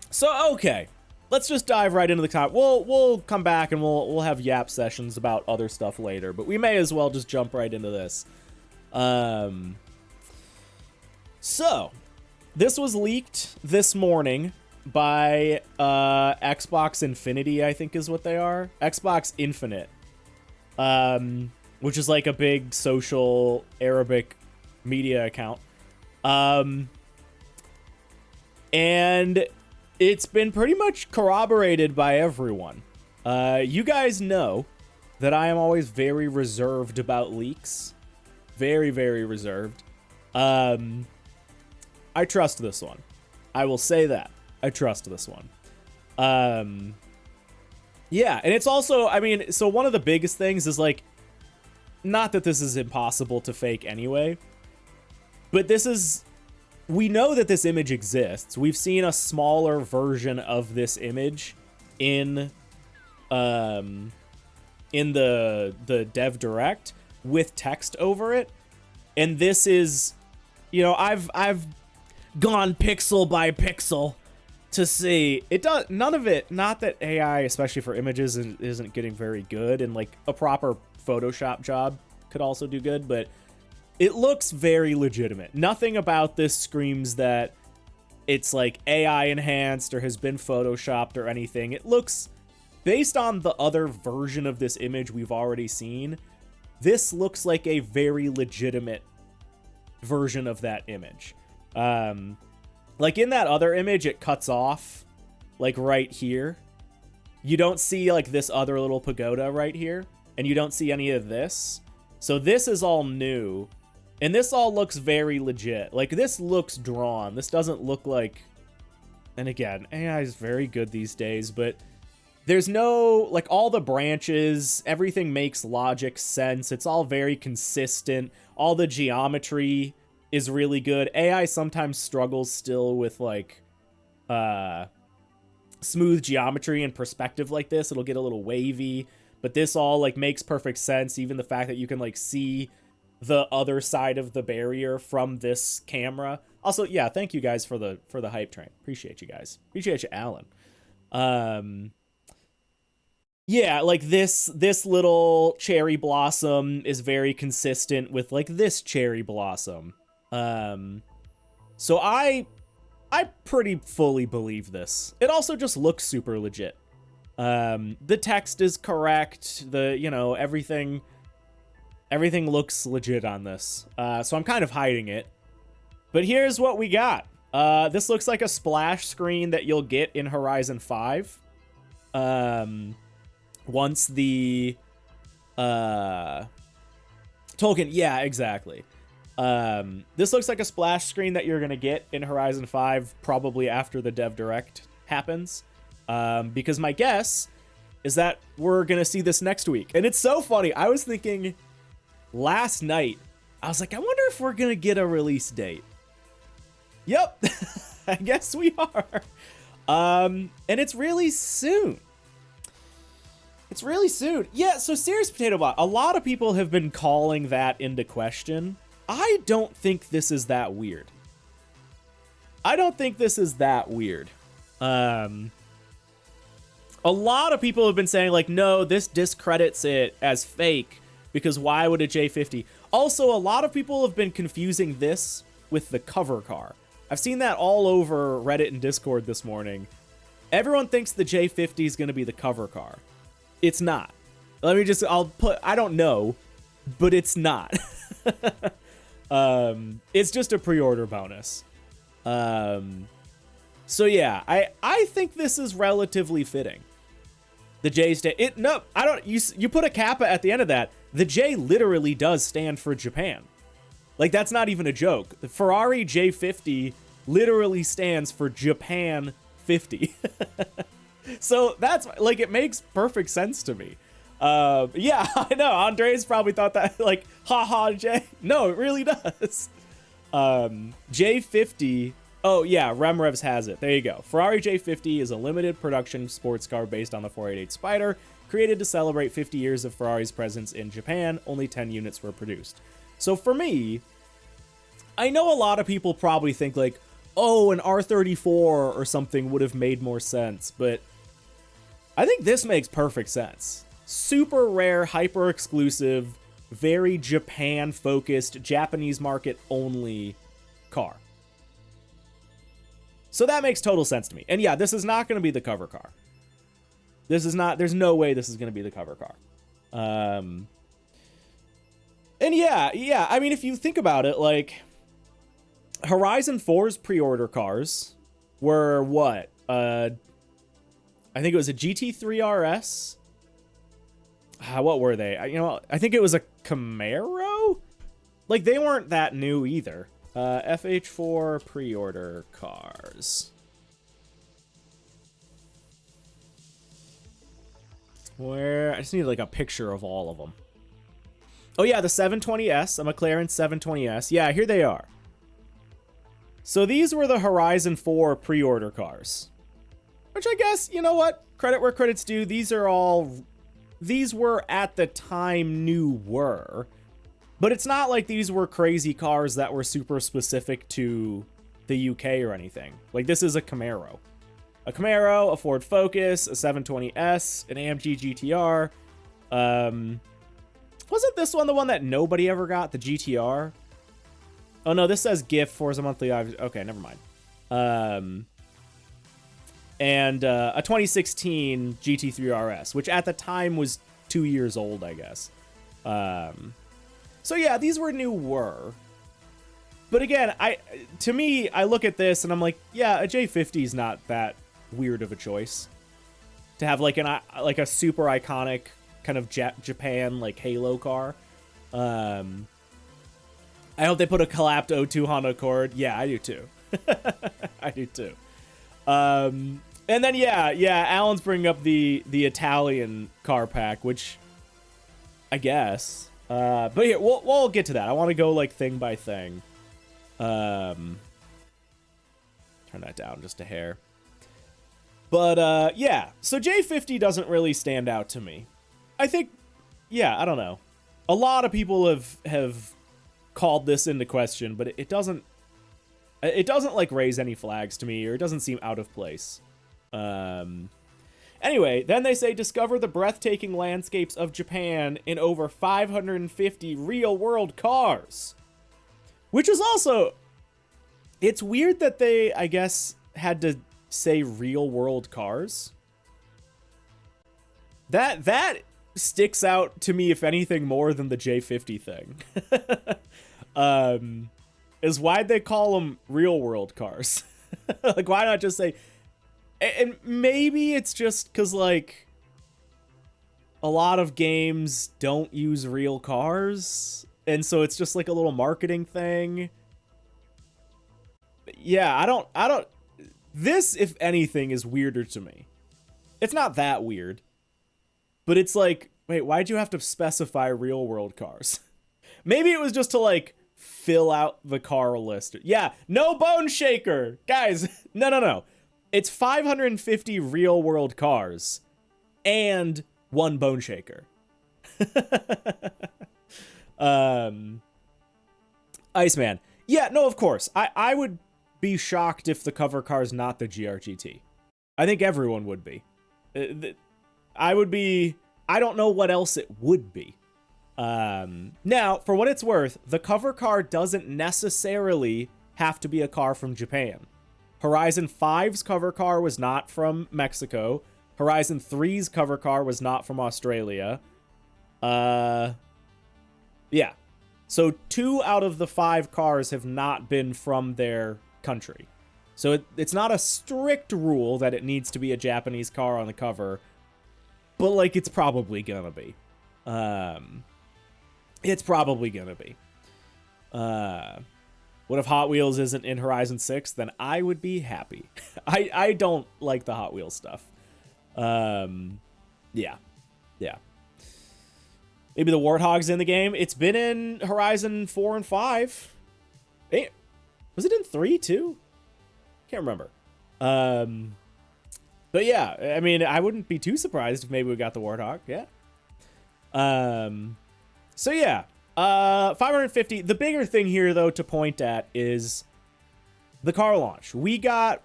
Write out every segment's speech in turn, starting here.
So, okay. Let's just dive right into the top. We'll come back and we'll have yap sessions about other stuff later, but we may as well just jump right into this. So, this was leaked this morning by Xbox Infinity, I think is what they are. Xbox Infinite. Which is like a big social Arabic media account. And it's been pretty much corroborated by everyone. You guys know that I am always very reserved about leaks. Very, very reserved. I trust this one. I will say that. I trust this one. Yeah, and it's also, I mean, so one of the biggest things is like, not that this is impossible to fake anyway, but this is, we know that this image exists. We've seen a smaller version of this image in the Dev Direct with text over it. And this is, you know, I've gone pixel by pixel to see it. Does none of it, not that AI, especially for images, isn't getting very good, and like a proper Photoshop job could also do good, but it looks very legitimate. Nothing about this screams that it's like AI enhanced or has been photoshopped or anything. It looks, based on the other version of this image we've already seen, this looks like a very legitimate version of that image. Like in that other image, it cuts off like right here. You don't see like this other little pagoda right here, and you don't see any of this. So this is all new, and this all looks very legit. Like this looks drawn. This doesn't look like, and again, AI is very good these days, but there's no, like all the branches, everything makes logic sense. It's all very consistent. All the geometry is really good. AI sometimes struggles still with like smooth geometry and perspective like this. It'll get a little wavy, but this all like makes perfect sense. Even the fact that you can like see the other side of the barrier from this camera. Also, yeah, thank you guys for the hype train. Appreciate you guys. Appreciate you, Alan. Yeah, like this little cherry blossom is very consistent with like this cherry blossom. So I pretty fully believe this. It also just looks super legit. The text is correct. You know, everything looks legit on this. So I'm kind of hiding it. But here's what we got. This looks like a splash screen that you'll get in Horizon 5. Once the Tolkien, yeah, exactly. This looks like a splash screen that you're gonna get in Horizon 5 probably after the Dev Direct happens, because my guess is that we're gonna see this next week. And it's so funny, I was thinking last night, I was like, I wonder if we're gonna get a release date. Yep. I guess we are. And it's really soon. It's really soon. Yeah, so Serious Potato Bot, a lot of people have been calling that into question. I don't think this is that weird. A lot of people have been saying, like, no, this discredits it as fake, because why would a J50? Also, a lot of people have been confusing this with the cover car. I've seen that all over Reddit and Discord this morning. Everyone thinks the J50 is going to be the cover car. It's not. I don't know, but it's not. It's just a pre-order bonus. So yeah, I think this is relatively fitting. The J you put a kappa at the end of that. The J literally does stand for Japan. Like, that's not even a joke. The Ferrari J50 literally stands for Japan 50. So that's, like, it makes perfect sense to me. Yeah, I know. Andres probably thought that, like, haha, J. No, it really does. J50. Oh, yeah, Remrevs has it. There you go. Ferrari J50 is a limited production sports car based on the 488 Spider, created to celebrate 50 years of Ferrari's presence in Japan. Only 10 units were produced. So for me, I know a lot of people probably think, like, oh, an R34 or something would have made more sense, but I think this makes perfect sense. Super rare, hyper exclusive, very Japan focused, Japanese market only car. So that makes total sense to me. And yeah, this is not going to be the cover car. This is not, there's no way this is going to be the cover car. And yeah, I mean, if you think about it, like, Horizon 4's pre-order cars were what? I think it was a GT3 RS. What were they? I think it was a Camaro? Like, they weren't that new either. FH4 pre-order cars. Where? I just need, like, a picture of all of them. Oh, yeah, the 720S, a McLaren 720S. Yeah, here they are. So these were the Horizon 4 pre-order cars. Which I guess, you know what? Credit where credit's due. These were at the time newer. But it's not like these were crazy cars that were super specific to the UK or anything. Like, this is a Camaro. A Camaro, a Ford Focus, a 720S, an AMG GTR. Wasn't this one the one that nobody ever got? The GTR? Oh, no, this says gift Forza Monthly. Okay, never mind. And a 2016 GT3 RS, which at the time was 2 years old, I guess. So yeah, these were newer. But again, to me, I look at this and I'm like, yeah, a J50 is not that weird of a choice. To have like a super iconic kind of Japan like Halo car. I hope they put a collapsed O2 Honda Accord. Yeah, I do too. I do too. And then yeah, Alan's bringing up the Italian car pack, which I guess. But yeah, we'll get to that. I want to go like thing by thing. Turn that down just a hair. But yeah, so J50 doesn't really stand out to me. I think, yeah, I don't know. A lot of people have called this into question, but it doesn't like raise any flags to me, or it doesn't seem out of place. Anyway, then they say discover the breathtaking landscapes of Japan in over 550 real-world cars. Which is also, it's weird that they, I guess, had to say real-world cars. That sticks out to me, if anything, more than the J50 thing. Is why'd they call them real-world cars? Like, why not just say... And maybe it's just because, like, a lot of games don't use real cars, and so it's just like a little marketing thing. Yeah, I don't... This, if anything, is weirder to me. It's not that weird. But it's like, wait, why'd you have to specify real-world cars? Maybe it was just to, like, fill out the car list. Yeah, no bone shaker! Guys, no. It's 550 real-world cars and one bone shaker. Iceman. Yeah, no, of course. I would be shocked if the cover car is not the GRGT. I think everyone would be. I would be... I don't know what else it would be. Now, for what it's worth, the cover car doesn't necessarily have to be a car from Japan. Horizon 5's cover car was not from Mexico. Horizon 3's cover car was not from Australia. Yeah. So 2 out of the 5 cars have not been from their country. So it's not a strict rule that it needs to be a Japanese car on the cover, but like it's probably gonna be. It's probably gonna be. What if Hot Wheels isn't in Horizon 6? Then I would be happy. I don't like the Hot Wheels stuff. Yeah. Maybe the Warthog's in the game. It's been in Horizon 4 and 5. Was it in 3 too? Can't remember. But yeah, I mean, I wouldn't be too surprised if maybe we got the Warthog. Yeah. So yeah. 550. The bigger thing here, though, to point at is the car launch. We got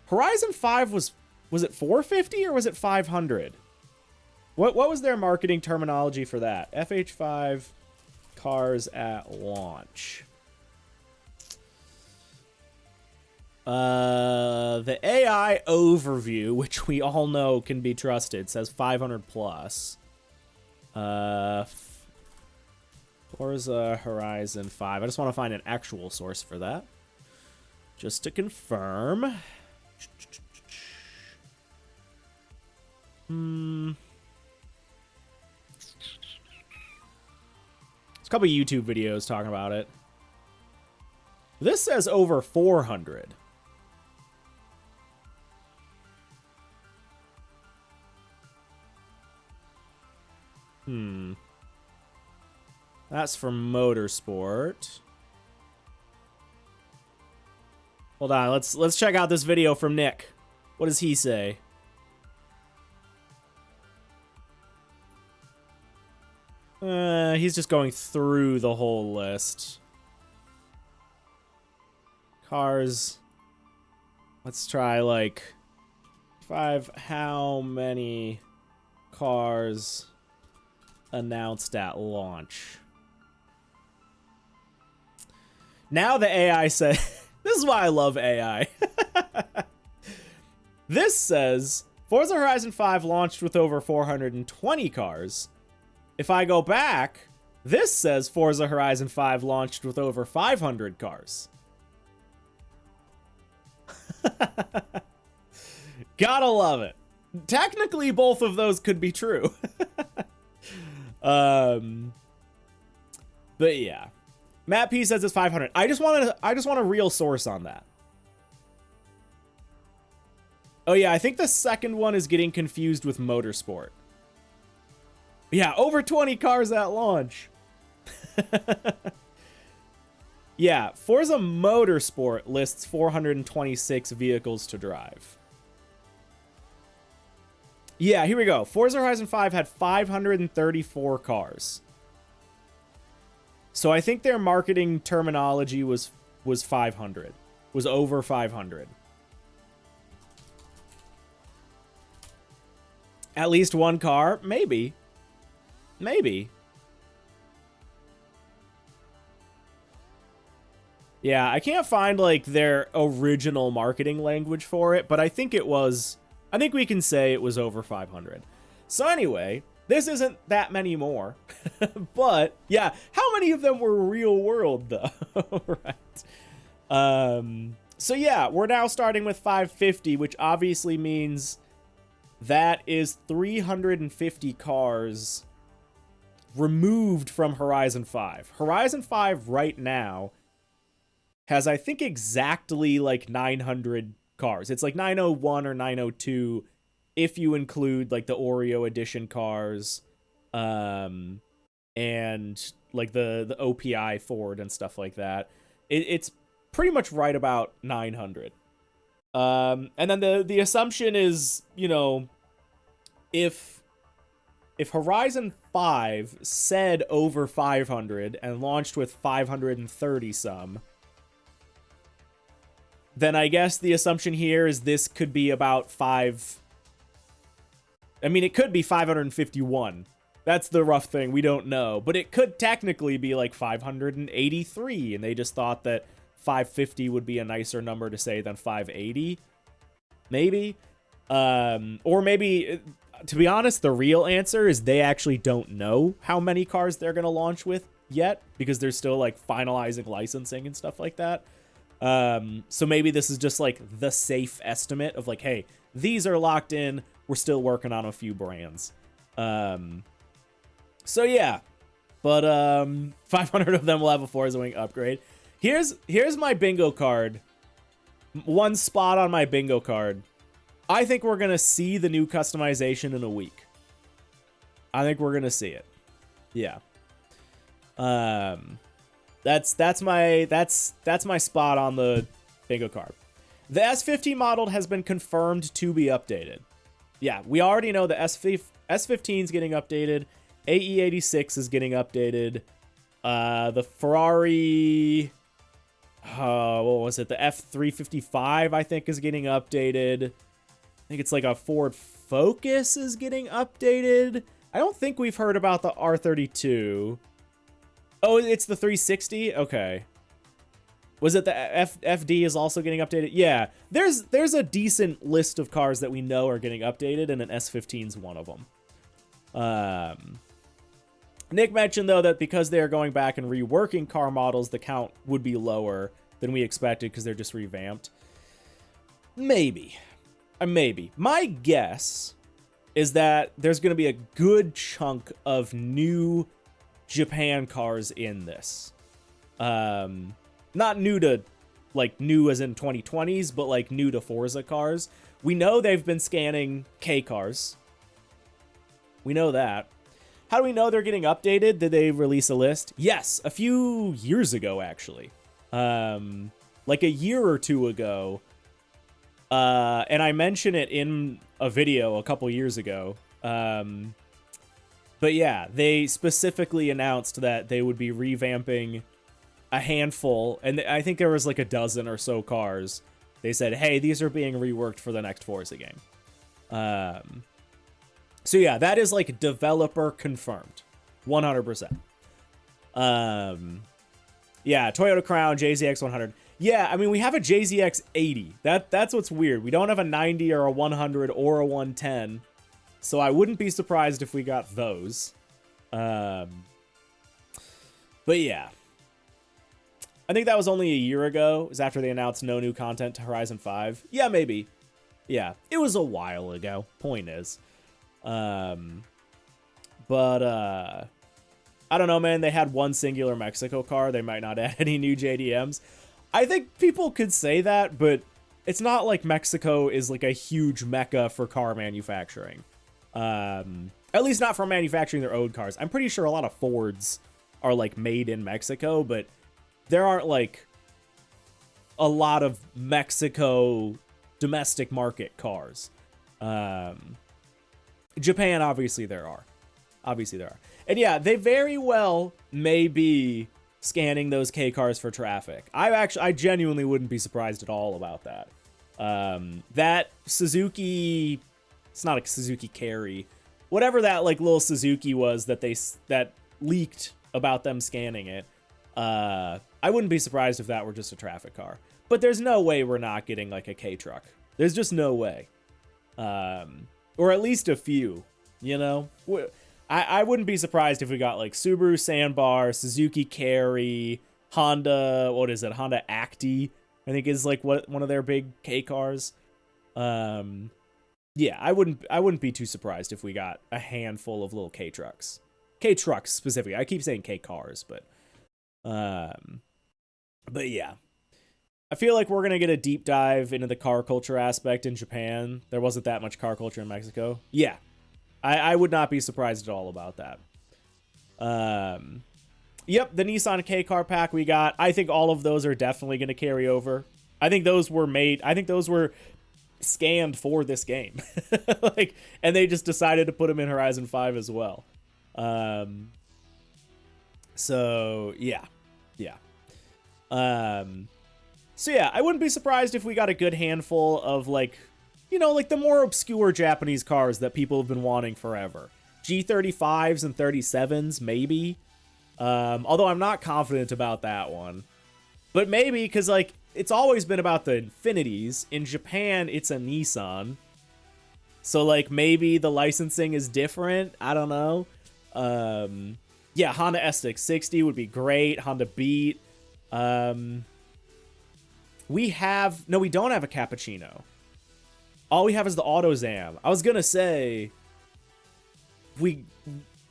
Horizon 5 was it 450 or was it 500? What was their marketing terminology for that? FH5 cars at launch. The AI overview, which we all know can be trusted, says 500 plus. Forza Horizon 5. I just want to find an actual source for that. Just to confirm. There's a couple YouTube videos talking about it. This says over 400. That's for motorsport. Hold on, let's check out this video from Nick. What does he say? He's just going through the whole list. Cars. Let's try like 5. How many cars announced at launch? Now the AI says, this is why I love AI. This says Forza Horizon 5 launched with over 420 cars. If I go back, this says Forza Horizon 5 launched with over 500 cars. Gotta love it. Technically, both of those could be true. But yeah. Matt P says it's 500. I just want a real source on that. Oh yeah, I think the second one is getting confused with motorsport. Yeah, over 20 cars at launch. Yeah, Forza Motorsport lists 426 vehicles to drive. Yeah, here we go. Forza Horizon 5 had 534 cars. So I think their marketing terminology was 500. Was over 500. At least one car? Maybe. Maybe. Yeah, I can't find, like, their original marketing language for it, but I think it was... I think we can say it was over 500. So anyway, this isn't that many more. But, yeah, how many of them were real world, though? Right. So, yeah, we're now starting with 550, which obviously means that is 350 cars removed from Horizon 5. Horizon 5 right now has, I think, exactly like 900 cars. It's like 901 or 902 if you include like the Oreo edition cars and like the OPI Ford and stuff like that. It's pretty much right about 900. And then the assumption is, you know, if Horizon 5 said over 500 and launched with 530 some, then I guess the assumption here is this could be about 5... I mean, it could be 551. That's the rough thing. We don't know. But it could technically be like 583, and they just thought that 550 would be a nicer number to say than 580. Maybe. Or maybe, to be honest, the real answer is they actually don't know how many cars they're going to launch with yet, because they're still like finalizing licensing and stuff like that. So maybe this is just like the safe estimate of like, hey, these are locked in. We're still working on a few brands. So yeah, but 500 of them will have a Forza Wing upgrade. Here's my bingo card. One spot on my bingo card. I think we're gonna see the new customization in a week. I think we're gonna see it. Yeah. That's my spot on the bingo card. The S15 model has been confirmed to be updated. Yeah, we already know the S15 is getting updated. AE86 is getting updated. The Ferrari what was it? The F355, I think, is getting updated. I think it's like a Ford Focus is getting updated. I don't think we've heard about the R32. Oh, it's the 360? Okay. Was it the FD is also getting updated? Yeah. There's a decent list of cars that we know are getting updated, and an S15 is one of them. Nick mentioned, though, that because they are going back and reworking car models, the count would be lower than we expected because they're just revamped. Maybe. Maybe. My guess is that there's going to be a good chunk of new Japan cars in this. Not new to, like, new as in 2020s, but, like, new to Forza cars. We know they've been scanning K cars. We know that. How do we know they're getting updated? Did they release a list? Yes, a few years ago, actually. Like a year or two ago. And I mentioned it in a video a couple years ago. But yeah, they specifically announced that they would be revamping a handful, and I think there was like a dozen or so cars. They said, hey, these are being reworked for the next Forza game. So yeah, that is like developer confirmed. 100%. Yeah, Toyota Crown, JZX 100. Yeah, I mean, we have a JZX 80. That's what's weird. We don't have a 90 or a 100 or a 110. So I wouldn't be surprised if we got those. But yeah. I think that was only a year ago. It was after they announced no new content to Horizon 5. Yeah, maybe. Yeah, it was a while ago. Point is. I don't know, man. They had one singular Mexico car. They might not add any new JDMs. I think people could say that, but it's not like Mexico is like a huge mecca for car manufacturing. At least not for manufacturing their own cars. I'm pretty sure a lot of Fords are like made in Mexico, but there aren't like a lot of Mexico domestic market cars. Japan, obviously there are. And yeah, they very well may be scanning those K cars for traffic. I genuinely wouldn't be surprised at all about that. That Suzuki, it's not a Suzuki Carry, whatever that like little Suzuki was that leaked about them scanning it. I wouldn't be surprised if that were just a traffic car. But there's no way we're not getting like a K truck. There's just no way. Or at least a few, you know? I wouldn't be surprised if we got like Subaru Sandbar, Suzuki Carry, Honda, what is it? Honda Acti, I think is like one of their big K cars. Yeah, I wouldn't be too surprised if we got a handful of little K trucks. K trucks specifically. I keep saying K cars, but yeah. I feel like we're going to get a deep dive into the car culture aspect in Japan. There wasn't that much car culture in Mexico. Yeah. I would not be surprised at all about that. Yep, the Nissan K car pack we got. I think all of those are definitely going to carry over. I think those were scanned for this game. And they just decided to put them in Horizon 5 as well. So, yeah. So yeah, I wouldn't be surprised if we got a good handful of like, you know, like the more obscure Japanese cars that people have been wanting forever. G35s and 37s, maybe. Although I'm not confident about that one. But maybe, because like, it's always been about the Infinities. In Japan, it's a Nissan. So like, maybe the licensing is different. I don't know. Yeah, Honda S660 would be great. Honda Beat. We don't have a Cappuccino. All we have is the AutoZam. I was gonna say, we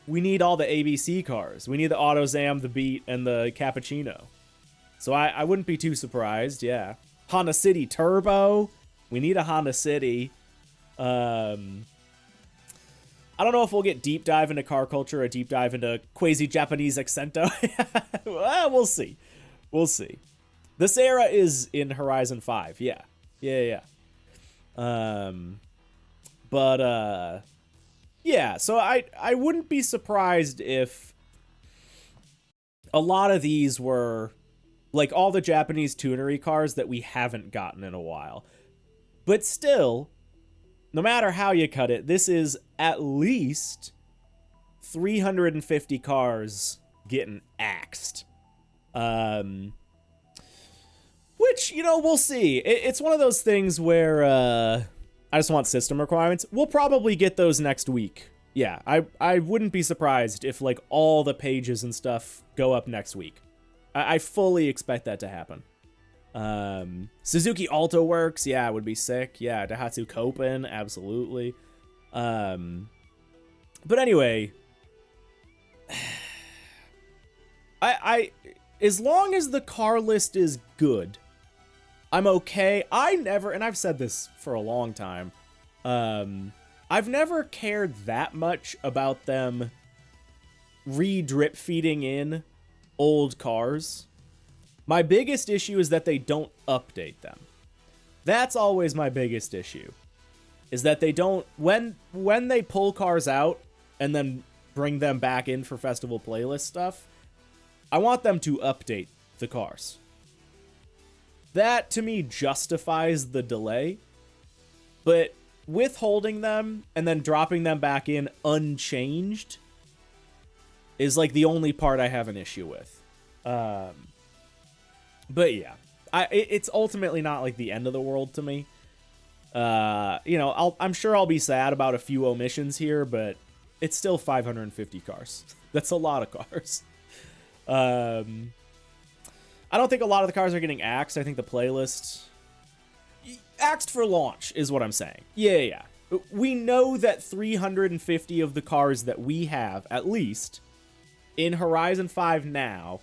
need all the ABC cars. We need the AutoZam, the Beat, and the Cappuccino. So I wouldn't be too surprised, yeah. Honda City Turbo. We need a Honda City. I don't know if we'll get deep dive into car culture or deep dive into quasi-Japanese accento. Well, we'll see. The Sarah is in Horizon 5, yeah. Yeah, so I wouldn't be surprised if a lot of these were Like all the Japanese tunery cars that we haven't gotten in a while. But still, no matter how you cut it, this is at least 350 cars getting axed. Which, you know, we'll see. It's one of those things where I just want system requirements. We'll probably get those next week. Yeah, I wouldn't be surprised if, like, all the pages and stuff go up next week. I fully expect that to happen. Suzuki Alto Works, yeah, it would be sick. Yeah, Daihatsu Kopen, absolutely. But anyway, I as long as the car list is good, I'm okay. And I've said this for a long time, I've never cared that much about them re-drip feeding in old cars. My biggest issue is that they don't update them. That's always my biggest issue. Is that they don't, when they pull cars out and then bring them back in for festival playlist stuff, I want them to update the cars. That, to me, justifies the delay. But withholding them and then dropping them back in unchanged is, like, the only part I have an issue with. But yeah, it's ultimately not, like, the end of the world to me. You know, I'm sure I'll be sad about a few omissions here, but it's still 550 cars. That's a lot of cars. I don't think a lot of the cars are getting axed. I think the playlist axed for launch is what I'm saying. Yeah. We know that 350 of the cars that we have, at least, in Horizon 5 now,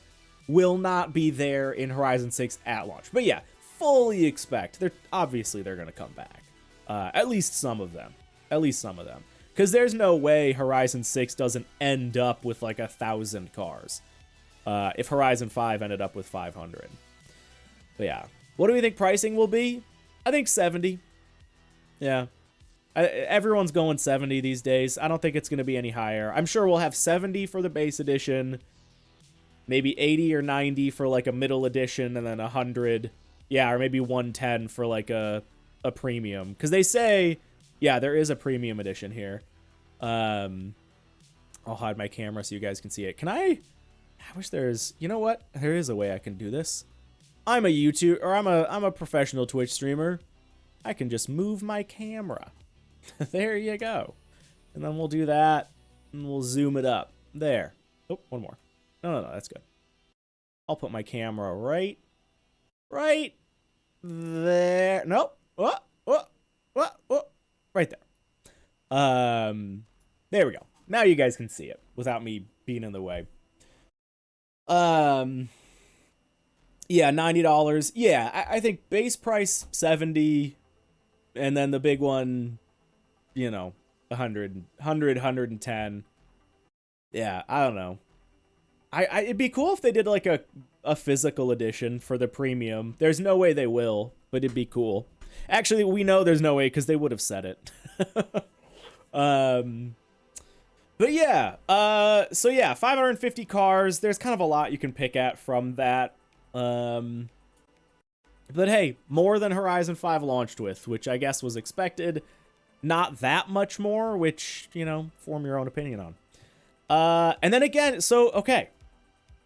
will not be there in Horizon 6 at launch. But yeah, fully expect. Obviously they're going to come back. At least some of them. Because there's no way Horizon 6 doesn't end up with like 1,000 cars. If Horizon 5 ended up with 500. But yeah. What do we think pricing will be? I think 70. Yeah. Everyone's going 70 these days. I don't think it's going to be any higher. I'm sure we'll have 70 for the base edition. Maybe 80 or 90 for like a middle edition. And then 100. Yeah, or maybe 110 for like a premium. Because they say, yeah, there is a premium edition here. I'll hide my camera so you guys can see it. Can I wish there's, you know what? There is a way I can do this. I'm a YouTube, or I'm a professional Twitch streamer. I can just move my camera. There you go. And then we'll do that, and we'll zoom it up. There. Oh, one more. No, that's good. I'll put my camera right there. Nope. What? Right there. There we go. Now you guys can see it without me being in the way. Yeah, $90. Yeah, I think base price 70, and then the big one, you know, 110. Yeah, I don't know. It'd be cool if they did like a physical edition for the premium. There's no way they will, but it'd be cool. Actually, we know there's no way because they would have said it. But yeah, so yeah, 550 cars. There's kind of a lot you can pick at from that. But hey, more than Horizon 5 launched with, which I guess was expected. Not that much more, which, you know, form your own opinion on. And then again, so, okay.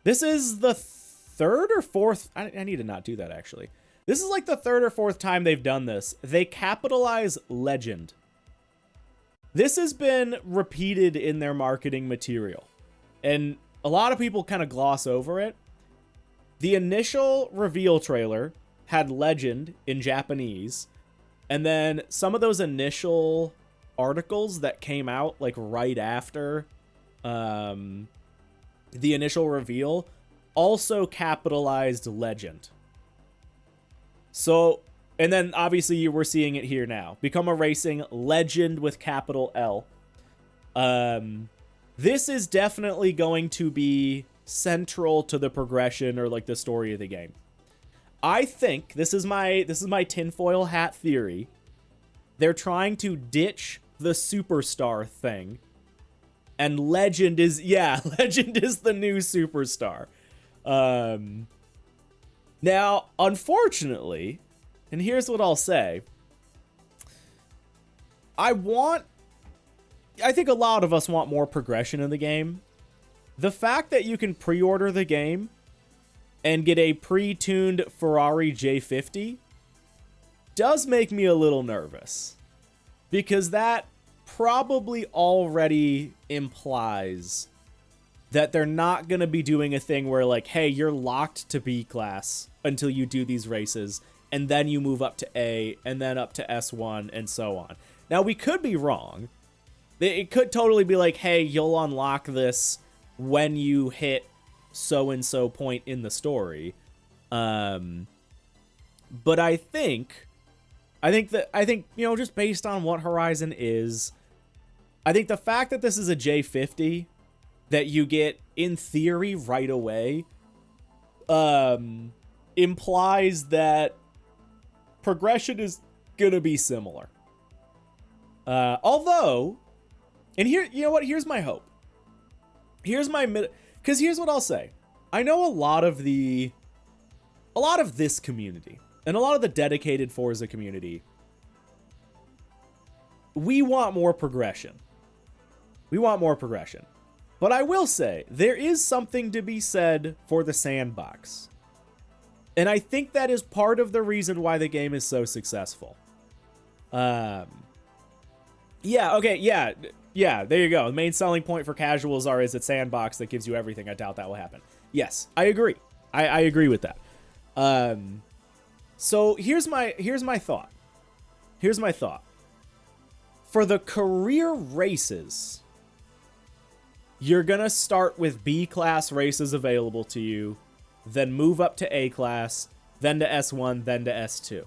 This is the third or fourth... I need to not do that, actually. This is like the third or fourth time they've done this. They capitalize legend. This has been repeated in their marketing material. And a lot of people kind of gloss over it. The initial reveal trailer had legend in Japanese. And then some of those initial articles that came out like right after the initial reveal also capitalized legend. So, and then obviously we're seeing it here now. Become a Racing legend with capital L. This is definitely going to be central to the progression or like the story of the game. I think this is my tinfoil hat theory. They're trying to ditch the superstar thing. And legend is the new superstar. Now, unfortunately, and here's what I'll say. I think a lot of us want more progression in the game. The fact that you can pre-order the game and get a pre-tuned Ferrari J50 does make me a little nervous. Because that probably already implies that they're not going to be doing a thing where, like, hey, you're locked to B class until you do these races, and then you move up to A, and then up to S1, and so on. Now, we could be wrong. It could totally be like, hey, you'll unlock this when you hit so-and-so point in the story. But I think, you know, just based on what Horizon is, I think the fact that this is a J50 that you get, in theory, right away, implies that progression is gonna be similar. Although, and here, you know what? Here's my hope. Here's my because here's what I'll say. I know a lot of this community and a lot of the dedicated Forza community, we want more progression. We want more progression. But I will say, there is something to be said for the sandbox. And I think that is part of the reason why the game is so successful. Yeah, okay, yeah, there you go. The main selling point for casuals is it's sandbox that gives you everything. I doubt that will happen. Yes, I agree. I agree with that. So here's my thought. Here's my thought. For the career races, you're going to start with B-class races available to you, then move up to A-class, then to S1, then to S2.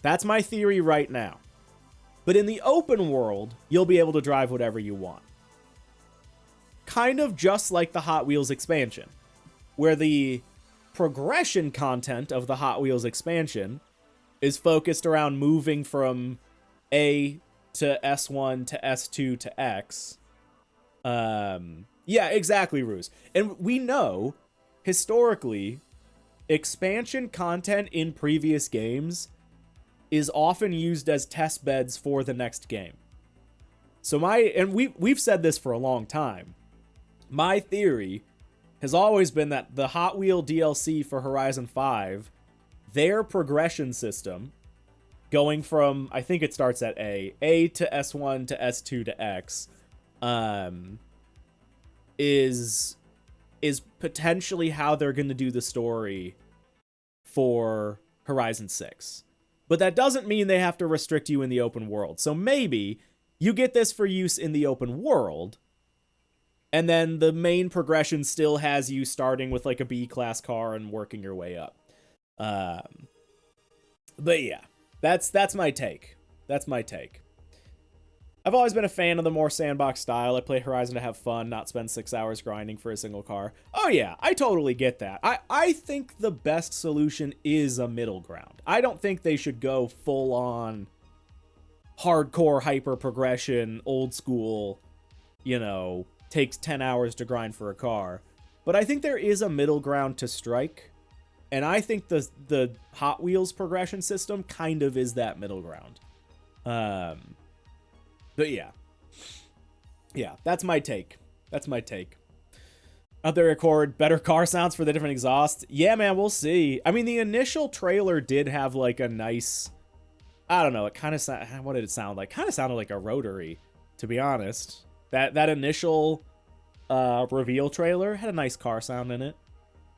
That's my theory right now. But in the open world, you'll be able to drive whatever you want. Kind of just like the Hot Wheels expansion, where the progression content of the Hot Wheels expansion is focused around moving from A to S1 to S2 to X. Yeah, exactly, Ruse. And we know, historically, expansion content in previous games is often used as test beds for the next game. So we've said this for a long time. My theory has always been that the Hot Wheel DLC for Horizon 5, their progression system, going from, I think it starts at A to S1 to S2 to X, is potentially how they're going to do the story for Horizon 6. But that doesn't mean they have to restrict you in the open world. So maybe you get this for use in the open world, and then the main progression still has you starting with like a B-class car and working your way up. But yeah, that's my take. That's my take. I've always been a fan of the more sandbox style. I play Horizon to have fun, not spend 6 hours grinding for a single car. Oh yeah, I totally get that. I think the best solution is a middle ground. I don't think they should go full on hardcore hyper progression, old school, you know, takes 10 hours to grind for a car. But I think there is a middle ground to strike. And I think the Hot Wheels progression system kind of is that middle ground. But yeah, that's my take. That's my take. Out there, record better car sounds for the different exhausts. Yeah, man, we'll see. I mean, the initial trailer did have like a nice, I don't know, it kind of what did it sound like? Kind of sounded like a rotary, to be honest. That initial reveal trailer had a nice car sound in it.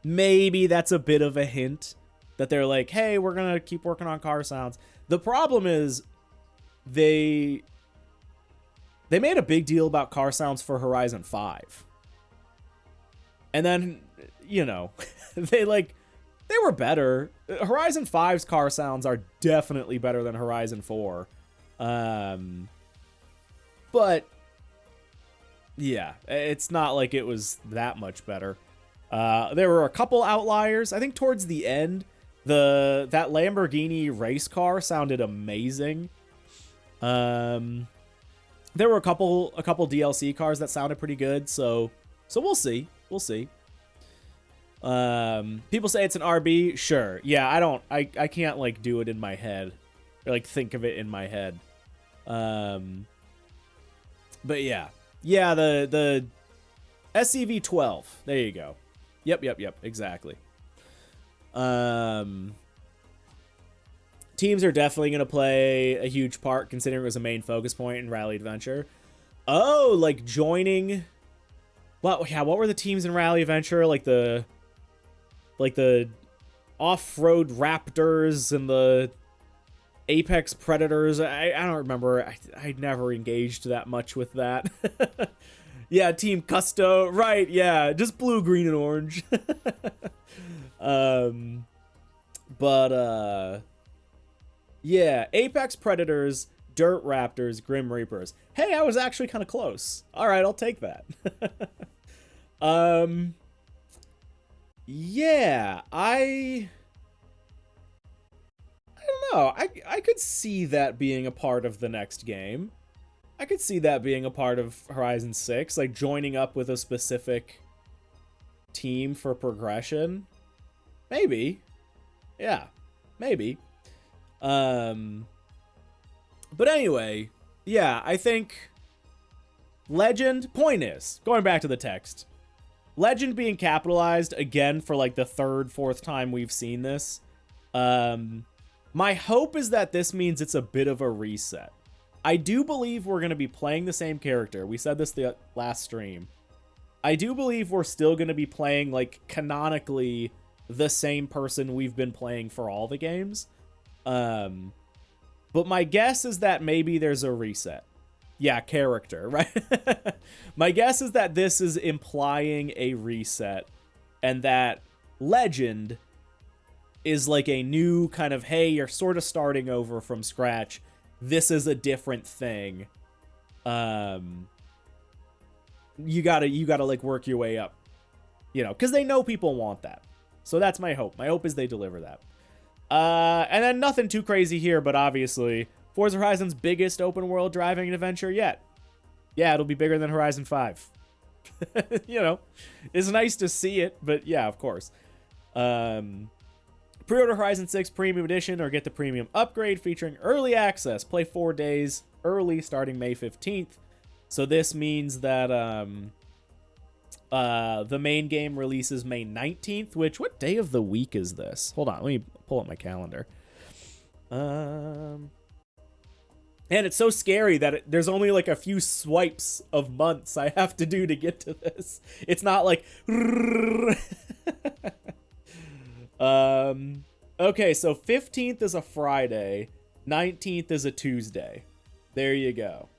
Maybe that's a bit of a hint that they're like, hey, we're gonna keep working on car sounds. The problem is they made a big deal about car sounds for Horizon 5. And then, you know, they were better. Horizon 5's car sounds are definitely better than Horizon 4. But yeah, it's not like it was that much better. There were a couple outliers. I think towards the end, that Lamborghini race car sounded amazing. There were a couple DLC cars that sounded pretty good, so we'll see. We'll see. People say it's an RB. Sure. Yeah, I can't like do it in my head. Or like think of it in my head. But yeah. Yeah, the SCV-12. There you go. Yep, exactly. Teams are definitely going to play a huge part considering it was a main focus point in Rally Adventure. Oh, like joining... What were the teams in Rally Adventure? Like the off-road Raptors and the Apex Predators. I don't remember. I never engaged that much with that. Yeah, Team Custo. Right, yeah. Just blue, green, and orange. Yeah, Apex Predators, Dirt Raptors, Grim Reapers. Hey, I was actually kind of close. All right, I'll take that. Yeah, I don't know. I could see that being a part of the next game. I could see that being a part of Horizon 6, like joining up with a specific team for progression. Maybe. Yeah, maybe. But anyway, yeah, I think Legend, point is, going back to the text, Legend being capitalized again for like the third, fourth time we've seen this. My hope is that this means it's a bit of a reset. I do believe we're going to be playing the same character. We said this the last stream. I do believe we're still going to be playing, like, canonically the same person we've been playing for all the games. But my guess is that maybe there's a reset. Yeah, character, right? My guess is that this is implying a reset and that Legend is like a new kind of, hey, you're sort of starting over from scratch. This is a different thing. You gotta like work your way up, you know, because they know people want that. So that's my hope. My hope is they deliver that. And then nothing too crazy here, but obviously Forza Horizon's biggest open world driving adventure yet. Yeah, it'll be bigger than Horizon 5. You know, it's nice to see it, but yeah, of course. Pre-order Horizon 6 Premium Edition or get the Premium Upgrade featuring early access. Play 4 days early starting May 15th. So this means that the main game releases May 19th, which, what day of the week is this? Hold on, let me pull up my calendar. And it's so scary that there's only like a few swipes of months I have to do to get to this. It's not like... Okay, so 15th is a Friday, 19th is a Tuesday. There you go.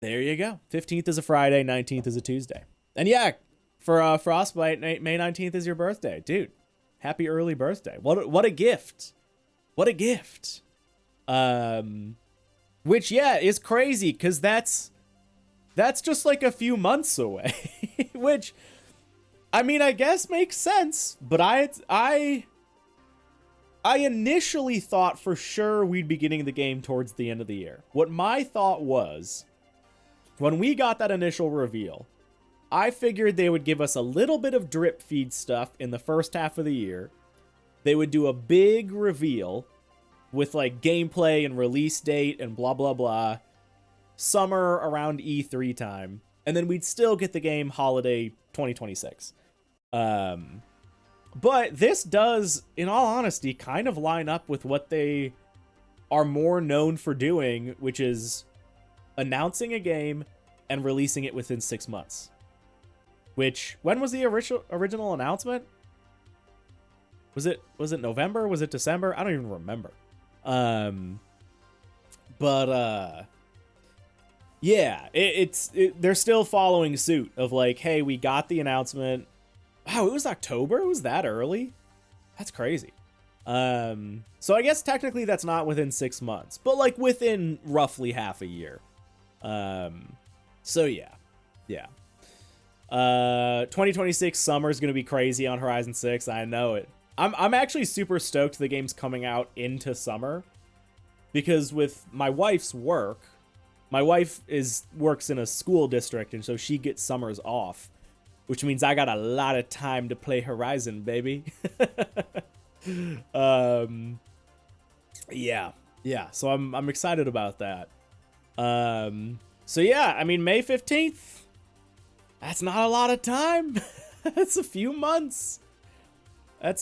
There you go. 15th is a Friday, 19th is a Tuesday. And yeah, for Frostbite, May 19th is your birthday. Dude, happy early birthday. What a gift. What a gift. Which, yeah, is crazy, because that's just like a few months away. Which, I mean, I guess makes sense, but I initially thought for sure we'd be getting the game towards the end of the year. What my thought was, when we got that initial reveal, I figured they would give us a little bit of drip feed stuff in the first half of the year. They would do a big reveal with like gameplay and release date and blah, blah, blah. Summer around E3 time. And then we'd still get the game holiday 2026. But this does, in all honesty, kind of line up with what they are more known for doing, which is announcing a game and releasing it within 6 months. Which, when was the original announcement? Was it November? Was it December? I don't even remember. Yeah, they're still following suit of like, hey, we got the announcement. Wow, it was October? It was that early? That's crazy. So I guess technically that's not within 6 months, but like within roughly half a year. So yeah. 2026 summer is going to be crazy on Horizon 6. I know it. I'm actually super stoked the game's coming out into summer, because with my wife's work, my wife works in a school district, and so she gets summers off. which means I got a lot of time to play Horizon, baby. Yeah. So I'm excited about that. So yeah, I mean, May 15th, that's not a lot of time. That's a few months. I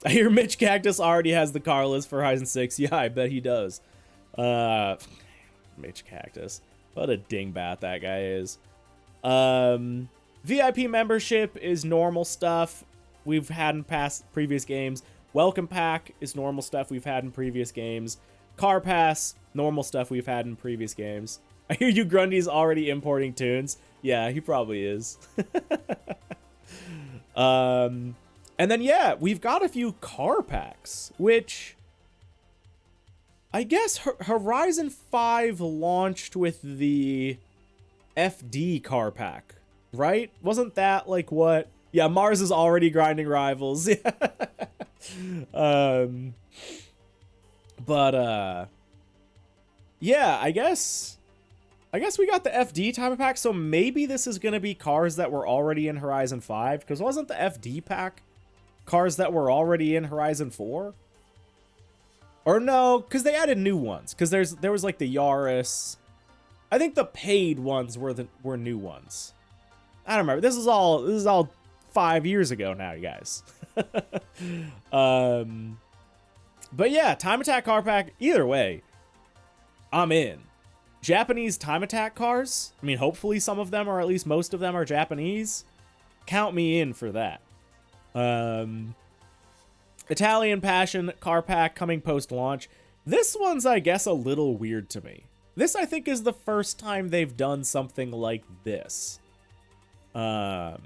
hear Mitch Cactus already has the car list for Horizon 6. Yeah, I bet he does. Mitch Cactus. What a dingbat that guy is. VIP membership is normal stuff we've had in previous games. Welcome pack is normal stuff we've had in previous games. Car pass, normal stuff we've had in previous games. I hear you Grundy's already importing tunes. Yeah, he probably is. And then, yeah, we've got a few car packs, which I guess Horizon 5 launched with the FD car pack, right? Wasn't that like what? Yeah, Mars is already grinding rivals. Yeah, I guess we got the FD type of pack, so maybe this is going to be cars that were already in Horizon 5, because wasn't the FD pack cars that were already in Horizon 4? Or no, because they added new ones, because there was like the Yaris. I think the paid ones were new ones. I don't remember. This is all 5 years ago now, you guys. But yeah, time attack car pack, either way, I'm in. Japanese time attack cars, I mean, hopefully some of them, or at least most of them, are Japanese. Count me in for that. Italian Passion car pack coming post-launch. This one's, I guess, a little weird to me. This, I think, is the first time they've done something like this. Delta,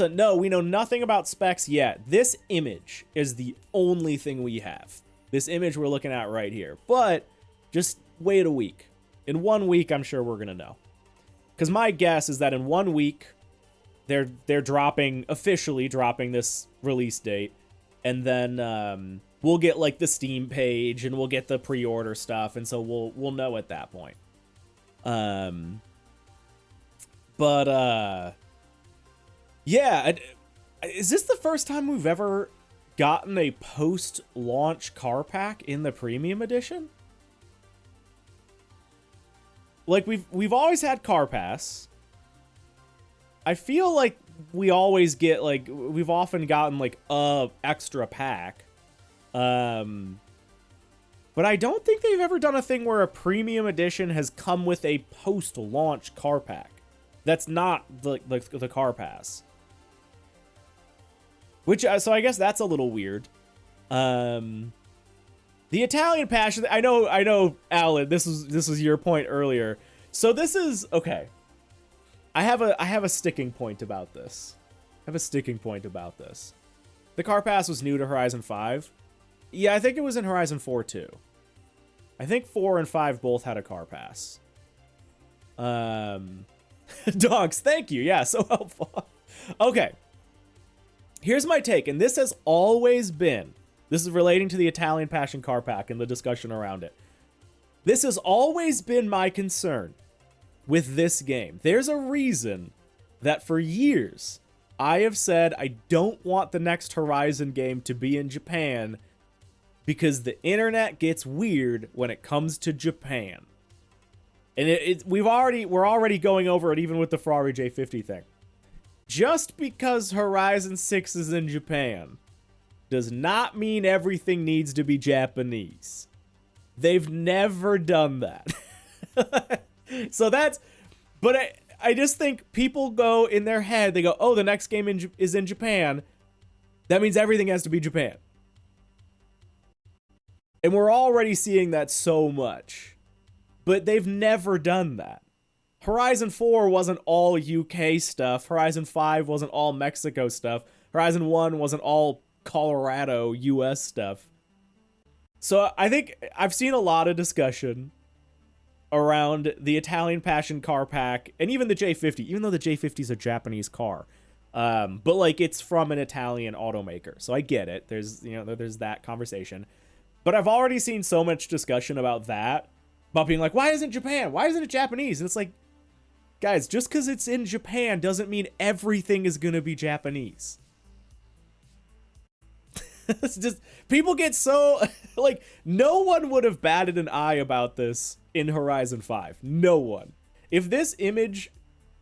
no, we know nothing about specs yet. This image is the only thing we have. This image we're looking at right here. But just wait a week. In 1 week, I'm sure we're going to know. Because my guess is that in 1 week, they're officially dropping this release date. And then we'll get like the Steam page and we'll get the pre-order stuff. And so we'll know at that point. Yeah, is this the first time we've ever gotten a post-launch car pack in the premium edition? Like we've always had car pass. I feel like we always get like we've often gotten like a extra pack. But I don't think they've ever done a thing where a premium edition has come with a post-launch car pack. That's not the car pass. Which, so I guess that's a little weird. The Italian Passion, I know, Alan, this was your point earlier. So this is, okay. I have a sticking point about this. The car pass was new to Horizon 5. Yeah, I think it was in Horizon 4 too. I think 4 and 5 both had a car pass. Dogs, thank you. Yeah, so helpful. Okay. Here's my take, and this has always been, this is relating to the Italian Passion car pack and the discussion around it. This has always been my concern with this game. There's a reason that for years I have said I don't want the next Horizon game to be in Japan because the internet gets weird when it comes to Japan. And we're already going over it even with the Ferrari J50 thing. Just because Horizon 6 is in Japan does not mean everything needs to be Japanese. They've never done that. So that's, but I just think people go in their head, they go, oh, the next game is in Japan. That means everything has to be Japan. And we're already seeing that so much. But they've never done that. Horizon 4 wasn't all UK stuff. Horizon 5 wasn't all Mexico stuff. Horizon 1 wasn't all Colorado, US stuff. So I think I've seen a lot of discussion around the Italian Passion car pack and even the J50, even though the J50 is a Japanese car. But like it's from an Italian automaker. So I get it. There's that conversation. But I've already seen so much discussion about that. About being like, why isn't Japan? Why isn't it Japanese? And it's like, Guys, just because it's in Japan doesn't mean everything is going to be Japanese. It's just, people get so, like, no one would have batted an eye about this in Horizon 5. No one. If this image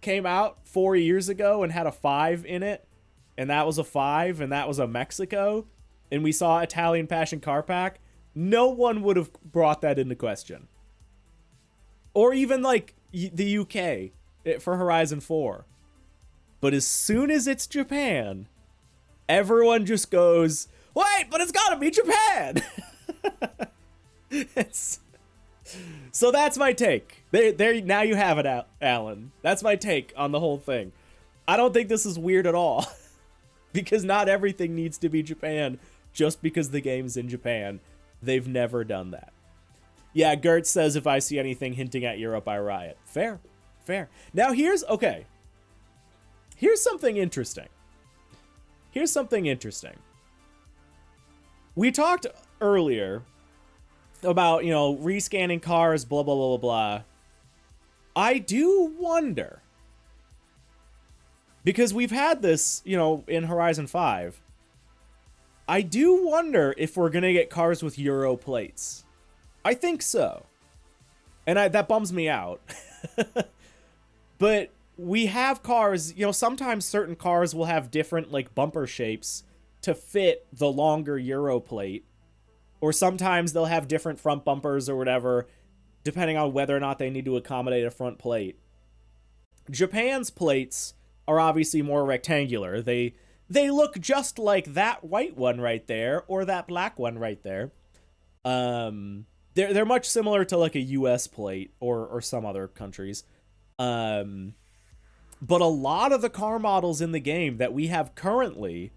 came out 4 years ago and had a 5 in it, and that was a 5, and that was a Mexico, and we saw Italian Passion Car Pack, no one would have brought that into question. Or even, like, the UK for Horizon 4. But as soon as it's Japan, everyone just goes, wait, but it's gotta be Japan! So that's my take. There, now you have it, Alan. That's my take on the whole thing. I don't think this is weird at all. Because not everything needs to be Japan just because the game's in Japan. They've never done that. Yeah, Gert says if I see anything hinting at Europe, I riot. Fair. Fair. Now here's something interesting. We talked earlier about, rescanning cars, blah, blah, blah, blah, blah. I do wonder, because we've had this, in Horizon 5, I do wonder if we're going to get cars with Euro plates. I think so. And that bums me out. But we have cars, sometimes certain cars will have different, bumper shapes to fit the longer Euro plate. Or sometimes they'll have different front bumpers or whatever, depending on whether or not they need to accommodate a front plate. Japan's plates are obviously more rectangular. They look just like that white one right there, or that black one right there. They're much similar to like a US plate or some other countries. But a lot of the car models in the game that we have currently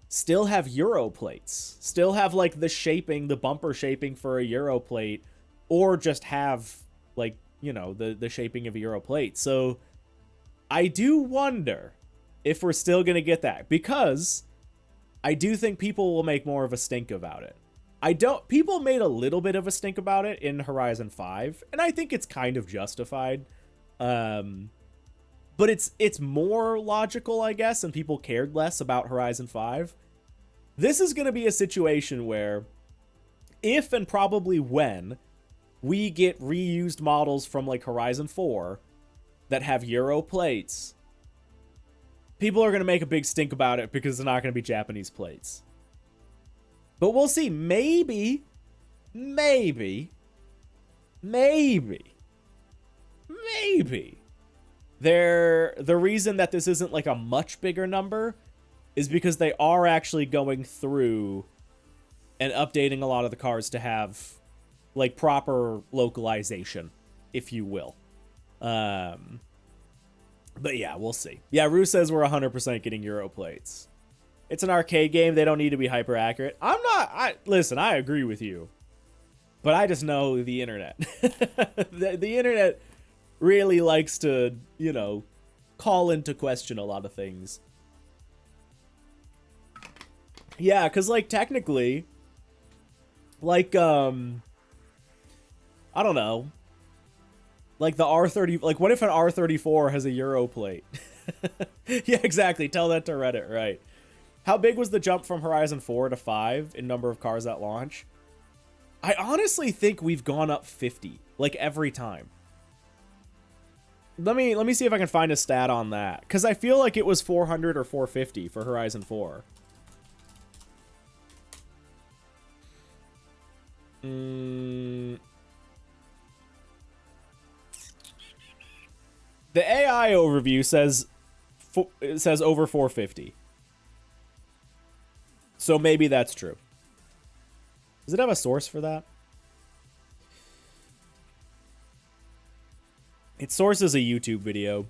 still have Euro plates, still have like the bumper shaping for a Euro plate, or just have the shaping of a Euro plate. So I do wonder if we're still going to get that, because I do think people will make more of a stink about it. People made a little bit of a stink about it in Horizon 5, and I think it's kind of justified. But it's more logical, I guess, and people cared less about Horizon 5. This is going to be a situation where, if and probably when, we get reused models from like Horizon 4 that have Euro plates, people are going to make a big stink about it because they're not going to be Japanese plates. But we'll see. Maybe the reason that this isn't like a much bigger number is because they are actually going through and updating a lot of the cars to have like proper localization, if you will. But yeah, we'll see. Yeah, Rue says we're 100% getting Euro plates. It's an arcade game. They don't need to be hyper accurate. Listen, I agree with you. But I just know the internet. the internet really likes to, call into question a lot of things. Yeah, because, technically, I don't know. The R30, what if an R34 has a Euro plate? Yeah, exactly. Tell that to Reddit, right. How big was the jump from Horizon 4 to 5 in number of cars at launch? I honestly think we've gone up 50, every time. Let me see if I can find a stat on that, because I feel like it was 400 or 450 for Horizon 4. The AI overview says over 450. So maybe that's true. Does it have a source for that? Its source is a YouTube video.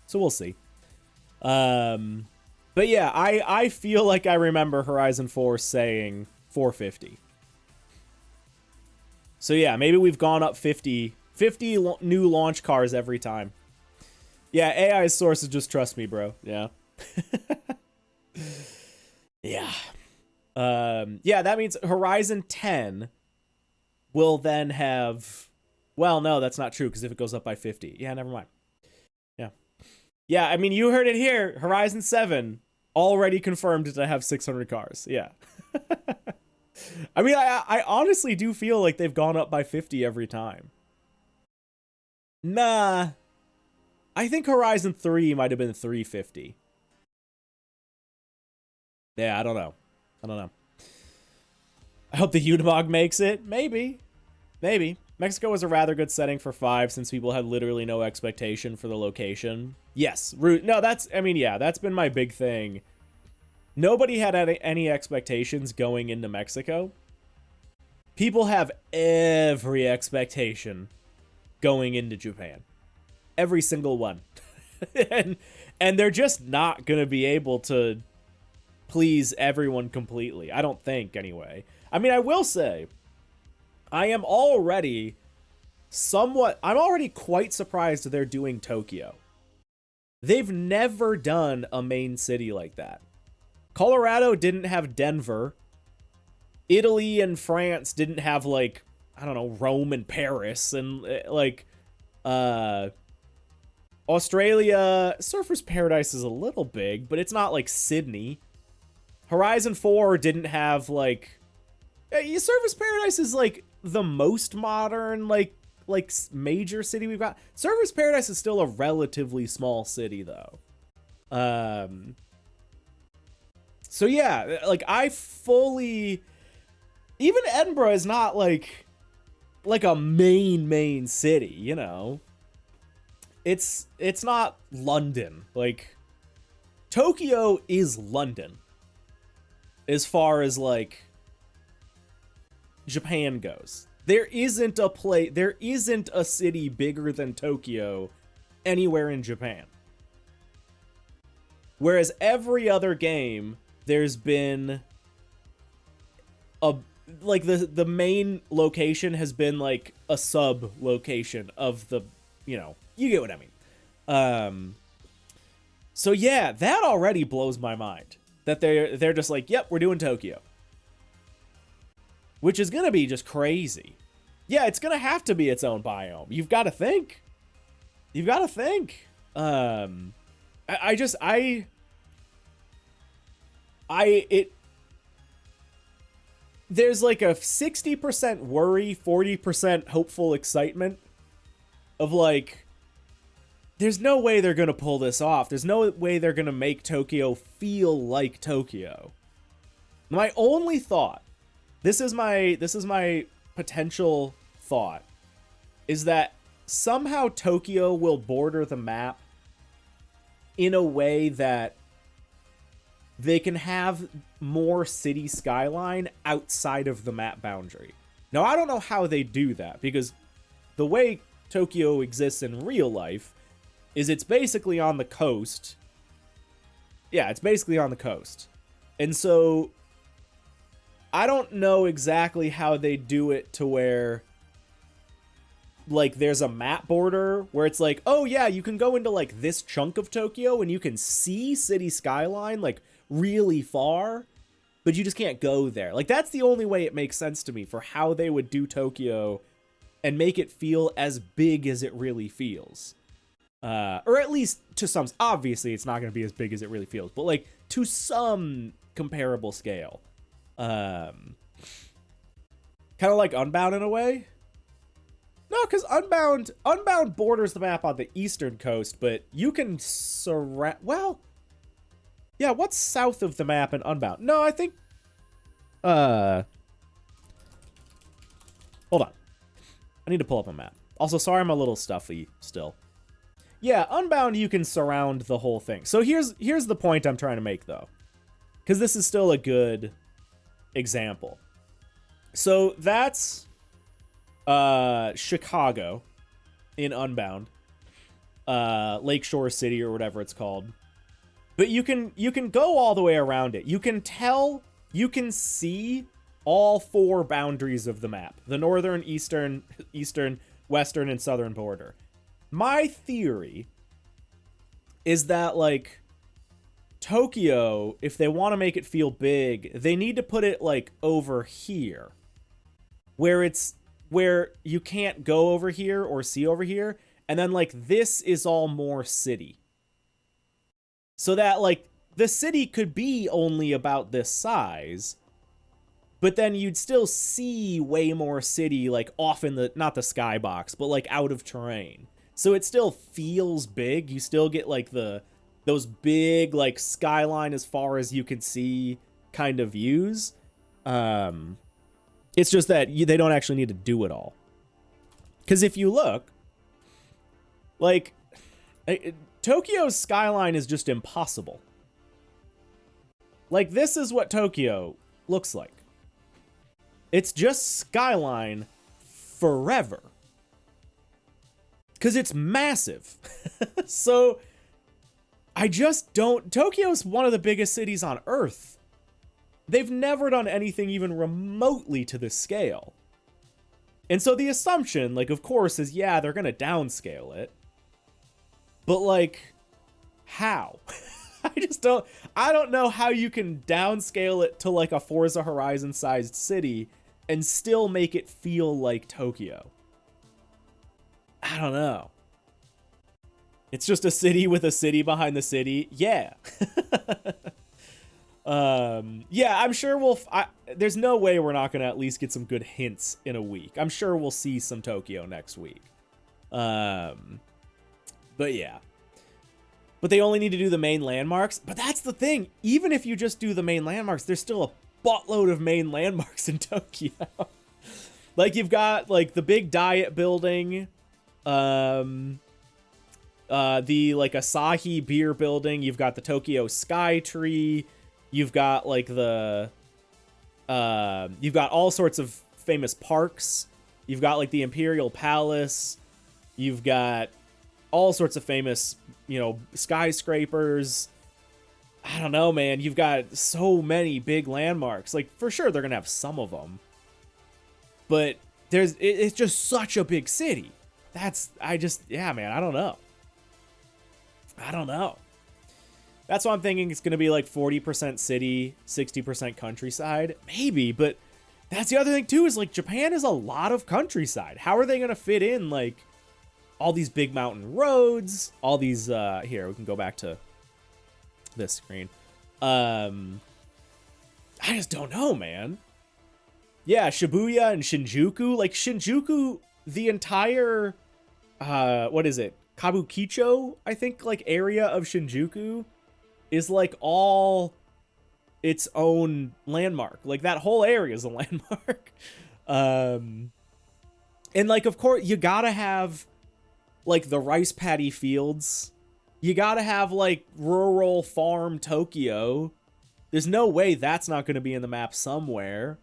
So we'll see. But yeah, I feel like I remember Horizon 4 saying 450. So yeah, maybe we've gone up 50 new launch cars every time. Yeah, AI's source is just trust me, bro. Yeah. Yeah. Yeah, that means Horizon 10 will then have... Well, no, that's not true, because if it goes up by 50... Yeah, never mind. Yeah, I mean, you heard it here. Horizon 7 already confirmed to have 600 cars. Yeah. I mean, I honestly do feel like they've gone up by 50 every time. Nah. I think Horizon 3 might have been 350. Yeah, I don't know. I don't know. I hope the Unimog makes it. Maybe. Maybe. Mexico was a rather good setting for 5 since people had literally no expectation for the location. Yes. No, that's, I mean, yeah, that's been my big thing. Nobody had any expectations going into Mexico. People have every expectation going into Japan. Every single one. and they're just not going to be able to please everyone completely. I don't think, anyway. I mean, I will say, I'm already quite surprised they're doing Tokyo. They've never done a main city like that. Colorado didn't have Denver. Italy and France didn't have, like, I don't know, Rome and Paris. And, like, Australia, Surfer's Paradise is a little big, but it's not like Sydney. Horizon 4 didn't have, like, Surfer's Paradise is, like, the most modern, like major city we've got. Surfer's Paradise is still a relatively small city, though. So yeah, like, I fully, even Edinburgh is not like a main city, you know. It's not London. Like, Tokyo is London as far as, like, Japan goes. There isn't a city bigger than Tokyo anywhere in Japan. Whereas every other game, there's been like, the main location has been like a sub location of the, you know, you get what I mean. So yeah, that already blows my mind that they're just like, yep, we're doing Tokyo. Which is gonna be just crazy. Yeah, it's gonna have to be its own biome. You've got to think. There's like a 60% worry, 40% hopeful excitement of, like, there's no way they're gonna pull this off. There's no way they're gonna make Tokyo feel like Tokyo. My only thought, this is my potential thought, is that somehow Tokyo will border the map in a way that they can have more city skyline outside of the map boundary. Now, I don't know how they do that, because the way Tokyo exists in real life is it's basically on the coast. Yeah, it's basically on the coast. And so I don't know exactly how they do it to where, like, there's a map border where it's like, oh yeah, you can go into, like, this chunk of Tokyo and you can see city skyline, like, really far, but you just can't go there. Like, that's the only way it makes sense to me for how they would do Tokyo and make it feel as big as it really feels. Or at least to some, obviously it's not going to be as big as it really feels, but, like, to some comparable scale. Kind of like Unbound in a way. No, because Unbound borders the map on the eastern coast, but you can surround, well, yeah, what's south of the map in Unbound? No, I think, hold on. I need to pull up a map. Also, sorry I'm a little stuffy still. Yeah, Unbound, you can surround the whole thing. So here's the point I'm trying to make, though, because this is still a good example. So that's Chicago in Unbound, Lakeshore City or whatever it's called. But you can go all the way around it. You can see all 4 boundaries of the map: the northern, eastern, western, and southern border. My theory is that, like, Tokyo, if they want to make it feel big, they need to put it, like, over here, where you can't go over here or see over here, and then, like, this is all more city. So that, like, the city could be only about this size, but then you'd still see way more city, like, off in the, not the skybox, but, like, out of terrain. So it still feels big. You still get, like, those big, like, skyline as far as you can see kind of views. It's just that they don't actually need to do it all. Because if you look, like, Tokyo's skyline is just impossible. Like, this is what Tokyo looks like. It's just skyline forever. Because it's massive. So, I just don't... Tokyo's one of the biggest cities on Earth. They've never done anything even remotely to this scale. And so the assumption, like, of course, is, yeah, they're going to downscale it. But, like, how? I don't know how you can downscale it to, like, a Forza Horizon-sized city and still make it feel like Tokyo. I don't know. It's just a city with a city behind the city. Yeah. Yeah, I'm sure there's no way we're not going to at least get some good hints in a week. I'm sure we'll see some Tokyo next week. But yeah. But they only need to do the main landmarks. But that's the thing. Even if you just do the main landmarks, there's still a buttload of main landmarks in Tokyo. Like, you've got, like, the big Diet building, the, like, Asahi beer building. You've got the Tokyo Sky Tree. You've got, like, you've got all sorts of famous parks. You've got, like, the Imperial Palace. You've got all sorts of famous, you know, skyscrapers. I don't know, man. You've got so many big landmarks. Like, for sure, they're going to have some of them. But it's just such a big city. Yeah, man, I don't know. That's why I'm thinking it's going to be like 40% city, 60% countryside. Maybe, but that's the other thing too, is like Japan is a lot of countryside. How are they going to fit in like all these big mountain roads, all these, here, we can go back to this screen. I just don't know, man. Yeah, Shibuya and Shinjuku, like Shinjuku, the entire, what is it? Kabukicho, I think, like, area of Shinjuku is, like, all its own landmark. Like, that whole area is a landmark. And, like, of course, you gotta have, like, the rice paddy fields. You gotta have, like, rural farm Tokyo. There's no way that's not gonna be in the map somewhere.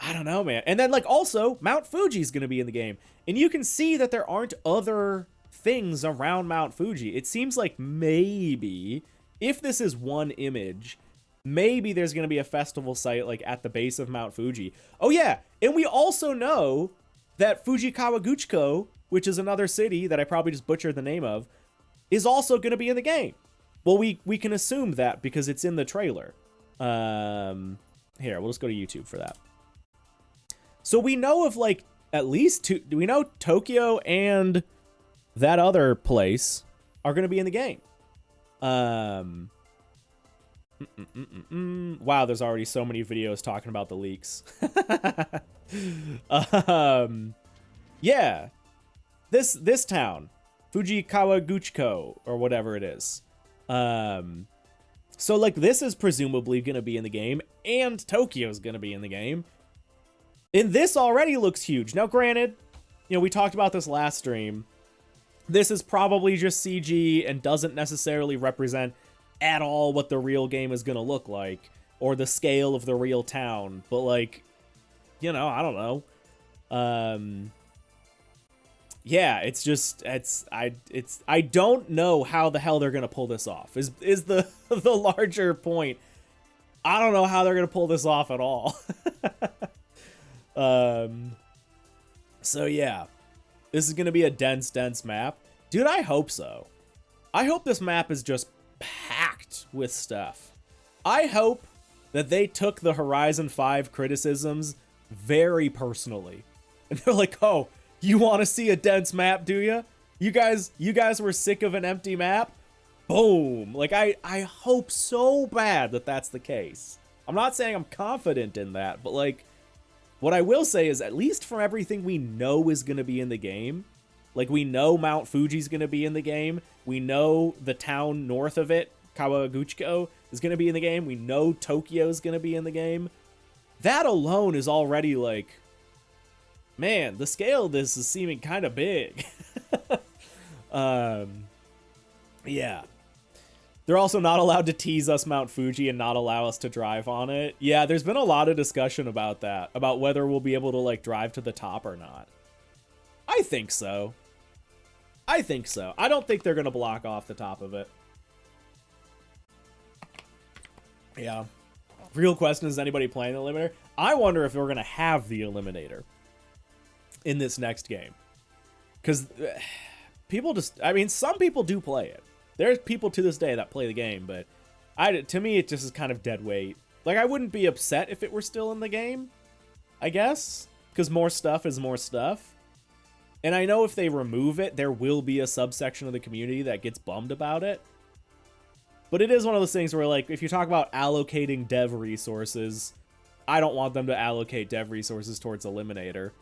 I don't know, man. And then, like, also, Mount Fuji's gonna be in the game. And you can see that there aren't other things around Mount Fuji. It seems like maybe, if this is one image, maybe there's gonna be a festival site, like, at the base of Mount Fuji. Oh, yeah, and we also know that Fujikawaguchiko, which is another city that I probably just butchered the name of, is also gonna be in the game. Well, we can assume that because it's in the trailer. Here, we'll just go to YouTube for that. So we know of, like, at least two. Do we know Tokyo and that other place are going to be in the game? Wow, there's already so many videos talking about the leaks. Yeah, this town, Fujikawaguchiko or whatever it is. So, like, this is presumably going to be in the game, and Tokyo's going to be in the game. And this already looks huge. Now, granted, you know, we talked about this last stream. This is probably just CG and doesn't necessarily represent at all what the real game is going to look like or the scale of the real town. But, like, you know, I don't know. Yeah, it's just, I don't know how the hell they're going to pull this off is the larger point. I don't know how they're going to pull this off at all. So yeah, this is going to be a dense map. Dude, I hope so. I hope this map is just packed with stuff. I hope that they took the Horizon 5 criticisms very personally. And they're like, oh, you want to see a dense map, do you? You guys were sick of an empty map? boom. Like, I hope so bad that that's the case. I'm not saying I'm confident in that, but like, what I will say is, at least from everything we know is going to be in the game, like, we know Mount Fuji's going to be in the game. We know the town north of it, Kawaguchiko, is going to be in the game. We know Tokyo's going to be in the game. That alone is already like, man, the scale of this is seeming kind of big. Yeah. They're also not allowed to tease us Mount Fuji and not allow us to drive on it. Yeah, there's been a lot of discussion about that, about whether we'll be able to, like, drive to the top or not. I think so. I think so. I don't think they're going to block off the top of it. Yeah. Real question, is anybody playing the Eliminator? I wonder if we're going to have the Eliminator in this next game. Because people just, I mean, some people do play it. There's people to this day that play the game, but to me, it just is kind of dead weight. Like, I wouldn't be upset if it were still in the game, I guess, because more stuff is more stuff. And I know if they remove it, there will be a subsection of the community that gets bummed about it. But it is one of those things where, like, if you talk about allocating dev resources, I don't want them to allocate dev resources towards Eliminator.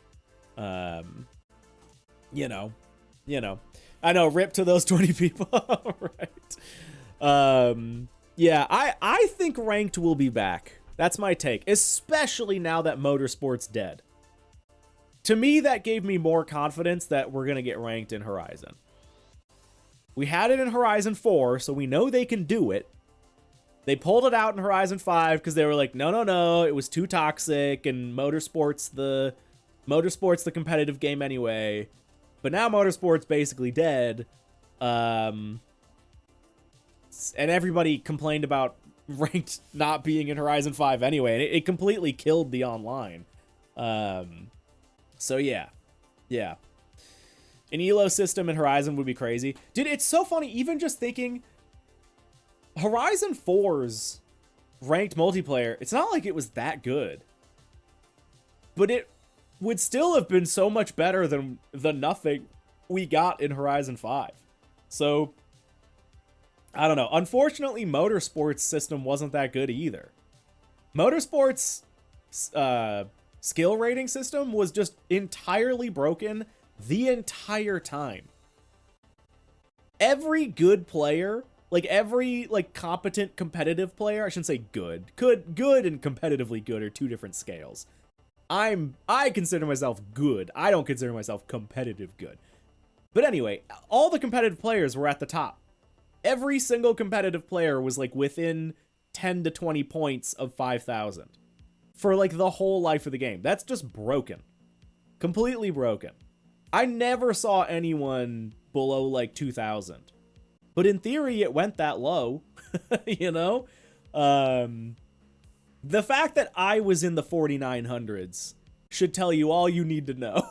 You know. I know, rip to those 20 people. Right. Yeah, I think ranked will be back. That's my take, especially now that Motorsport's dead. To me, that gave me more confidence that we're going to get ranked in Horizon. We had it in Horizon 4, so we know they can do it. They pulled it out in Horizon 5 because they were like, no, it was too toxic, and Motorsport's the competitive game anyway. But now Motorsport's basically dead. And everybody complained about ranked not being in Horizon 5 anyway, and it completely killed the online. So yeah. An ELO system in Horizon would be crazy. Dude, it's so funny, even just thinking Horizon 4's ranked multiplayer, it's not like it was that good. But it would still have been so much better than the nothing we got in Horizon 5. So, I don't know. Unfortunately, Motorsport's system wasn't that good either. Motorsport's skill rating system was just entirely broken the entire time. Every good player, like every competent competitive player, I shouldn't say good. Good and competitively good are two different scales. I consider myself good. I don't consider myself competitive good. But anyway, all the competitive players were at the top. Every single competitive player was like within 10 to 20 points of 5,000 for like the whole life of the game. That's just broken. Completely broken. I never saw anyone below like 2,000. But in theory, it went that low, you know? The fact that I was in the 4,900s should tell you all you need to know.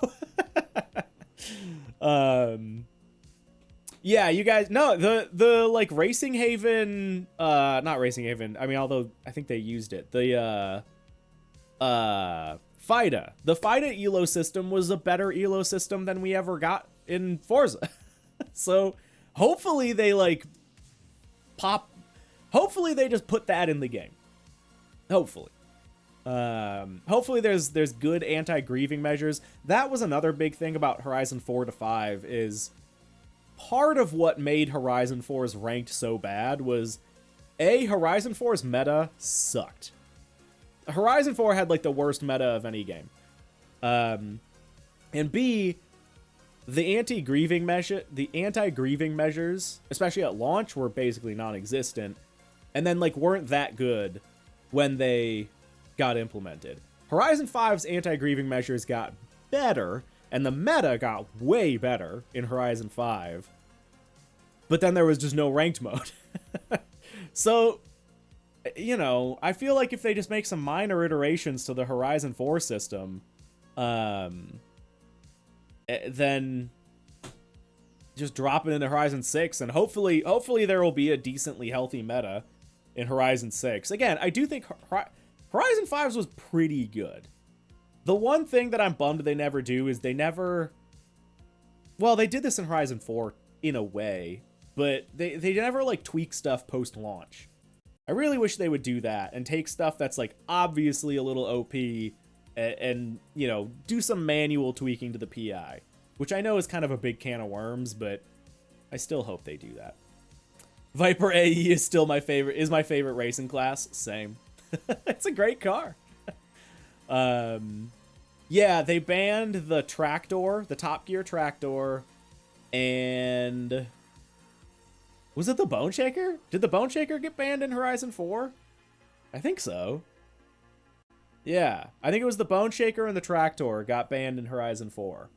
Yeah, you guys, no, the like Racing Haven, not Racing Haven, I mean, although I think they used it, the FIDA. The FIDA ELO system was a better ELO system than we ever got in Forza. So hopefully they hopefully they just put that in the game. Hopefully. Hopefully there's good anti-grieving measures. That was another big thing about Horizon 4 to 5 is part of what made Horizon 4's ranked so bad was Horizon 4's meta sucked. Horizon 4 had like the worst meta of any game. And B, the anti-grieving measures, especially at launch, were basically non-existent, and then like weren't that good when they got implemented. Horizon 5's anti-grieving measures got better, and the meta got way better in Horizon 5. But then there was just no ranked mode. So, you know, I feel like if they just make some minor iterations to the Horizon 4 system, then just drop it into Horizon 6, and hopefully there will be a decently healthy meta in Horizon 6. Again, I do think Horizon 5's was pretty good. The one thing that I'm bummed they never do is they did this in Horizon 4 in a way. but they never like tweak stuff post launch. I really wish they would do that and take stuff that's like obviously a little OP and you know, do some manual tweaking to the PI, which I know is kind of a big can of worms, but I still hope they do that. Viper AE is still my favorite racing class. Same. It's a great car. Yeah, they banned the Tractor, the Top Gear Tractor, and was it the Bone Shaker? Did the Bone Shaker get banned in Horizon 4? I think so. Yeah, I think it was the Bone Shaker and the Tractor got banned in Horizon 4.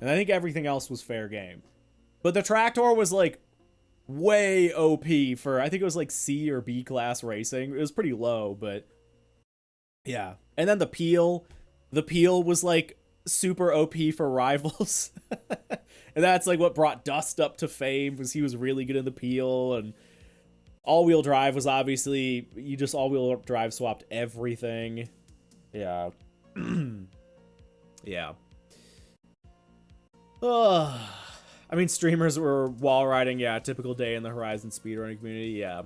And I think everything else was fair game. But the Tractor was like way OP for, I think it was like C or B class racing. It was pretty low, but yeah. And then the Peel was like super OP for rivals. And that's like what brought Dust up to fame, was he was really good in the Peel. And all-wheel drive was obviously, you just all-wheel drive swapped everything. Yeah. Yeah. I mean, streamers were wall riding. Yeah, typical day in the Horizon speedrunning community. Yeah.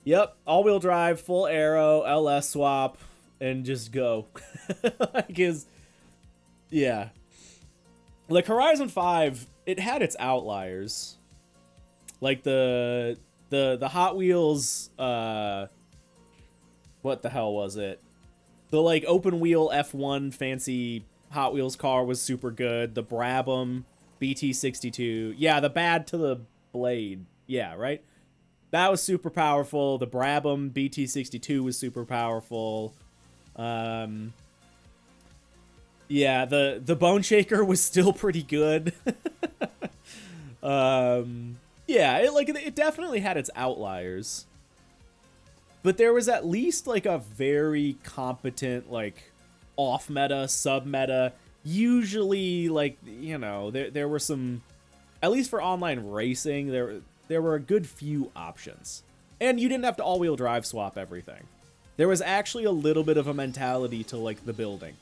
Yep, all-wheel drive, full aero, LS swap, and just go. Like yeah. Like Horizon 5, it had its outliers. Like the Hot Wheels, what the hell was it? The like open wheel F1 fancy Hot Wheels car was super good. The Brabham BT62. Yeah, the bad to the blade. Yeah, right? That was super powerful. The Brabham BT62 was super powerful. Yeah, the Bone Shaker was still pretty good. Yeah, it definitely had its outliers. But there was at least like a very competent like off-meta, sub-meta. Usually, like, you know, there were some, at least for online racing, there were a good few options. And you didn't have to all-wheel drive swap everything. There was actually a little bit of a mentality to like the building.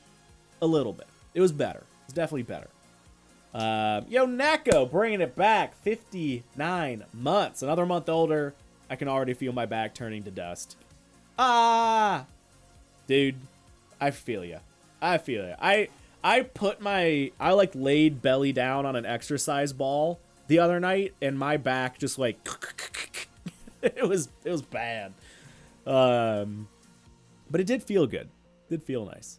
A little bit. It was better. It's definitely better. Yo, Nako, bringing it back. 59 months. Another month older. I can already feel my back turning to dust. Ah! Dude, I feel ya. I feel ya. I like laid belly down on an exercise ball the other night, and my back just like it was bad. But it did feel good. It did feel nice.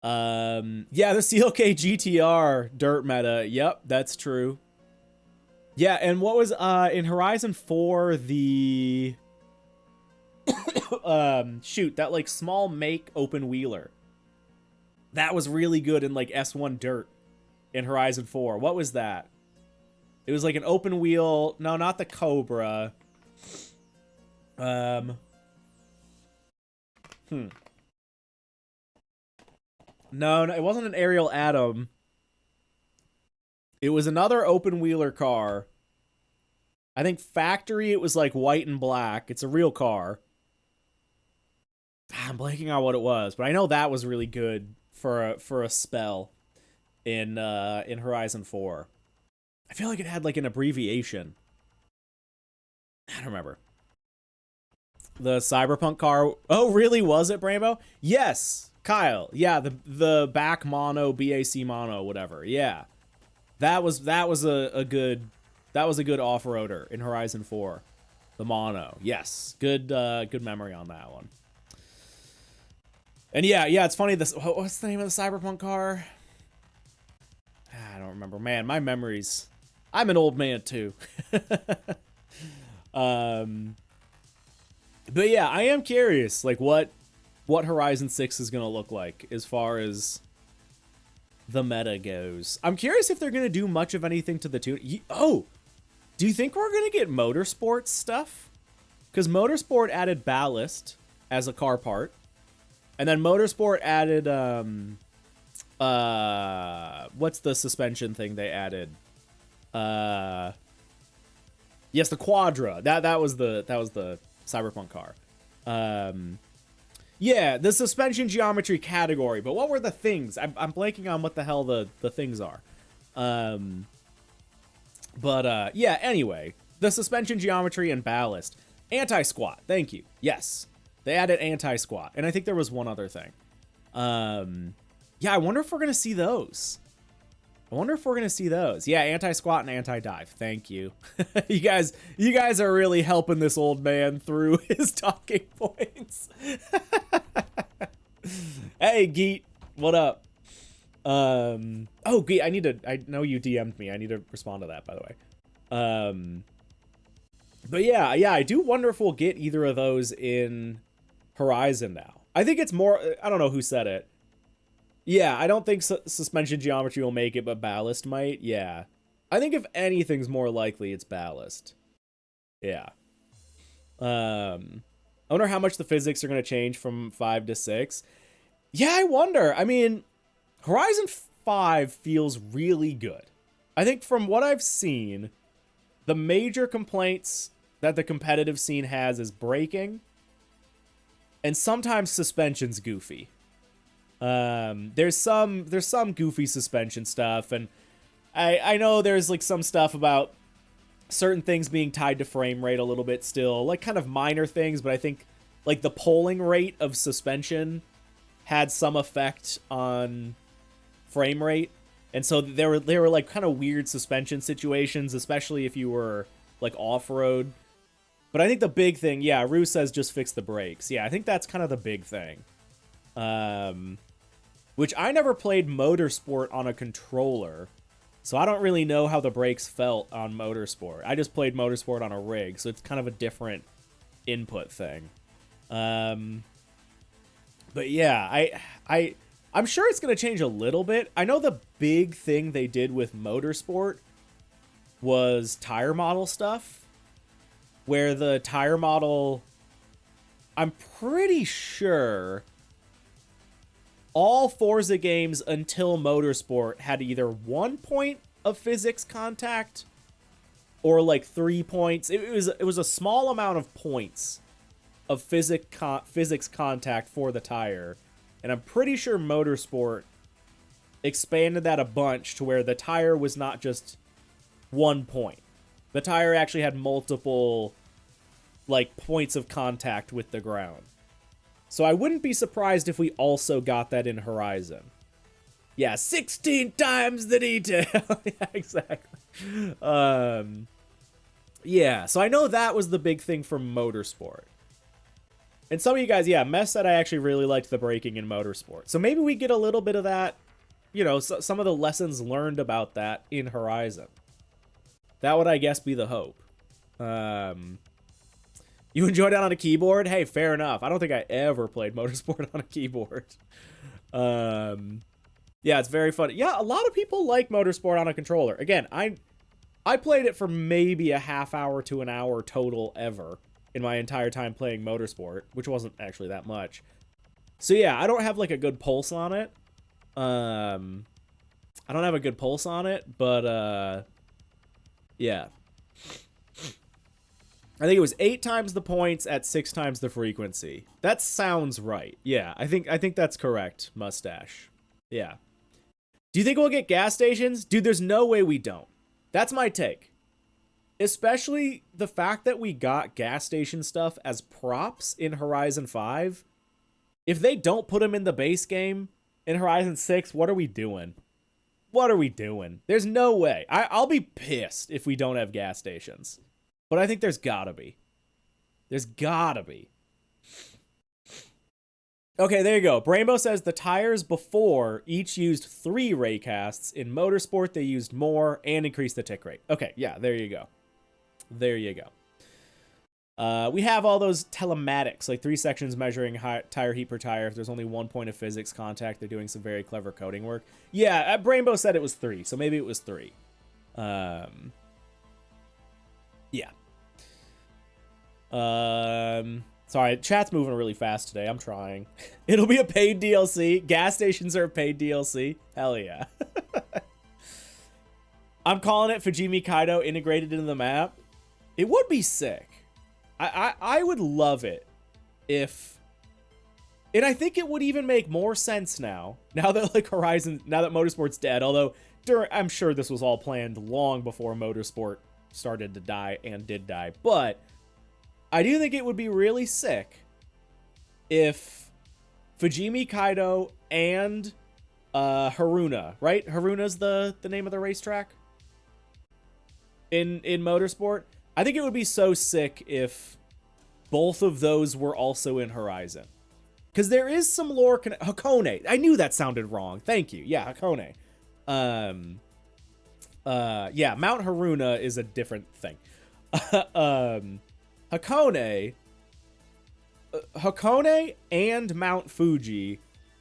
Yeah, the CLK GTR dirt meta. Yep, that's true. Yeah, and what was in Horizon 4 the shoot, that like small make open wheeler. That was really good in like S1 dirt in Horizon 4. What was that? It was like an open wheel. No, not the Cobra. No, it wasn't an Aerial Atom. It was another open wheeler car. I think factory, it was like white and black. It's a real car. I'm blanking on what it was, but I know that was really good for a spell in Horizon 4. I feel like it had like an abbreviation. I don't remember. The Cyberpunk car. Oh, really? Was it, Brambo? Yes, Kyle. Yeah, the back mono, BAC mono, whatever. Yeah. That was a good off-roader in Horizon 4. The mono. Yes. Good memory on that one. And yeah, it's funny, what's the name of the Cyberpunk car? I don't remember. Man, my memories. I'm an old man too. But yeah, I am curious like what Horizon 6 is going to look like as far as the meta goes. I'm curious if they're going to do much of anything to the tune. Oh, do you think we're going to get motorsport stuff? Because Motorsport added ballast as a car part. And then Motorsport added, what's the suspension thing they added? Yes, the Quadra. That was the Cyberpunk car. Yeah, the suspension geometry category. But what were the things? I'm blanking on what the hell the things are. But yeah, anyway, the suspension geometry and ballast. Anti-squat, thank you. Yes, they added anti-squat, and I think there was one other thing. Yeah, I wonder if we're gonna see those. Yeah, anti-squat and anti-dive. Thank you. you guys are really helping this old man through his talking points. Hey, Geet, what up? Oh, Geet, I know you DM'd me. I need to respond to that, by the way. But yeah, I do wonder if we'll get either of those in Horizon now. I think it's more, I don't know who said it. Yeah, I don't think suspension geometry will make it, but ballast might. Yeah. I think if anything's more likely, it's ballast. Yeah. I wonder how much the physics are going to change from 5 to 6. Yeah, I wonder. I mean, Horizon 5 feels really good. I think from what I've seen, the major complaints that the competitive scene has is braking, and sometimes suspension's goofy. There's some goofy suspension stuff, and I know there's like some stuff about certain things being tied to frame rate a little bit still, like kind of minor things, but I think like the polling rate of suspension had some effect on frame rate. And so there were like kind of weird suspension situations, especially if you were like off-road. But I think the big thing, yeah, Rue says just fix the brakes. Yeah, I think that's kind of the big thing. Which I never played Motorsport on a controller, so I don't really know how the brakes felt on Motorsport. I just played Motorsport on a rig, so it's kind of a different input thing. But yeah, I'm sure it's going to change a little bit. I know the big thing they did with Motorsport was tire model stuff, where the tire model, I'm pretty sure all Forza games until Motorsport had either 1 point of physics contact or like 3 points. It was a small amount of points of physics contact for the tire. And I'm pretty sure Motorsport expanded that a bunch to where the tire was not just 1 point. The tire actually had multiple like points of contact with the ground. So I wouldn't be surprised if we also got that in Horizon. Yeah, 16 times the detail. Yeah, exactly. Yeah, so I know that was the big thing for Motorsport. And some of you guys, yeah, Mess said I actually really liked the braking in Motorsport. So maybe we get a little bit of that, you know, some of the lessons learned about that in Horizon. That would, I guess, be the hope. You enjoyed that on a keyboard? Hey, fair enough. I don't think I ever played Motorsport on a keyboard. Yeah, it's very fun. Yeah, a lot of people like Motorsport on a controller. Again, I played it for maybe a half hour to an hour total ever in my entire time playing Motorsport, which wasn't actually that much. So yeah, I don't have like a good pulse on it. I don't have a good pulse on it, but yeah. I think it was 8 times the points at 6 times the frequency. That sounds right. Yeah, I think that's correct, Mustache. Yeah. Do you think we'll get gas stations? Dude, there's no way we don't. That's my take. Especially the fact that we got gas station stuff as props in Horizon 5. If they don't put them in the base game in Horizon 6, what are we doing? What are we doing? There's no way. I'll be pissed if we don't have gas stations. But I think there's gotta be. There's gotta be. Okay, there you go. Brainbow says the tires before each used 3 raycasts. In Motorsport, they used more and increased the tick rate. Okay, yeah, there you go. There you go. We have all those telematics, like 3 sections measuring tire heat per tire. If there's only 1 point of physics contact, they're doing some very clever coding work. Yeah, Brainbow said it was 3, so maybe it was 3. Yeah. Sorry, chat's moving really fast today. I'm trying. It'll be a paid DLC. Gas stations are a paid DLC. Hell yeah. I'm calling it Fujimi Kaido integrated into the map. It would be sick. I would love it if And I think it would even make more sense now that like now that Motorsport's dead, although I'm sure this was all planned long before Motorsport started to die and did die. But I do think it would be really sick if Fujimi Kaido and Haruna, right? Haruna's the name of the racetrack in Motorsport. I think it would be so sick if both of those were also in Horizon. Because there is some lore Hakone. I knew that sounded wrong. Thank you. Yeah, Hakone. Yeah, Mount Haruna is a different thing. Hakone and Mount Fuji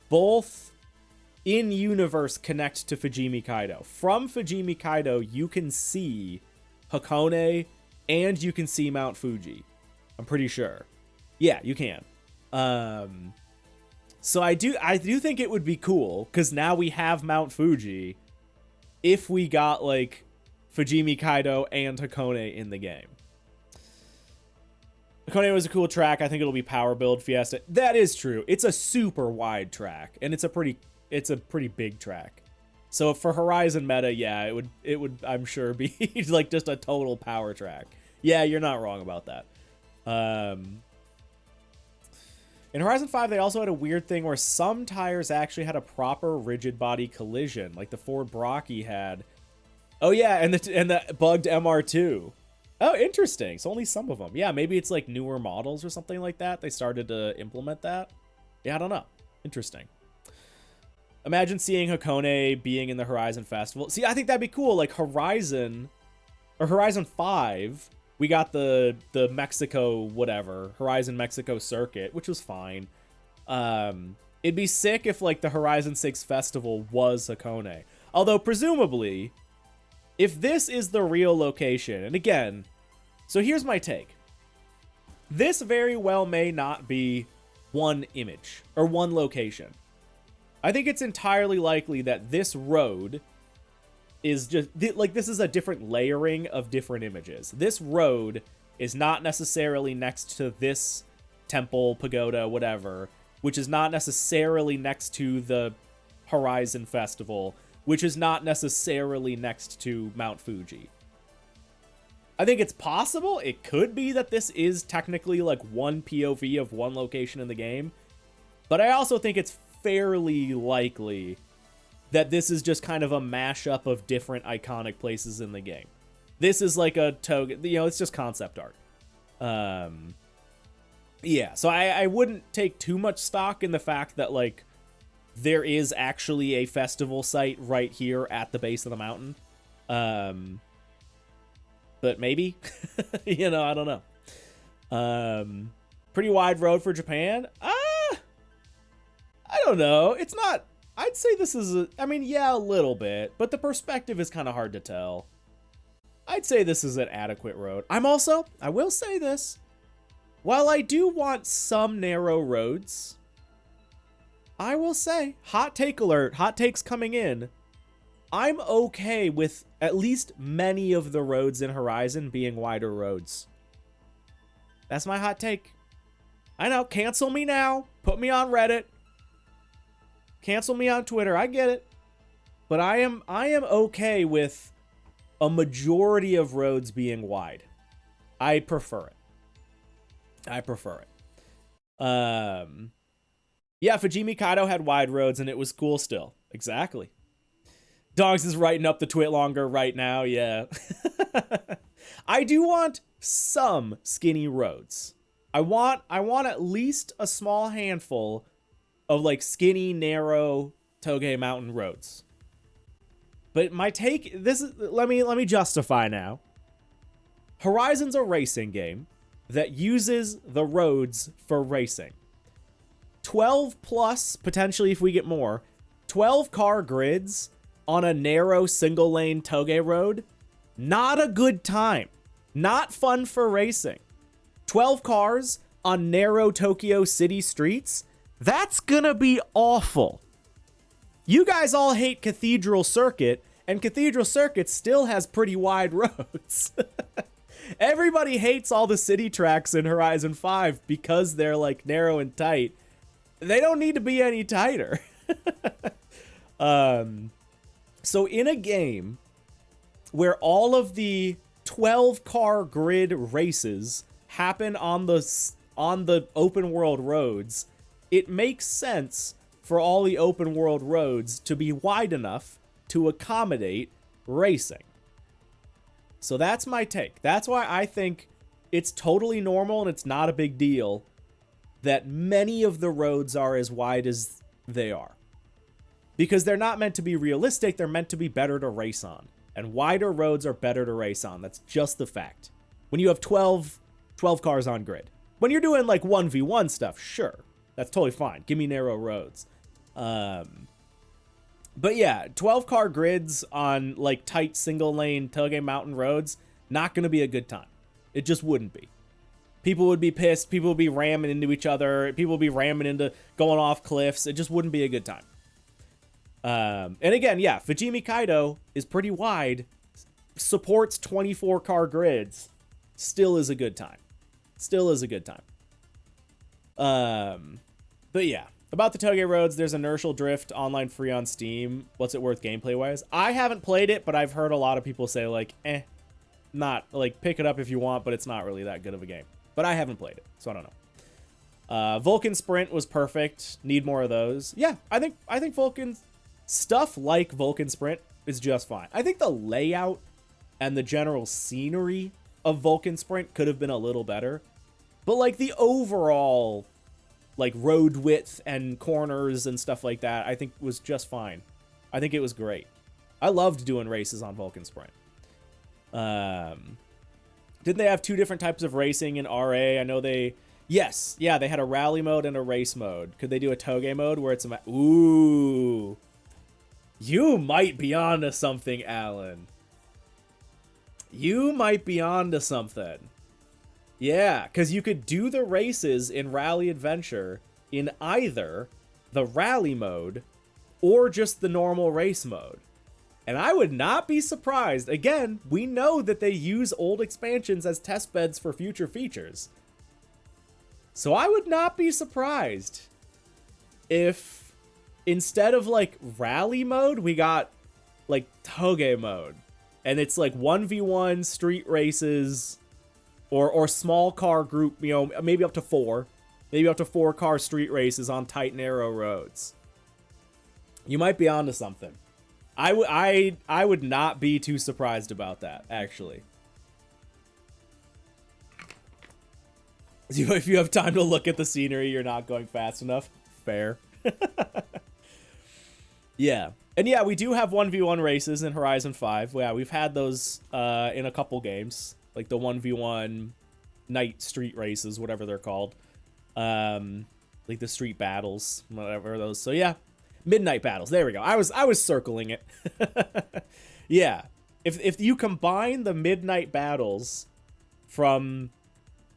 both in universe connect to Fujimi Kaido. From Fujimi Kaido, you can see Hakone and you can see Mount Fuji. I'm pretty sure. Yeah, you can. So I do think it would be cool because now we have Mount Fuji if we got like Fujimi Kaido and Hakone in the game. Hakone was a cool track. I think it'll be Power Build Fiesta. That is true. It's a super wide track and it's a pretty big track. So for Horizon meta, yeah, it would I'm sure be like just a total power track. Yeah, you're not wrong about that. In Horizon 5, they also had a weird thing where some tires actually had a proper rigid body collision, like the Ford Brocky had. Oh yeah, and the bugged MR2. Oh, interesting. So only some of them. Yeah, maybe it's like newer models or something like that. They started to implement that. Yeah, I don't know. Interesting. Imagine seeing Hakone being in the Horizon Festival. See, I think that'd be cool. Like Horizon 5. We got the Mexico Horizon Mexico circuit, which was fine. It'd be sick if like the Horizon 6 festival was Hakone. Although presumably, if this is the real location, and again, so here's my take. This very well may not be one image or one location. I think it's entirely likely that this road is just like this is a different layering of different images. This road is not necessarily next to this temple, pagoda, whatever, which is not necessarily next to the Horizon Festival, which is not necessarily next to Mount Fuji. I think it's possible. It could be that this is technically like one POV of one location in the game, but I also think it's fairly likely that this is just kind of a mashup of different iconic places in the game. This is like a toga, it's just concept art. Yeah, so I wouldn't take too much stock in the fact that like there is actually a festival site right here at the base of the mountain. But maybe, I don't know. Pretty wide road for Japan. I don't know. It's not. I'd say this is a little bit, but the perspective is kind of hard to tell. I'd say this is an adequate road. I will say this. While I do want some narrow roads, I will say, hot take alert, hot takes coming in. I'm okay with at least many of the roads in Horizon being wider roads. That's my hot take. I know, cancel me now. Put me on Reddit. Cancel me on Twitter. I get it. But I am okay with a majority of roads being wide. I prefer it. Yeah, Fujimi Kaido had wide roads and it was cool still. Exactly. Dogs is writing up the twit longer right now, yeah. I do want some skinny roads. I want at least a small handful of like skinny, narrow Toge Mountain roads. But my take, let me justify now. Horizon's a racing game that uses the roads for racing. 12 plus, potentially if we get more, 12 car grids on a narrow single lane Toge road, not a good time. Not fun for racing. 12 cars on narrow Tokyo city streets, that's gonna be awful. You guys all hate Cathedral Circuit, and Cathedral Circuit still has pretty wide roads. Everybody hates all the city tracks in Horizon 5 because they're like narrow and tight. They don't need to be any tighter. So in a game where all of the 12-car grid races happen on the open world roads, it makes sense for all the open world roads to be wide enough to accommodate racing. So that's my take. That's why I think it's totally normal and it's not a big deal that many of the roads are as wide as they are. Because they're not meant to be realistic, they're meant to be better to race on. And wider roads are better to race on. That's just the fact. When you have 12 cars on grid. When you're doing like 1v1 stuff, sure. That's totally fine. Give me narrow roads. But yeah, 12-car grids on like tight single-lane tailgate mountain roads, not going to be a good time. It just wouldn't be. People would be pissed. People would be ramming into each other. People would be ramming into going off cliffs. It just wouldn't be a good time. And again, yeah, Fujimi Kaido is pretty wide, supports 24-car grids, still is a good time. Still is a good time. But yeah, about the tailgate roads, there's Inertial Drift online free on Steam. What's it worth gameplay-wise? I haven't played it, but I've heard a lot of people say, like, not, like, pick it up if you want, but it's not really that good of a game. But I haven't played it, so I don't know. Vulcan Sprint was perfect. Need more of those. Yeah, I think Vulcan stuff like Vulcan Sprint is just fine. I think the layout and the general scenery of Vulcan Sprint could have been a little better. But, like, the overall, like, road width and corners and stuff like that, I think was just fine. I think it was great. I loved doing races on Vulcan Sprint. Didn't they have two different types of racing in RA? I know they... Yes. Yeah, they had a rally mode and a race mode. Could they do a toge mode where it's a... Ooh. You might be onto something, Alan. You might be onto something. Yeah, because you could do the races in Rally Adventure in either the rally mode or just the normal race mode. And I would not be surprised. Again, we know that they use old expansions as test beds for future features. So I would not be surprised if instead of like rally mode, we got like toge mode. And it's like 1v1 street races or small car group, you know, maybe up to 4. Maybe up to 4 car street races on tight, narrow roads. You might be onto something. I would not be too surprised about that, actually. If you have time to look at the scenery, you're not going fast enough. Fair. Yeah. And yeah, we do have 1v1 races in Horizon 5. Yeah, we've had those in a couple games. Like the 1v1 night street races, whatever they're called. Like the street battles, whatever those. So yeah. Midnight battles. There we go. I was circling it. Yeah. If you combine the midnight battles from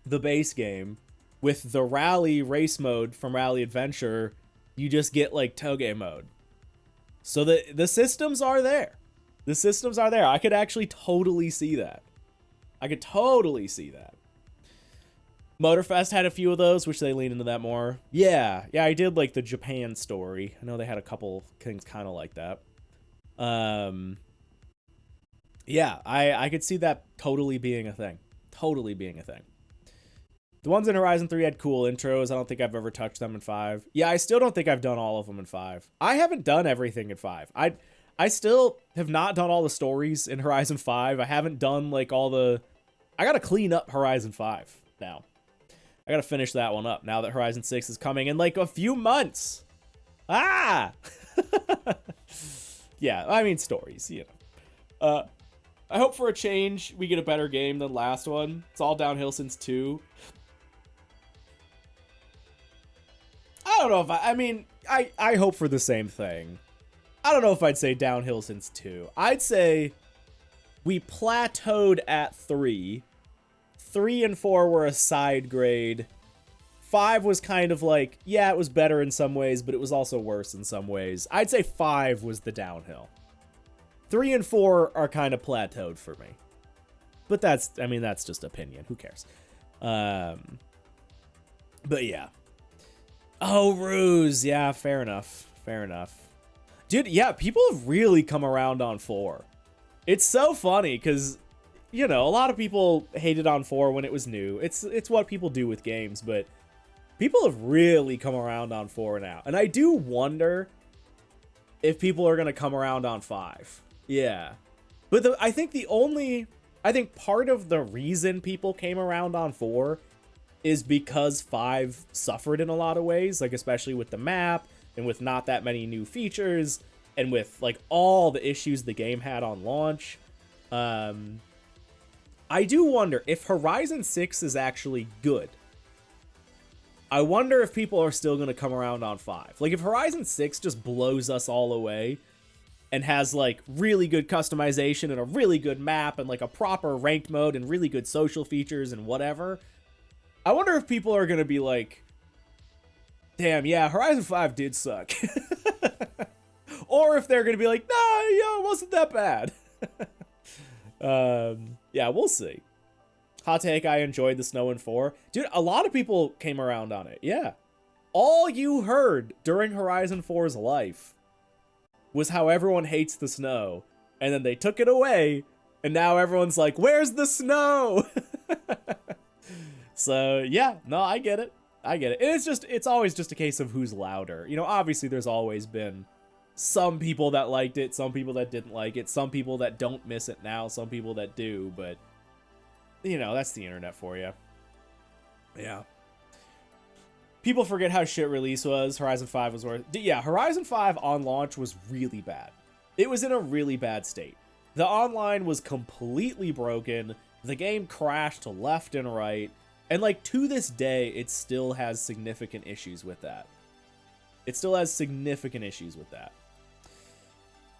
the base game with the rally race mode from Rally Adventure, you just get like toge mode. So the systems are there. The systems are there. I could actually totally see that. I could totally see that. Motorfest had a few of those, which they lean into that more. Yeah, I did like the Japan story. I know they had a couple things kind of like that. Yeah, I could see that totally being a thing. Totally being a thing. The ones in Horizon 3 had cool intros. I don't think I've ever touched them in 5. Yeah, I still don't think I've done all of them in 5. I haven't done everything in 5. I still have not done all the stories in Horizon 5. I haven't done like all the... I gotta clean up Horizon 5 now. I gotta finish that one up now that Horizon 6 is coming in like a few months. Ah! Yeah, I mean stories, you know. I hope for a change we get a better game than the last one. It's all downhill since 2. I don't know if I hope for the same thing. I don't know if I'd say downhill since 2. I'd say we plateaued at 3. 3 and 4 were a side grade. 5 was kind of like, yeah, it was better in some ways, but it was also worse in some ways. I'd say 5 was the downhill. 3 and 4 are kind of plateaued for me. But that's just opinion. Who cares? But yeah. Oh, Ruse. Yeah, fair enough. Fair enough. Dude, yeah, people have really come around on 4. It's so funny because, you know, a lot of people hated on 4 when it was new. It's what people do with games, but people have really come around on 4 now. And I do wonder if people are going to come around on 5. Yeah. But I think part of the reason people came around on 4 is because 5 suffered in a lot of ways, like especially with the map and with not that many new features and with like all the issues the game had on launch. I do wonder if Horizon 6 is actually good. I wonder if people are still going to come around on 5. Like if Horizon 6 just blows us all away and has like really good customization and a really good map and like a proper ranked mode and really good social features and whatever, I wonder if people are going to be like, damn, yeah, Horizon 5 did suck. Or if they're going to be like, nah, it wasn't that bad. Yeah, we'll see. Hot take, I enjoyed the snow in 4. Dude, a lot of people came around on it, yeah. All you heard during Horizon 4's life was how everyone hates the snow. And then they took it away, and now everyone's like, where's the snow? So, yeah, no, I get it. I get it. And it's always just a case of who's louder. You know, obviously there's always been some people that liked it, some people that didn't like it, some people that don't miss it now, some people that do, but, you know, that's the internet for you. Yeah. People forget how shit release was. Horizon 5 was worth... Yeah, Horizon 5 on launch was really bad. It was in a really bad state. The online was completely broken. The game crashed left and right. And, like, to this day, it still has significant issues with that. It still has significant issues with that.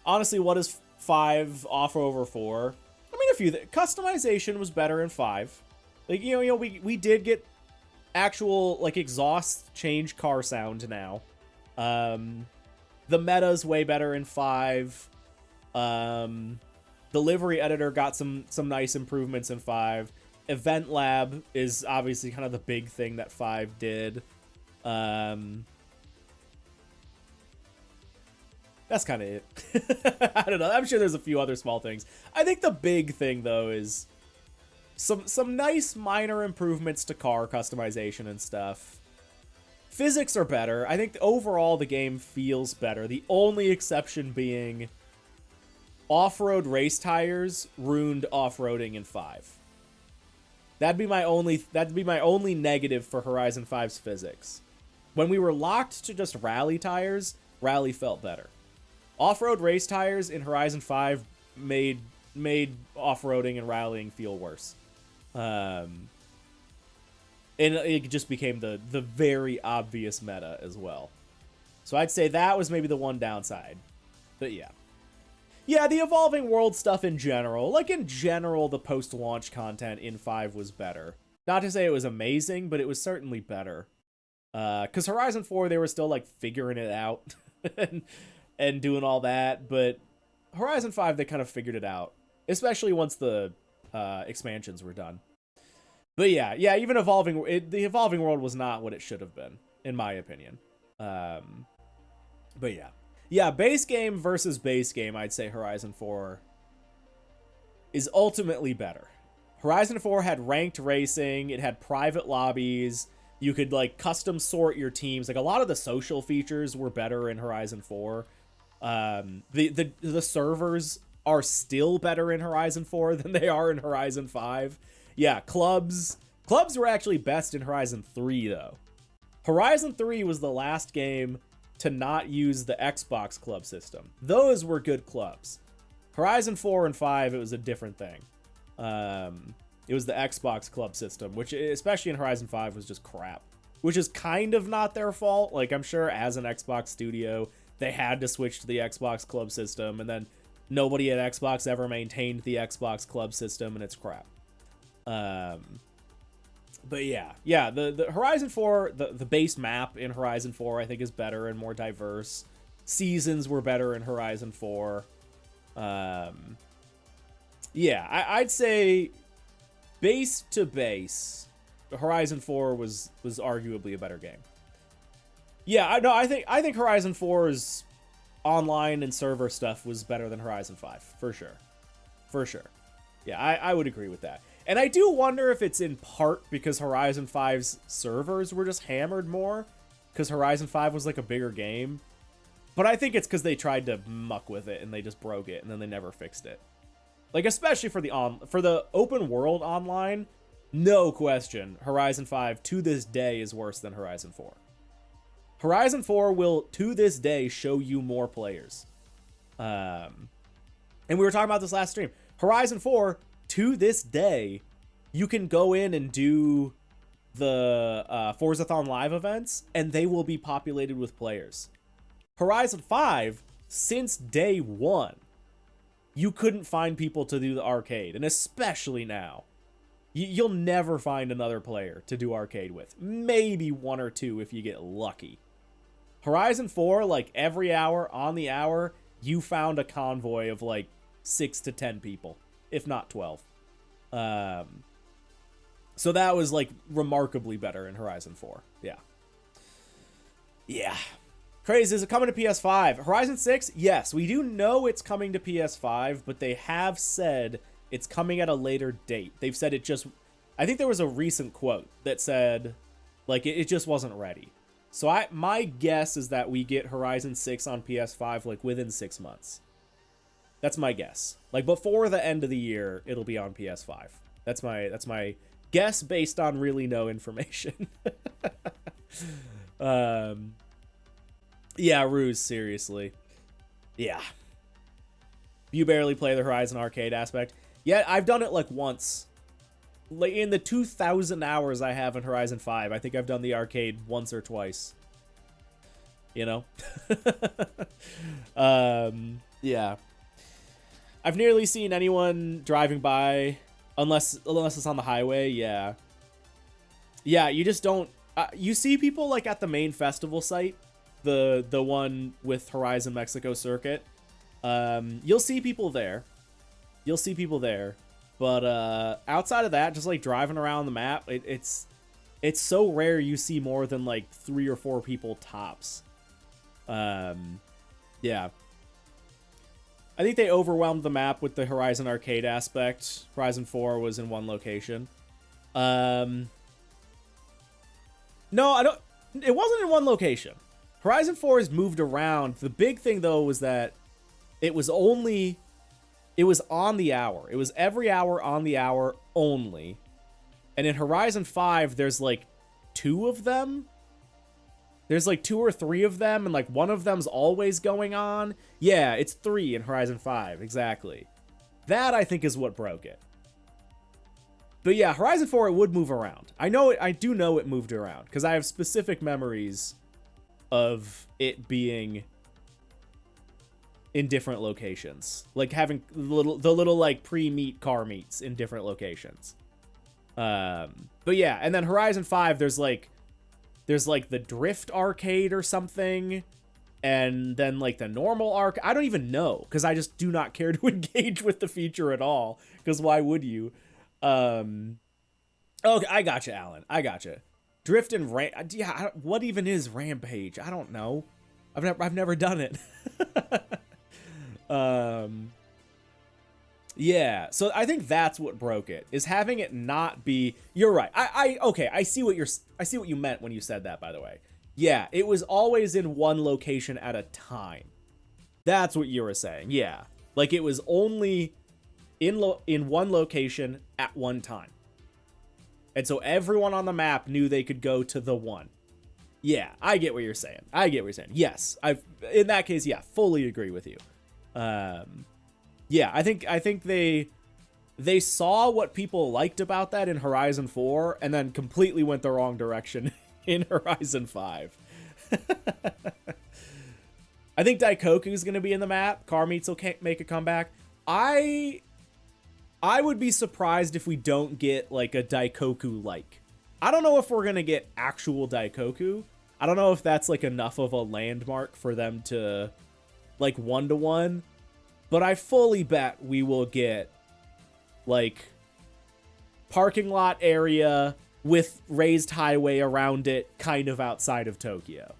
Honestly, what does 5 offer over 4? I mean, a few... Customization was better in 5. Like, you know, we did get actual, like, exhaust change car sound now. The meta's way better in 5. Delivery editor got some nice improvements in 5. Event Lab is obviously kind of the big thing that 5 did. That's kind of it. I don't know. I'm sure there's a few other small things. I think the big thing, though, is some nice minor improvements to car customization and stuff. Physics are better. I think overall the game feels better. The only exception being off-road race tires ruined off-roading in 5. That'd be my only negative for Horizon 5's physics. When we were locked to just rally tires, rally felt better. Off-road race tires in Horizon 5 made off-roading and rallying feel worse. And it just became the very obvious meta as well. So I'd say that was maybe the one downside. But yeah. Yeah, the evolving world stuff in general. Like, in general, the post-launch content in 5 was better. Not to say it was amazing, but it was certainly better. Because Horizon 4, they were still, like, figuring it out and doing all that. But Horizon 5, they kind of figured it out. Especially once the expansions were done. But yeah, even the evolving world was not what it should have been, in my opinion. But yeah. Yeah, base game versus base game, I'd say Horizon 4 is ultimately better. Horizon 4 had ranked racing, it had private lobbies, you could, like, custom sort your teams. Like, a lot of the social features were better in Horizon 4. The servers are still better in Horizon 4 than they are in Horizon 5. Yeah, clubs were actually best in Horizon 3, though. Horizon 3 was the last game to not use the Xbox club system. Those were good clubs. Horizon 4 and 5, it was a different thing. It was the Xbox club system, which, especially in Horizon 5, was just crap. Which is kind of not their fault. Like, I'm sure as an Xbox studio, they had to switch to the Xbox club system, and then nobody at Xbox ever maintained the Xbox club system, and it's crap. But yeah, the Horizon 4, the base map in Horizon 4, I think, is better and more diverse. Seasons were better in Horizon 4. Yeah, I'd say base to base, Horizon 4 was arguably a better game. Yeah, I think Horizon 4's online and server stuff was better than Horizon 5, for sure. For sure. Yeah, I would agree with that. And I do wonder if it's in part because Horizon 5's servers were just hammered more, because Horizon 5 was like a bigger game. But I think it's because they tried to muck with it and they just broke it and then they never fixed it. Like, especially for the open world online, no question, Horizon 5 to this day is worse than Horizon 4. Horizon 4 will, to this day, show you more players. And we were talking about this last stream. Horizon 4, to this day, you can go in and do the Forzathon live events, and they will be populated with players. Horizon 5, since day one, you couldn't find people to do the arcade, and especially now. You'll never find another player to do arcade with. Maybe one or two if you get lucky. Horizon 4, like, every hour, on the hour, you found a convoy of, like, 6 to 10 people, if not 12. So that was, like, remarkably better in Horizon 4. Yeah. Yeah. Crazy, is it coming to PS5? Horizon 6? Yes, we do know it's coming to PS5, but they have said it's coming at a later date. They've said it just... I think there was a recent quote that said, like, it just wasn't ready. So my guess is that we get Horizon 6 on PS5 like within 6 months. That's my guess. Like before the end of the year, it'll be on PS5. That's my guess based on really no information. Yeah, Ruse, seriously. Yeah. You barely play the Horizon arcade aspect. Yeah, I've done it like once. Like in the 2,000 hours I have in Horizon 5, I think I've done the arcade once or twice. You know? Yeah. I've nearly seen anyone driving by, unless it's on the highway, yeah. Yeah, you just don't... you see people like at the main festival site, the one with Horizon Mexico Circuit. You'll see people there. You'll see people there. But outside of that, just like driving around the map, it's so rare you see more than like 3 or 4 people tops. Yeah. I think they overwhelmed the map with the Horizon arcade aspect. Horizon 4 was in one location. No, I don't... It wasn't in one location. Horizon 4 has moved around. The big thing, though, was that it was only... It was on the hour. It was every hour on the hour only. And in Horizon 5, there's like 2 of them. There's like 2 or 3 of them, and like one of them's always going on. Yeah, it's 3 in Horizon 5, exactly. That, I think, is what broke it. But yeah, Horizon 4, it would move around. I do know it moved around, because I have specific memories of it being in different locations, like having the little like pre-meet car meets in different locations. But yeah, and then Horizon 5, there's like the Drift arcade or something, and then like the normal arc. I don't even know, because I just do not care to engage with the feature at all, because why would you? Okay, I gotcha, Alan. I gotcha. Drift and yeah, what even is Rampage? I don't know. I've never done it. Yeah, so I think that's what broke it, is having it not be... You're right. Okay, I see what you meant when you said that, by the way. Yeah, it was always in one location at a time. That's what you were saying. Yeah. Like it was only in one location at one time. And so everyone on the map knew they could go to the one. Yeah, I get what you're saying. Yes, in that case, yeah, fully agree with you. Yeah, I think they saw what people liked about that in Horizon 4 and then completely went the wrong direction in Horizon 5. I think Daikoku's going to be in the map. Car meets will make a comeback. I would be surprised if we don't get like a Daikoku-like. I don't know if we're going to get actual Daikoku. I don't know if that's like enough of a landmark for them to like 1-to-1. But I fully bet we will get, like, parking lot area with raised highway around it, kind of outside of Tokyo.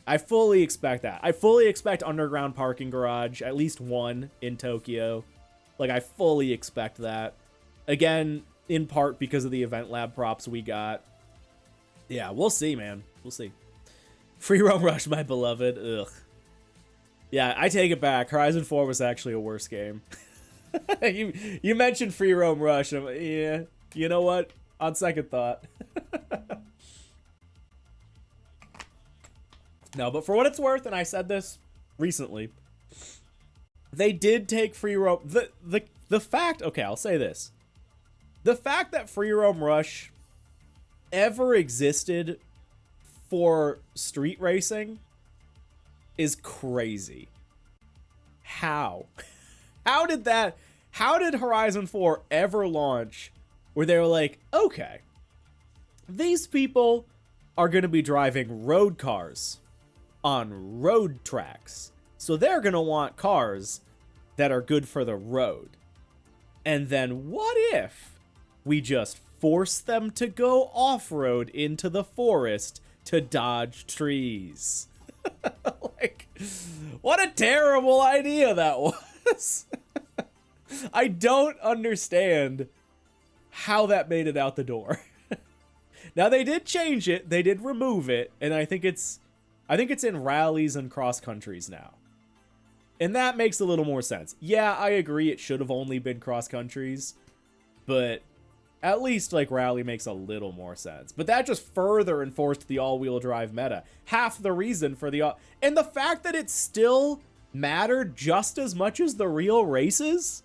I fully expect that. I fully expect underground parking garage, at least one in Tokyo. Like, I fully expect that. Again, in part because of the event lab props we got. Yeah, we'll see, man. We'll see. Free Roam Rush, my beloved. Ugh. Yeah, I take it back. Horizon 4 was actually a worse game. You mentioned Free Roam Rush. Yeah, you know what? On second thought. No, but for what it's worth, and I said this recently, they did take Free Roam. The fact, okay, I'll say this. The fact that Free Roam Rush ever existed for street racing is crazy. How? How did Horizon 4 ever launch where they were like, okay, these people are going to be driving road cars on road tracks. So they're going to want cars that are good for the road. And then what if we just force them to go off-road into the forest to dodge trees? Like, what a terrible idea that was. I don't understand how that made it out the door. Now, they did change it. They did remove it. And I think it's in rallies and cross countries now. And that makes a little more sense. Yeah, I agree it should have only been cross countries. But at least, like, rally makes a little more sense. But that just further enforced the all-wheel drive meta. Half the reason for the... And the fact that it still mattered just as much as the real races?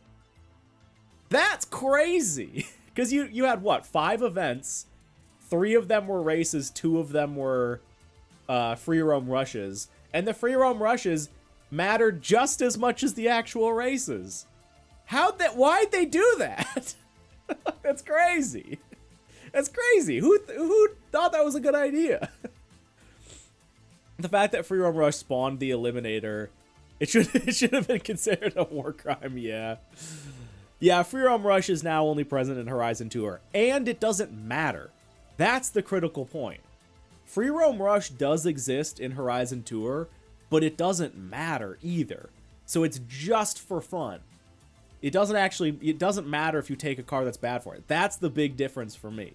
That's crazy. Because you had, what, 5 events. 3 of them were races. 2 of them were free roam rushes. And the free roam rushes mattered just as much as the actual races. Why'd they do that? That's crazy. That's crazy. Who thought that was a good idea? The fact that Free Roam Rush spawned the Eliminator, it should have been considered a war crime, yeah. Yeah, Free Roam Rush is now only present in Horizon Tour, and it doesn't matter. That's the critical point. Free Roam Rush does exist in Horizon Tour, but it doesn't matter either. So it's just for fun. It doesn't matter if you take a car that's bad for it. That's the big difference for me,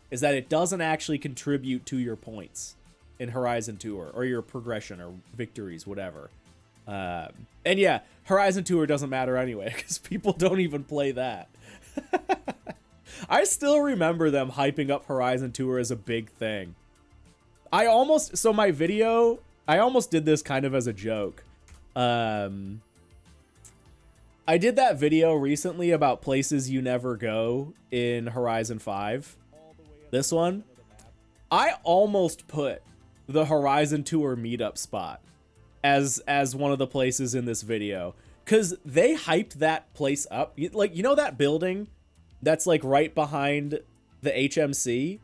is that it doesn't actually contribute to your points in Horizon Tour or your progression or victories, whatever. And yeah, Horizon Tour doesn't matter anyway because people don't even play that. I still remember them hyping up Horizon Tour as a big thing. I almost did this kind of as a joke. I did that video recently about places you never go in Horizon 5. This one. I almost put the Horizon Tour meetup spot as one of the places in this video. Because they hyped that place up. Like, you know that building that's like right behind the HMC?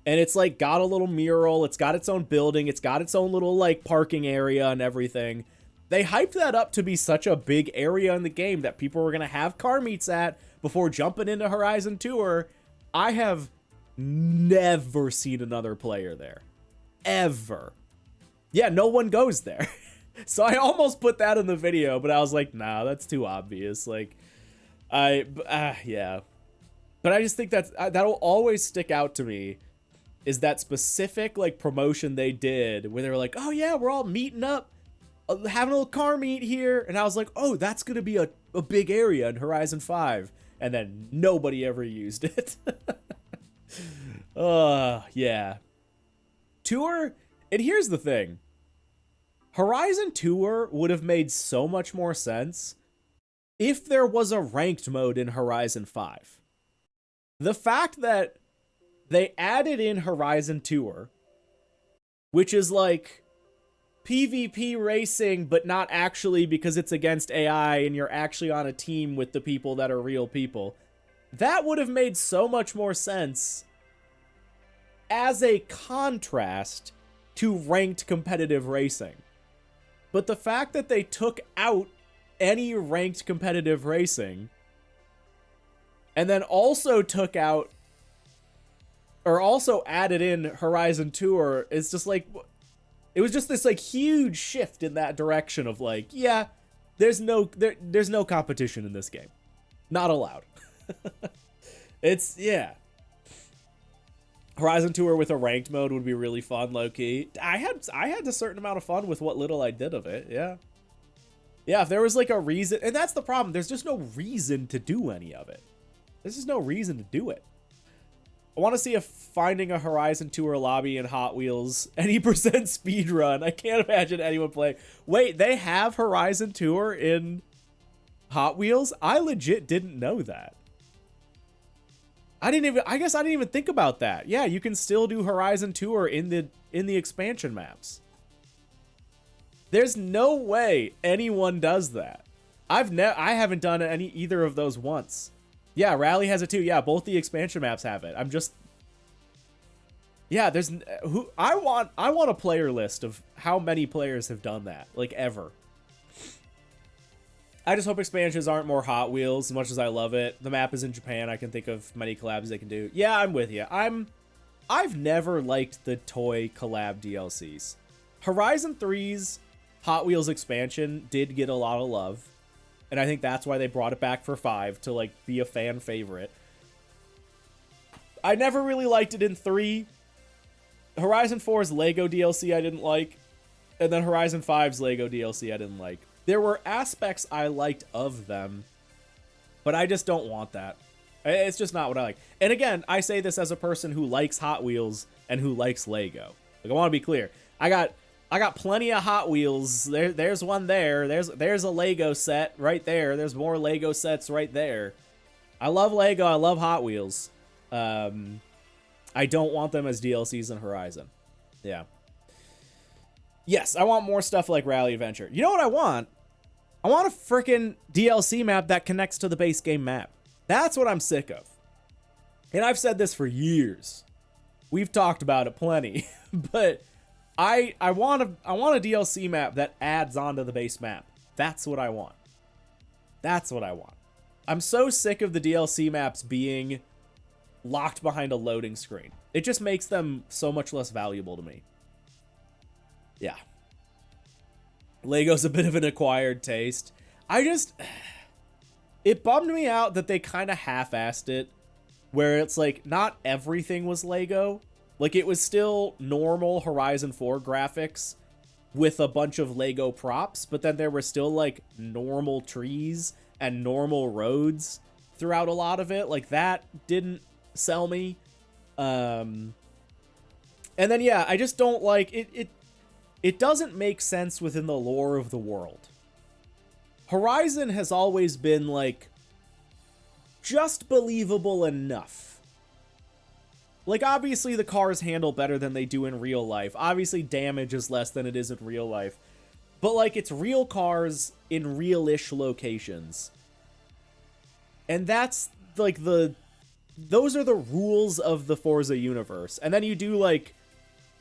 And it's like got a little mural. It's got its own building. It's got its own little like parking area and everything. They hyped that up to be such a big area in the game that people were going to have car meets at before jumping into Horizon Tour. I have never seen another player there. Ever. Yeah, no one goes there. So I almost put that in the video, but I was like, nah, that's too obvious. Like, yeah. But I just think that'll always stick out to me, is that specific, like, promotion they did where they were like, oh yeah, we're all meeting up, having a little car meet here. And I was like, oh, that's going to be a big area in Horizon 5. And then nobody ever used it. Yeah. Tour, and here's the thing. Horizon Tour would have made so much more sense if there was a ranked mode in Horizon 5. The fact that they added in Horizon Tour, which is like PvP racing, but not actually because it's against AI and you're actually on a team with the people that are real people, that would have made so much more sense as a contrast to ranked competitive racing. But the fact that they took out any ranked competitive racing and then also took out or also added in Horizon Tour is just like, It was just this like huge shift in that direction of like, yeah, there's no competition in this game. Not allowed. Yeah. Horizon Tour with a ranked mode would be really fun, low-key. I had a certain amount of fun with what little I did of it, yeah. Yeah, if there was like a reason, and that's the problem, there's just no reason to do any of it. There's just no reason to do it. I want to see if finding a Horizon Tour lobby in Hot Wheels, any percent speedrun. I can't imagine anyone playing. Wait, they have Horizon Tour in Hot Wheels? I legit didn't know that. I guess I didn't even think about that. Yeah, you can still do Horizon Tour in the expansion maps. There's no way anyone does that. I haven't done either of those once. Yeah, Rally has it too. Yeah, both the expansion maps have it. Yeah, I want a player list of how many players have done that, like ever. I just hope expansions aren't more Hot Wheels as much as I love it. The map is in Japan. I can think of many collabs they can do. Yeah, I'm with you. I've never liked the toy collab DLCs. Horizon 3's Hot Wheels expansion did get a lot of love, and I think that's why they brought it back for 5 to like be a fan favorite. I never really liked it in 3. Horizon 4's Lego DLC I didn't like, and then Horizon 5's Lego DLC I didn't like. There were aspects I liked of them, but I just don't want that. It's just not what I like. And again, I say this as a person who likes Hot Wheels and who likes Lego. Like, I want to be clear. I got plenty of Hot Wheels. There's one there. There's a Lego set right there. There's more Lego sets right there. I love Lego. I love Hot Wheels. I don't want them as DLCs in Horizon. Yeah. Yes, I want more stuff like Rally Adventure. You know what I want? I want a freaking DLC map that connects to the base game map. That's what I'm sick of. And I've said this for years. We've talked about it plenty. But I want a DLC map that adds onto the base map. That's what I want. That's what I want. I'm so sick of the DLC maps being locked behind a loading screen. It just makes them so much less valuable to me. Yeah. Lego's a bit of an acquired taste. It bummed me out that they kind of half-assed it, where it's like, not everything was Lego. Like, it was still normal Horizon 4 graphics with a bunch of Lego props, but then there were still, like, normal trees and normal roads throughout a lot of it. Like, that didn't sell me. And then, yeah, I just don't like... It doesn't make sense within the lore of the world. Horizon has always been, like, just believable enough. Like, obviously the cars handle better than they do in real life. Obviously damage is less than it is in real life. But, like, it's real cars in real-ish locations. And that's, like, those are the rules of the Forza universe. And then you do, like,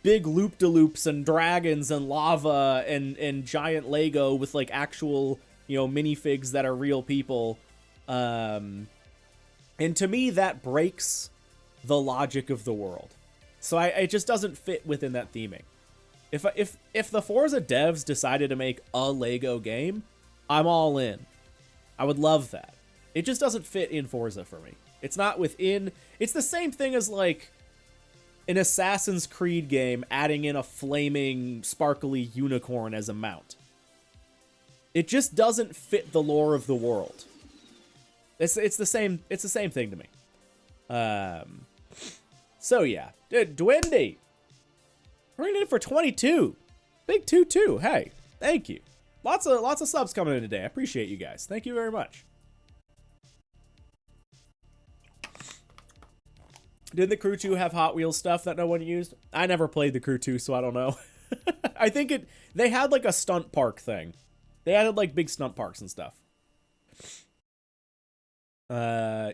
big loop-de-loops and dragons and lava and giant Lego with, like, actual, minifigs that are real people. And to me, that breaks the logic of the world. So it just doesn't fit within that theming. If the Forza devs decided to make a Lego game, I'm all in. I would love that. It just doesn't fit in Forza for me. It's not within... It's the same thing as, like, an Assassin's Creed game adding in a flaming, sparkly unicorn as a mount. It just doesn't fit the lore of the world. It's the same thing to me. So yeah, Dwendy, we're in it for 22. Big 2-2. Hey, thank you. Lots of subs coming in today. I appreciate you guys. Thank you very much. Did the Crew 2 have Hot Wheels stuff that no one used? I never played the Crew 2, so I don't know. I think they had like a stunt park thing. They added like big stunt parks and stuff.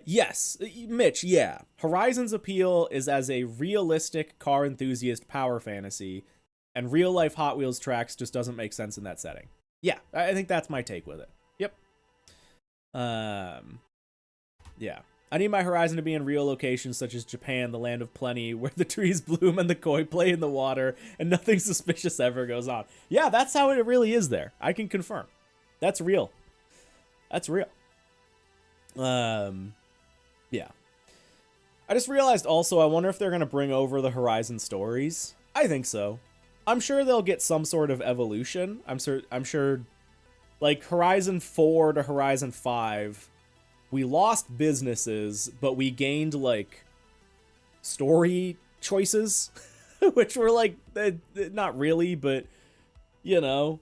Yes, Mitch, yeah. Horizon's appeal is as a realistic car enthusiast power fantasy, and real life Hot Wheels tracks just doesn't make sense in that setting. Yeah, I think that's my take with it. Yep. Yeah. I need my Horizon to be in real locations such as Japan, the land of plenty, where the trees bloom and the koi play in the water, and nothing suspicious ever goes on. Yeah, that's how it really is there. I can confirm. That's real. That's real. Yeah. I just realized also, I wonder if they're going to bring over the Horizon stories. I think so. I'm sure they'll get some sort of evolution. I'm sure, like, Horizon 4 to Horizon 5, we lost businesses, but we gained, like, story choices, which were, like, not really, but, you know.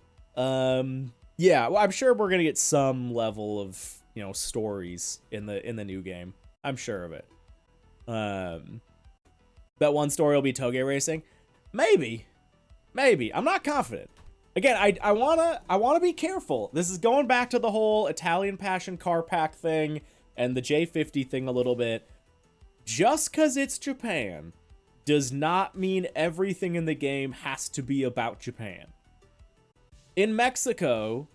Yeah, well, I'm sure we're going to get some level of, you know, stories in the new game. I'm sure of it. That one story will be Toge racing. Maybe. I'm not confident. Again, I wanna be careful. This is going back to the whole Italian Passion car pack thing and the J50 thing a little bit. Just because it's Japan does not mean everything in the game has to be about Japan. In Mexico,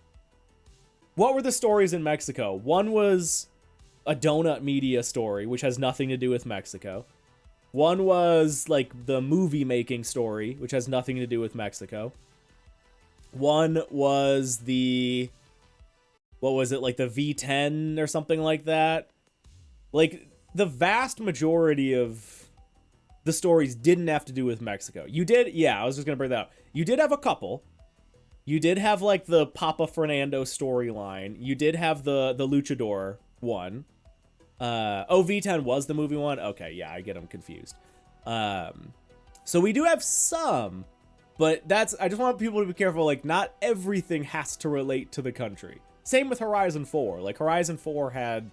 what were the stories in Mexico? One was a donut media story, which has nothing to do with Mexico. One was, like, the movie making story, which has nothing to do with Mexico. One was the... what was it, like the V10 or something like that? Like, the vast majority of the stories didn't have to do with Mexico. You did... yeah, I was just gonna bring that up. You did have a couple. You did have, like, the Papa Fernando storyline. You did have the Luchador one. V10 was the movie one? Okay, yeah, I get them confused. So we do have some, but I just want people to be careful, like, not everything has to relate to the country. Same with Horizon 4. Like, Horizon 4 had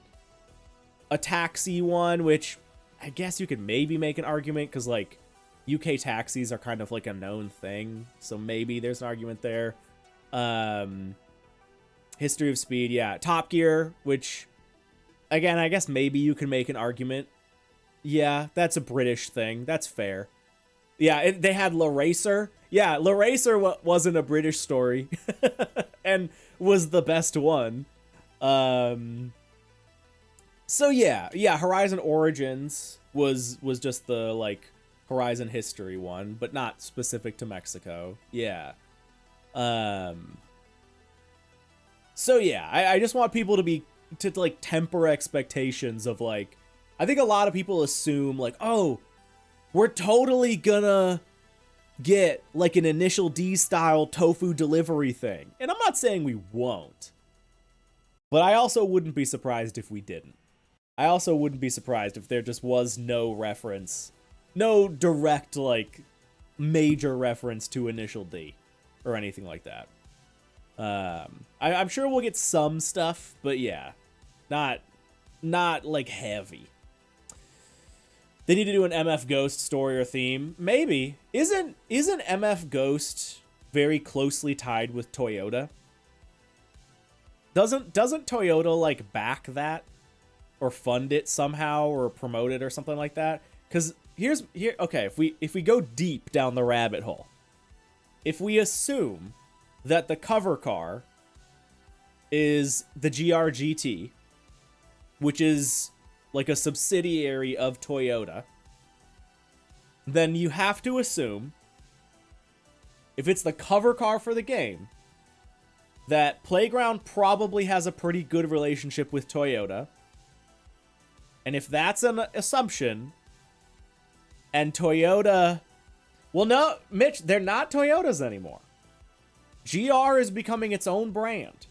a taxi one, which I guess you could maybe make an argument, because, like, UK taxis are kind of, like, a known thing, so maybe there's an argument there. History of Speed, yeah. Top Gear, which... again, I guess maybe you can make an argument. Yeah, that's a British thing. That's fair. Yeah, they had La Racer. Yeah, La Racer wasn't a British story. And was the best one. So yeah, Horizon Origins was just the, like, Horizon history one, but not specific to Mexico. Yeah. So yeah, I just want people to like temper expectations of, like, I think a lot of people assume, like, oh, we're totally gonna get, like, an Initial D style tofu delivery thing. And I'm not saying we won't, but I also wouldn't be surprised if we didn't. I also wouldn't be surprised if there just was no reference, no direct, like, major reference to Initial D or anything like that. I'm sure we'll get some stuff, but yeah, not like heavy. They need to do an MF Ghost story or theme. Maybe. Isn't MF Ghost very closely tied with Toyota? Doesn't Toyota, like, back that or fund it somehow or promote it or something like that? Because okay, if we go deep down the rabbit hole, if we assume that the cover car is the GR-GT, which is like a subsidiary of Toyota, then you have to assume, if it's the cover car for the game, that Playground probably has a pretty good relationship with Toyota. And if that's an assumption, and Toyota... well, no, Mitch, they're not Toyotas anymore. GR is becoming its own brand.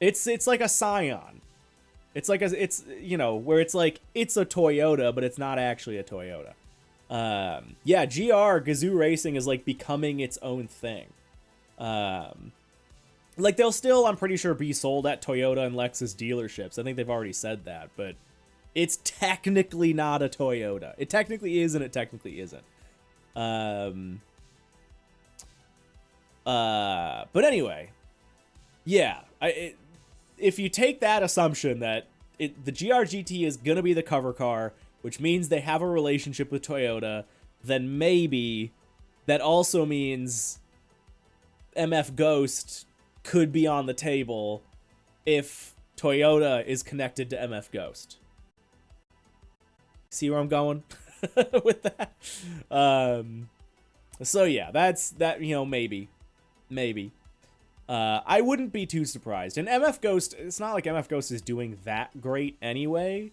It's like a Scion. It's like it's, you know, where it's like, it's a Toyota, but it's not actually a Toyota. Yeah, Gazoo Racing is, like, becoming its own thing. Like, they'll still, I'm pretty sure, be sold at Toyota and Lexus dealerships. I think they've already said that, but it's technically not a Toyota. It technically is, and it technically isn't. But anyway, yeah, if you take that assumption that the GR-GT is gonna be the cover car, which means they have a relationship with Toyota, then maybe that also means MF Ghost could be on the table if Toyota is connected to MF Ghost. See where I'm going with that? So yeah, that's that. Maybe. I wouldn't be too surprised. And MF Ghost, it's not like MF Ghost is doing that great anyway.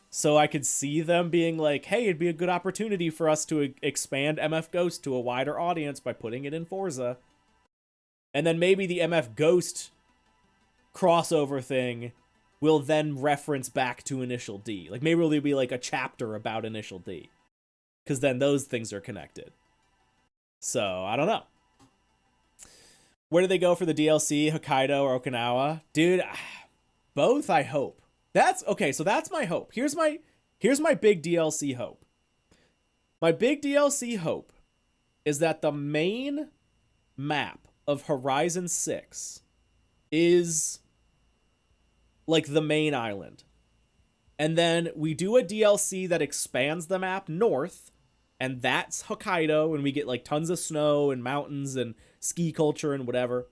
So I could see them being like, hey, it'd be a good opportunity for us to expand MF Ghost to a wider audience by putting it in Forza. And then maybe the MF Ghost crossover thing will then reference back to Initial D. Like, maybe there'll be like a chapter about Initial D. Because then those things are connected. So, I don't know. Where do they go for the DLC? Hokkaido or Okinawa? Dude, both, I hope. That's okay, so that's my hope. Here's my big DLC hope. My big DLC hope is that the main map of Horizon 6 is like the main island. And then we do a DLC that expands the map north, and that's Hokkaido, and we get like tons of snow and mountains and ski culture and whatever.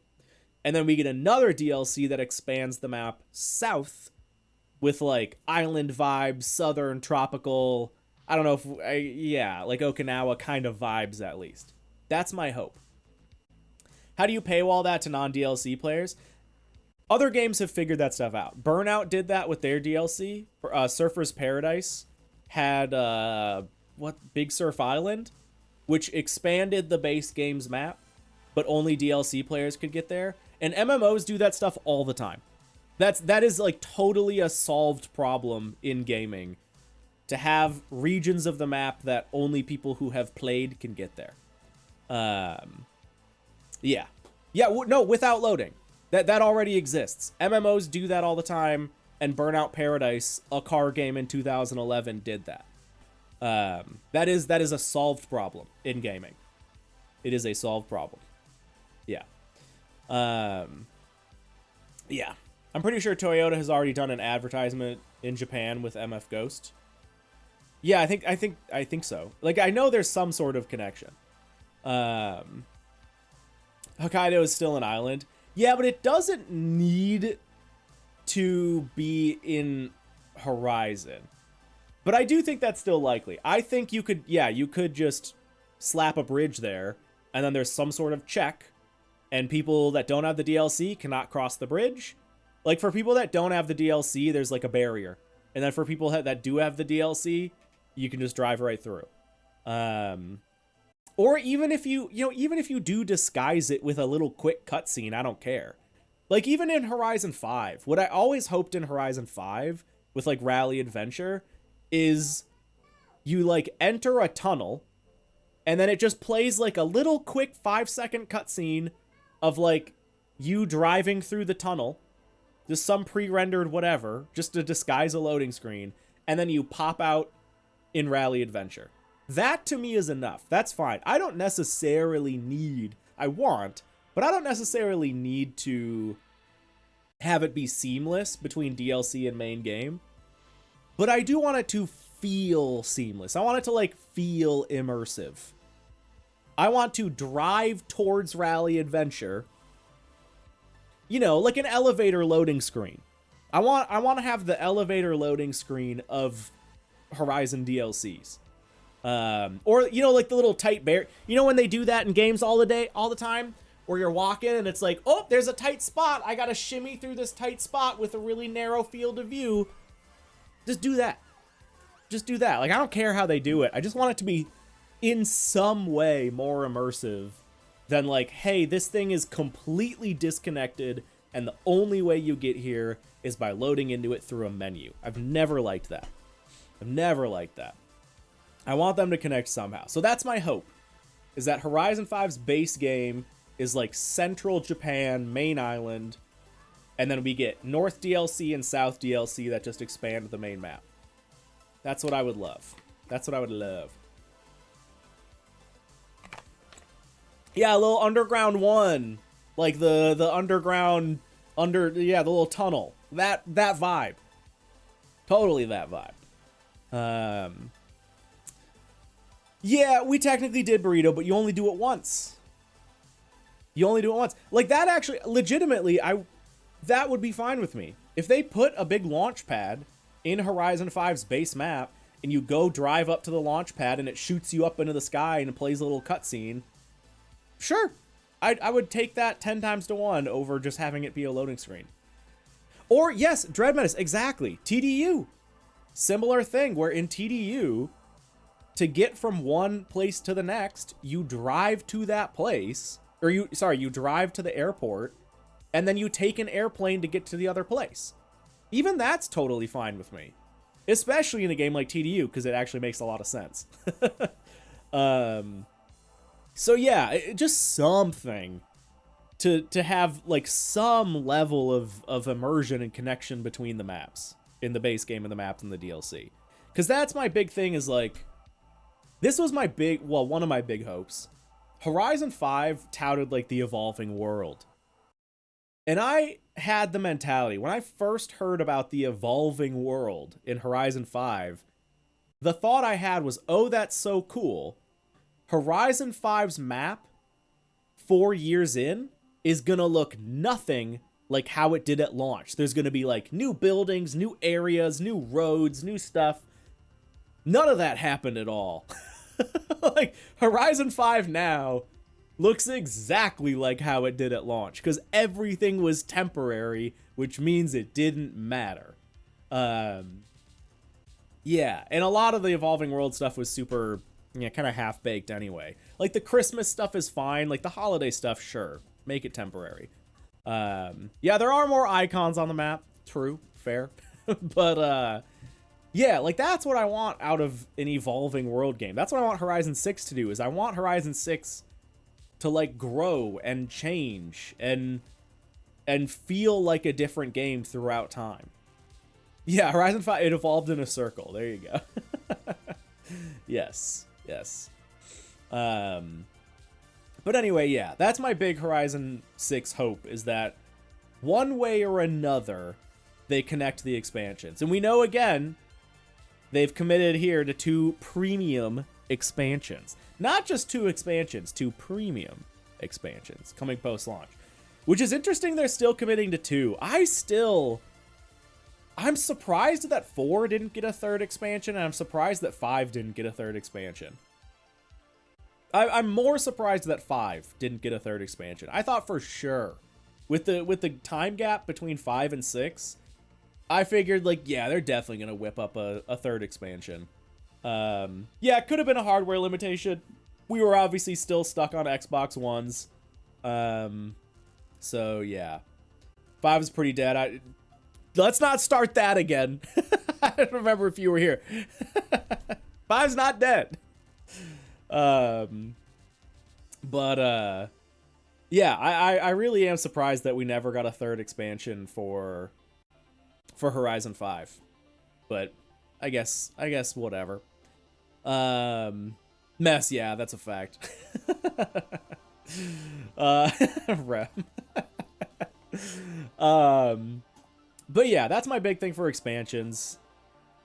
And then we get another DLC that expands the map south with like island vibes, southern tropical, I don't know if like Okinawa kind of vibes at least. That's my hope. How do you paywall that to non-DLC players? Other games have figured that stuff out. Burnout did that with their DLC. Surfer's Paradise had Big Surf Island, which expanded the base game's map, but only DLC players could get there. And MMOs do that stuff all the time. That is like totally a solved problem in gaming, to have regions of the map that only people who have played can get there. No, without loading. That already exists. MMOs do that all the time, and Burnout Paradise, a car game in 2011, did that. That is a solved problem in gaming. It is a solved problem. Yeah. Yeah. I'm pretty sure Toyota has already done an advertisement in Japan with MF Ghost. Yeah, I think so. Like, I know there's some sort of connection. Hokkaido is still an island. Yeah, but it doesn't need to be in Horizon. But I do think that's still likely. I think you could just slap a bridge there, and then there's some sort of check, and people that don't have the DLC cannot cross the bridge. Like, for people that don't have the DLC, there's like a barrier. And then for people that do have the DLC, you can just drive right through. Or even if you do disguise it with a little quick cutscene, I don't care. Like, even in Horizon 5, what I always hoped in Horizon 5 with like Rally Adventure is you like enter a tunnel, and then it just plays like a little quick 5-second cutscene of like you driving through the tunnel, just some pre-rendered whatever, just to disguise a loading screen, and then you pop out in Rally Adventure. That to me is enough. That's fine. I don't necessarily need, I want, but I don't necessarily need to have it be seamless between DLC and main game. But I do want it to feel seamless. I want it to like feel immersive. I want to drive towards Rally Adventure, like an elevator loading screen. I want to have the elevator loading screen of Horizon DLCs. Or like the little tight bear. When they do that in games all the time, where you're walking and it's like, oh, there's a tight spot. I gotta shimmy through this tight spot with a really narrow field of view. Just do that. Like, I don't care how they do it. I just want it to be in some way more immersive than like, hey, this thing is completely disconnected and the only way you get here is by loading into it through a menu. I've never liked that. I want them to connect somehow. So that's my hope, is that Horizon 5's base game is like central Japan, main island, and then we get North DLC and South DLC that just expand the main map. That's what I would love. Yeah, a little Underground 1. Like the underground, the little tunnel. That vibe. Totally that vibe. Yeah, we technically did Burrito, but you only do it once. Like, that actually, legitimately, that would be fine with me. If they put a big launch pad in Horizon 5's base map, and and you go drive up to the launch pad and it shoots you up into the sky and it plays a little cutscene, sure, I would take that 10 times to 1 over just having it be a loading screen. Or yes, Dread Menace, exactly. TDU. Similar thing where in TDU, to get from one place to the next, you drive to that place, or you drive to the airport, and then you take an airplane to get to the other place. Even that's totally fine with me. Especially in a game like TDU, because it actually makes a lot of sense. So yeah, just something to have like some level of immersion and connection between the maps in the base game and the maps in the DLC. Because that's my big thing is like, this was my one of my big hopes. Horizon 5 touted like the evolving world. And I had the mentality, when I first heard about the evolving world in Horizon 5, the thought I had was, oh, that's so cool. Horizon 5's map, 4 years in, is gonna look nothing like how it did at launch. There's gonna be like new buildings, new areas, new roads, new stuff. None of that happened at all. Like, Horizon 5 now looks exactly like how it did at launch, because everything was temporary, which means it didn't matter. Yeah, and a lot of the evolving world stuff was super, kind of half-baked anyway. Like, the Christmas stuff is fine. Like, the holiday stuff, sure. Make it temporary. Yeah, there are more icons on the map. True. Fair. But, yeah, like, that's what I want out of an evolving world game. That's what I want Horizon 6 to do, is I want Horizon 6 to, like, grow and change and feel like a different game throughout time. Yeah, Horizon 5, it evolved in a circle. There you go. Yes. But anyway, yeah, that's my big Horizon 6 hope, is that one way or another, they connect the expansions. And we know, again, they've committed here to 2 premium expansions. Not just 2 expansions, 2 premium expansions coming post-launch. Which is interesting they're still committing to 2. I'm surprised that 4 didn't get a 3rd expansion, and I'm surprised that 5 didn't get a 3rd expansion. I'm more surprised that 5 didn't get a 3rd expansion. I thought for sure, with the time gap between 5 and 6, I figured, like, yeah, they're definitely going to whip up a 3rd expansion. Yeah, it could have been a hardware limitation. We were obviously still stuck on Xbox Ones. So, yeah. 5 is pretty dead. Let's not start that again. I don't remember if you were here. 5's not dead. Yeah, I really am surprised that we never got a 3rd expansion for Horizon 5. But I guess whatever. Mess, yeah, that's a fact. Rem. But yeah, that's my big thing for expansions.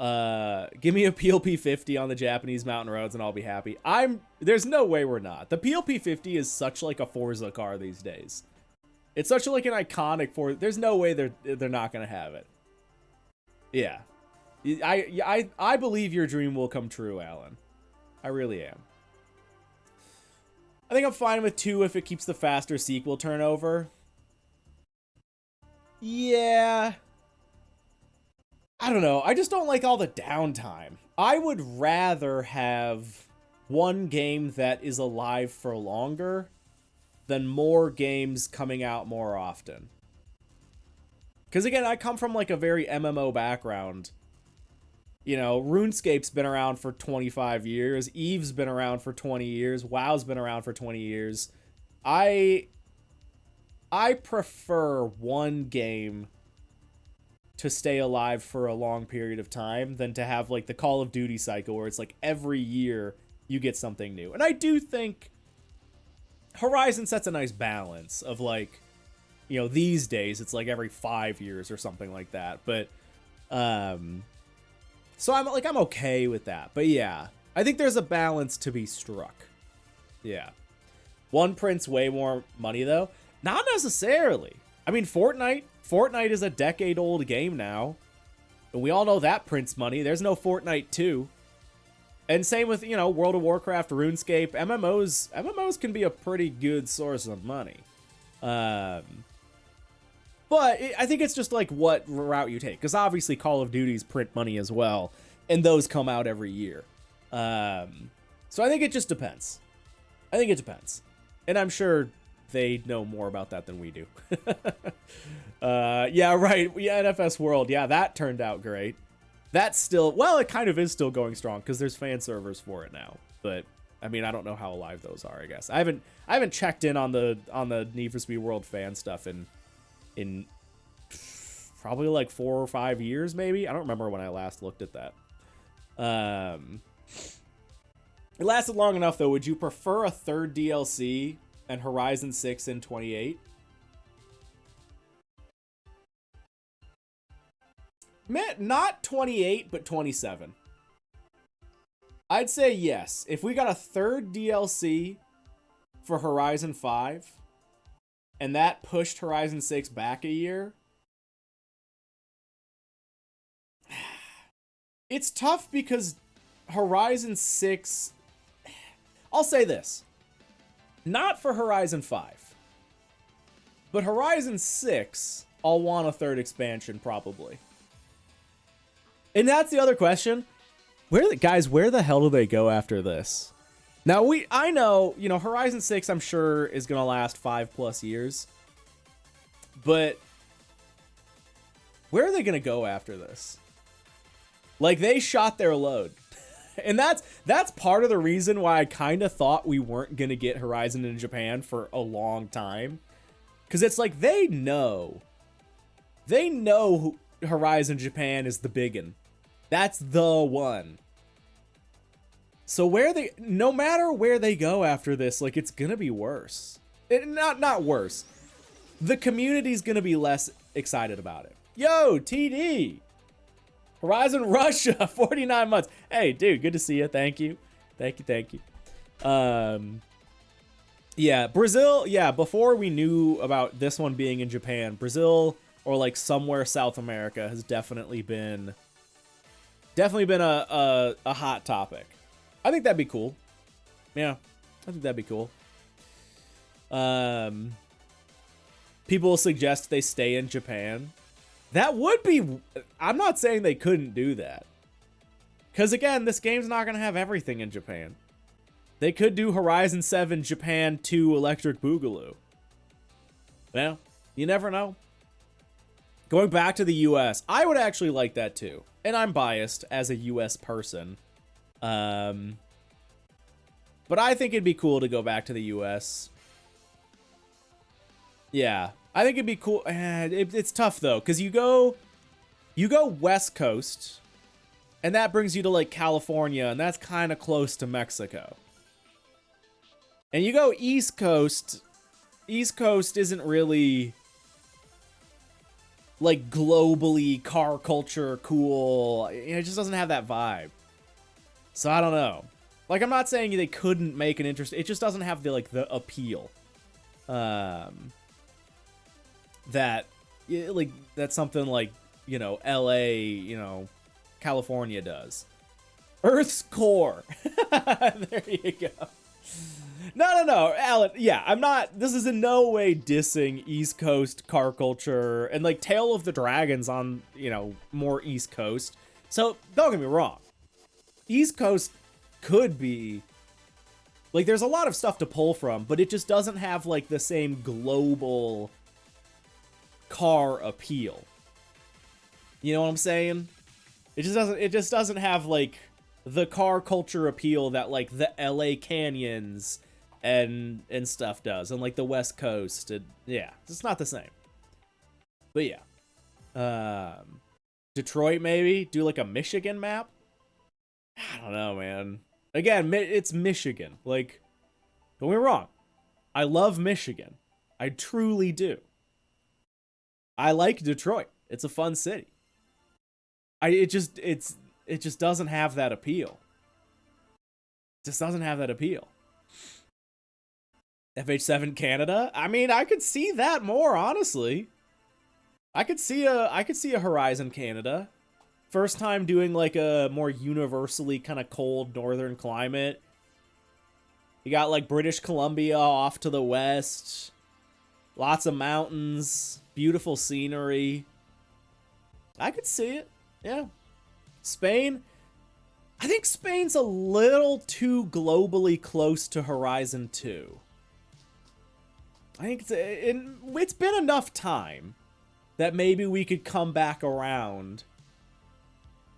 Give me a PLP 50 on the Japanese mountain roads and I'll be happy. There's no way we're not. The PLP 50 is such like a Forza car these days. It's such like an iconic Forza. There's no way they're not gonna have it. Yeah. I believe your dream will come true, Alan. I really am. I think I'm fine with 2 if it keeps the faster sequel turnover. Yeah. I don't know. I just don't like all the downtime. I would rather have one game that is alive for longer than more games coming out more often. Because again, I come from like a very MMO background. You know, RuneScape's been around for 25 years. Eve's been around for 20 years. WoW's been around for 20 years. I prefer one game to stay alive for a long period of time than to have like the Call of Duty cycle where it's like every year you get something new. And I do think Horizon sets a nice balance of like, you know, these days it's like every 5 years or something like that. But so I'm okay with that. But yeah, I think there's a balance to be struck. Yeah. One prints way more money though. Not necessarily. I mean, Fortnite is a decade-old game now. And we all know that prints money. There's no Fortnite 2. And same with, you know, World of Warcraft, RuneScape, MMOs can be a pretty good source of money. But I think it's just like what route you take, because obviously Call of Duty's print money as well, and those come out every year. So I think it just depends. I think it depends. And I'm sure they know more about that than we do. Yeah, right. Yeah, NFS World. Yeah, that turned out great. That's still, well, it kind of is still going strong because there's fan servers for it now. But I mean, I don't know how alive those are, I guess. I haven't checked in on the Need for Speed World fan stuff in probably like 4 or 5 years, maybe. I don't remember when I last looked at that. It lasted long enough, though. Would you prefer a third DLC and Horizon 6 in 28? Not 28, but 27. I'd say yes. If we got a third DLC for Horizon 5, and that pushed Horizon 6 back a year, it's tough because Horizon 6... I'll say this. Not for Horizon 5. But Horizon 6, I'll want a third expansion, probably. And that's the other question. Where the hell do they go after this? Now, I know, you know, Horizon 6, I'm sure, is going to last 5+ years. But where are they going to go after this? Like, they shot their load. And that's part of the reason why I kind of thought we weren't going to get Horizon in Japan for a long time. Because it's like, they know Horizon Japan is the biggin'. That's the one. So no matter where they go after this, like, it's going to be worse. Not worse. The community's going to be less excited about it. Yo, TD! Horizon Russia, 49 months. Hey, dude, good to see you. Thank you. Thank you. Yeah, Brazil, yeah, before we knew about this one being in Japan, Brazil or like somewhere South America has definitely been a hot topic. I think that'd be cool. Yeah, I think that'd be cool. People suggest they stay in Japan. That would be... I'm not saying they couldn't do that. Because, again, this game's not going to have everything in Japan. They could do Horizon 7 Japan 2 Electric Boogaloo. Well, you never know. Going back to the US, I would actually like that too. And I'm biased as a US person. But I think it'd be cool to go back to the US. Yeah. I think it'd be cool. It's tough though, because you go West Coast, and that brings you to like California, and that's kind of close to Mexico. And you go East Coast. East Coast isn't really like globally car culture cool. It just doesn't have that vibe. So I don't know. Like, I'm not saying they couldn't make an interest. It just doesn't have the appeal. That's something like, you know, LA, you know, California does. Earth's core. There you go. No, Alan. Yeah, I'm not. This is in no way dissing East Coast car culture and like Tale of the Dragons on, you know, more East Coast. So don't get me wrong. East Coast could be like, there's a lot of stuff to pull from, but it just doesn't have like the same global car appeal. You know what I'm saying? It just doesn't have like the car culture appeal that like the LA Canyons and stuff does, and like the West Coast. Yeah, it's not the same. But yeah, Detroit maybe do like a Michigan map. I don't know, man. Again, it's Michigan. Like, don't get me wrong, I love Michigan. I truly do. I like Detroit. It's a fun city. It just doesn't have that appeal. It just doesn't have that appeal. FH7 Canada? I mean, I could see that more, honestly. I could see a Horizon Canada. First time doing like a more universally kind of cold northern climate. You got like British Columbia off to the west. Lots of mountains. Beautiful scenery. I could see it. Yeah. Spain. I think Spain's a little too globally close to Horizon 2. I think it's been enough time that maybe we could come back around.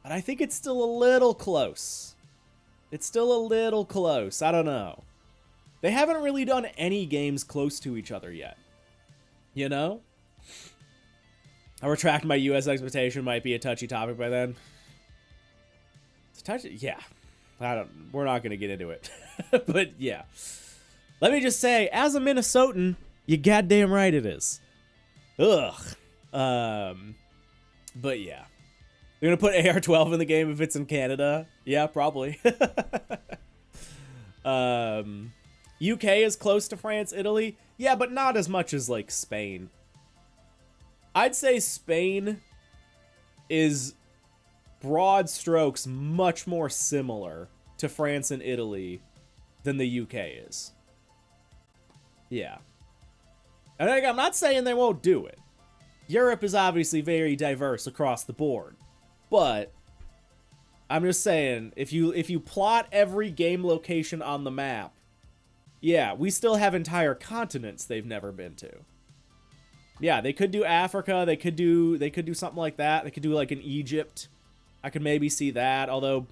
But I think it's still a little close. It's still a little close. I don't know. They haven't really done any games close to each other yet. You know? I retract my US expectation. Might be a touchy topic by then. It's touchy? Yeah. We're not going to get into it. But yeah. Let me just say, as a Minnesotan, you goddamn right it is. Ugh. But yeah. They're going to put AR-12 in the game if it's in Canada? Yeah, probably. UK is close to France, Italy. Yeah, but not as much as, like, Spain. I'd say Spain is, broad strokes, much more similar to France and Italy than the UK is. Yeah. And I'm not saying they won't do it. Europe is obviously very diverse across the board. But I'm just saying, if you plot every game location on the map, yeah, we still have entire continents they've never been to. Yeah, they could do Africa, they could do something like that. They could do like an Egypt. I could maybe see that, although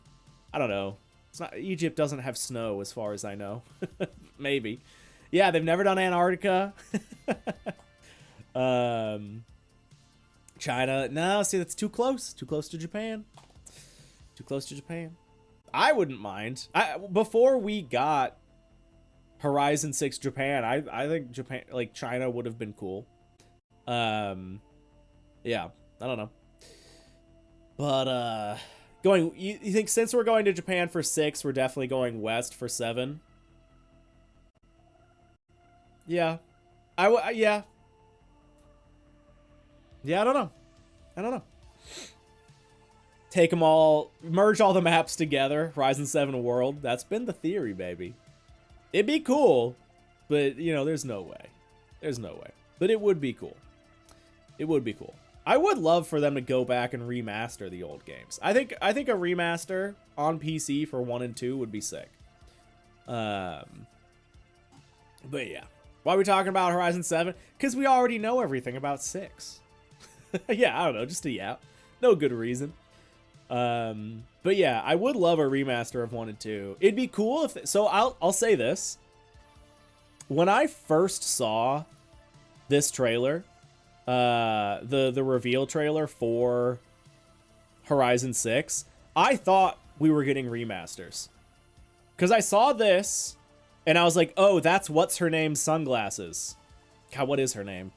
I don't know. Egypt doesn't have snow as far as I know. Maybe. Yeah, they've never done Antarctica. China. No, see, that's too close. Too close to Japan. Too close to Japan. I wouldn't mind. Before we got Horizon 6 Japan, I think Japan, like China would have been cool. Yeah, I don't know. But, you think since we're going to Japan for 6, we're definitely going west for 7? Yeah. Yeah. Yeah, I don't know. Take them all, merge all the maps together, Horizon 7 World. That's been the theory, baby. It'd be cool, but, you know, there's no way. There's no way. But it would be cool. It would be cool. I would love for them to go back and remaster the old games. I think a remaster on PC for 1 and 2 would be sick. But yeah. Why are we talking about Horizon 7? Because we already know everything about 6. Yeah, I don't know, just a yap. No good reason. But yeah, I would love a remaster of 1 and 2. It'd be cool if... So I'll say this. When I first saw this trailer, the reveal trailer for Horizon 6, I thought we were getting remasters. Because I saw this, and I was like, oh, that's what's-her-name's sunglasses. God, what is her name?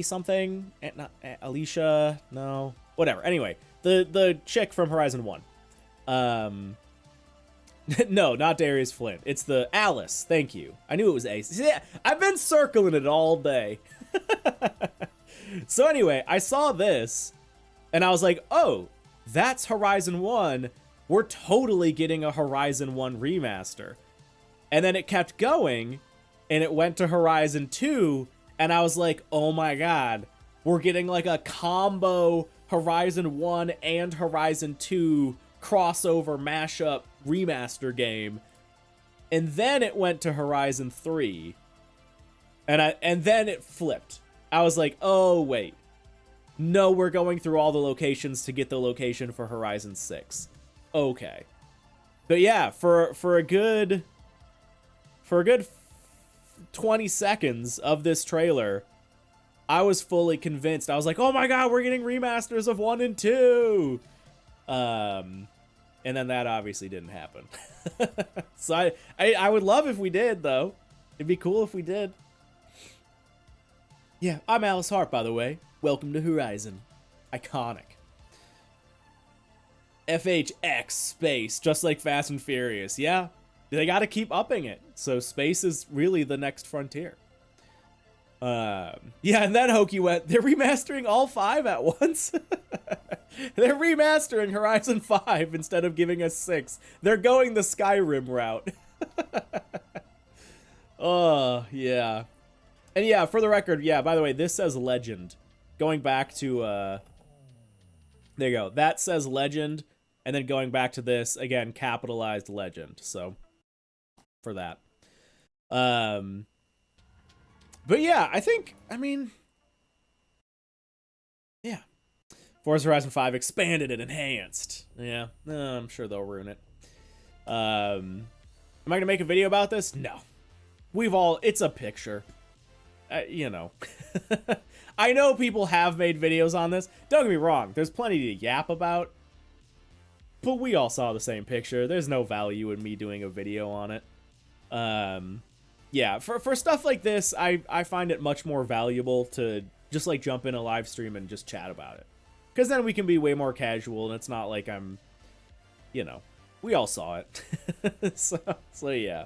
Something? Not Alicia? No. Whatever. Anyway, the chick from Horizon 1. No, not Darius Flint. It's the Alice. Thank you. I knew it was Ace. Yeah, I've been circling it all day. So anyway, I saw this, and I was like, oh, that's Horizon 1. We're totally getting a Horizon 1 remaster. And then it kept going, and it went to Horizon 2, and I was like, oh my god, we're getting like a combo Horizon 1 and Horizon 2 crossover mashup remaster game. And then it went to Horizon 3. And then it flipped. I was like, oh wait. No, we're going through all the locations to get the location for Horizon 6. Okay. But yeah, for a good 20 seconds of this trailer, I was fully convinced. I was like, oh my god, we're getting remasters of 1 and 2. And then that obviously didn't happen. So I would love if we did, though. It'd be cool if we did. Yeah, I'm Alice Hart, by the way. Welcome to Horizon. Iconic. FHX space, just like Fast and Furious. Yeah, they gotta keep upping it. So space is really the next frontier. Yeah, and then Hoki went, they're remastering all 5 at once. They're remastering Horizon 5 instead of giving us 6. They're going the Skyrim route. Oh, yeah. And yeah, for the record, yeah, by the way, this says Legend. Going back to, there you go. That says Legend, and then going back to this, again, capitalized Legend. So, for that. But yeah, I mean, yeah. Forza Horizon 5 expanded and enhanced. Yeah, I'm sure they'll ruin it. Am I going to make a video about this? No. It's a picture. You know. I know people have made videos on this. Don't get me wrong, there's plenty to yap about. But we all saw the same picture. There's no value in me doing a video on it. Yeah, for stuff like this, I find it much more valuable to just like jump in a live stream and just chat about it. Because then we can be way more casual and it's not like I'm, you know, we all saw it. so yeah.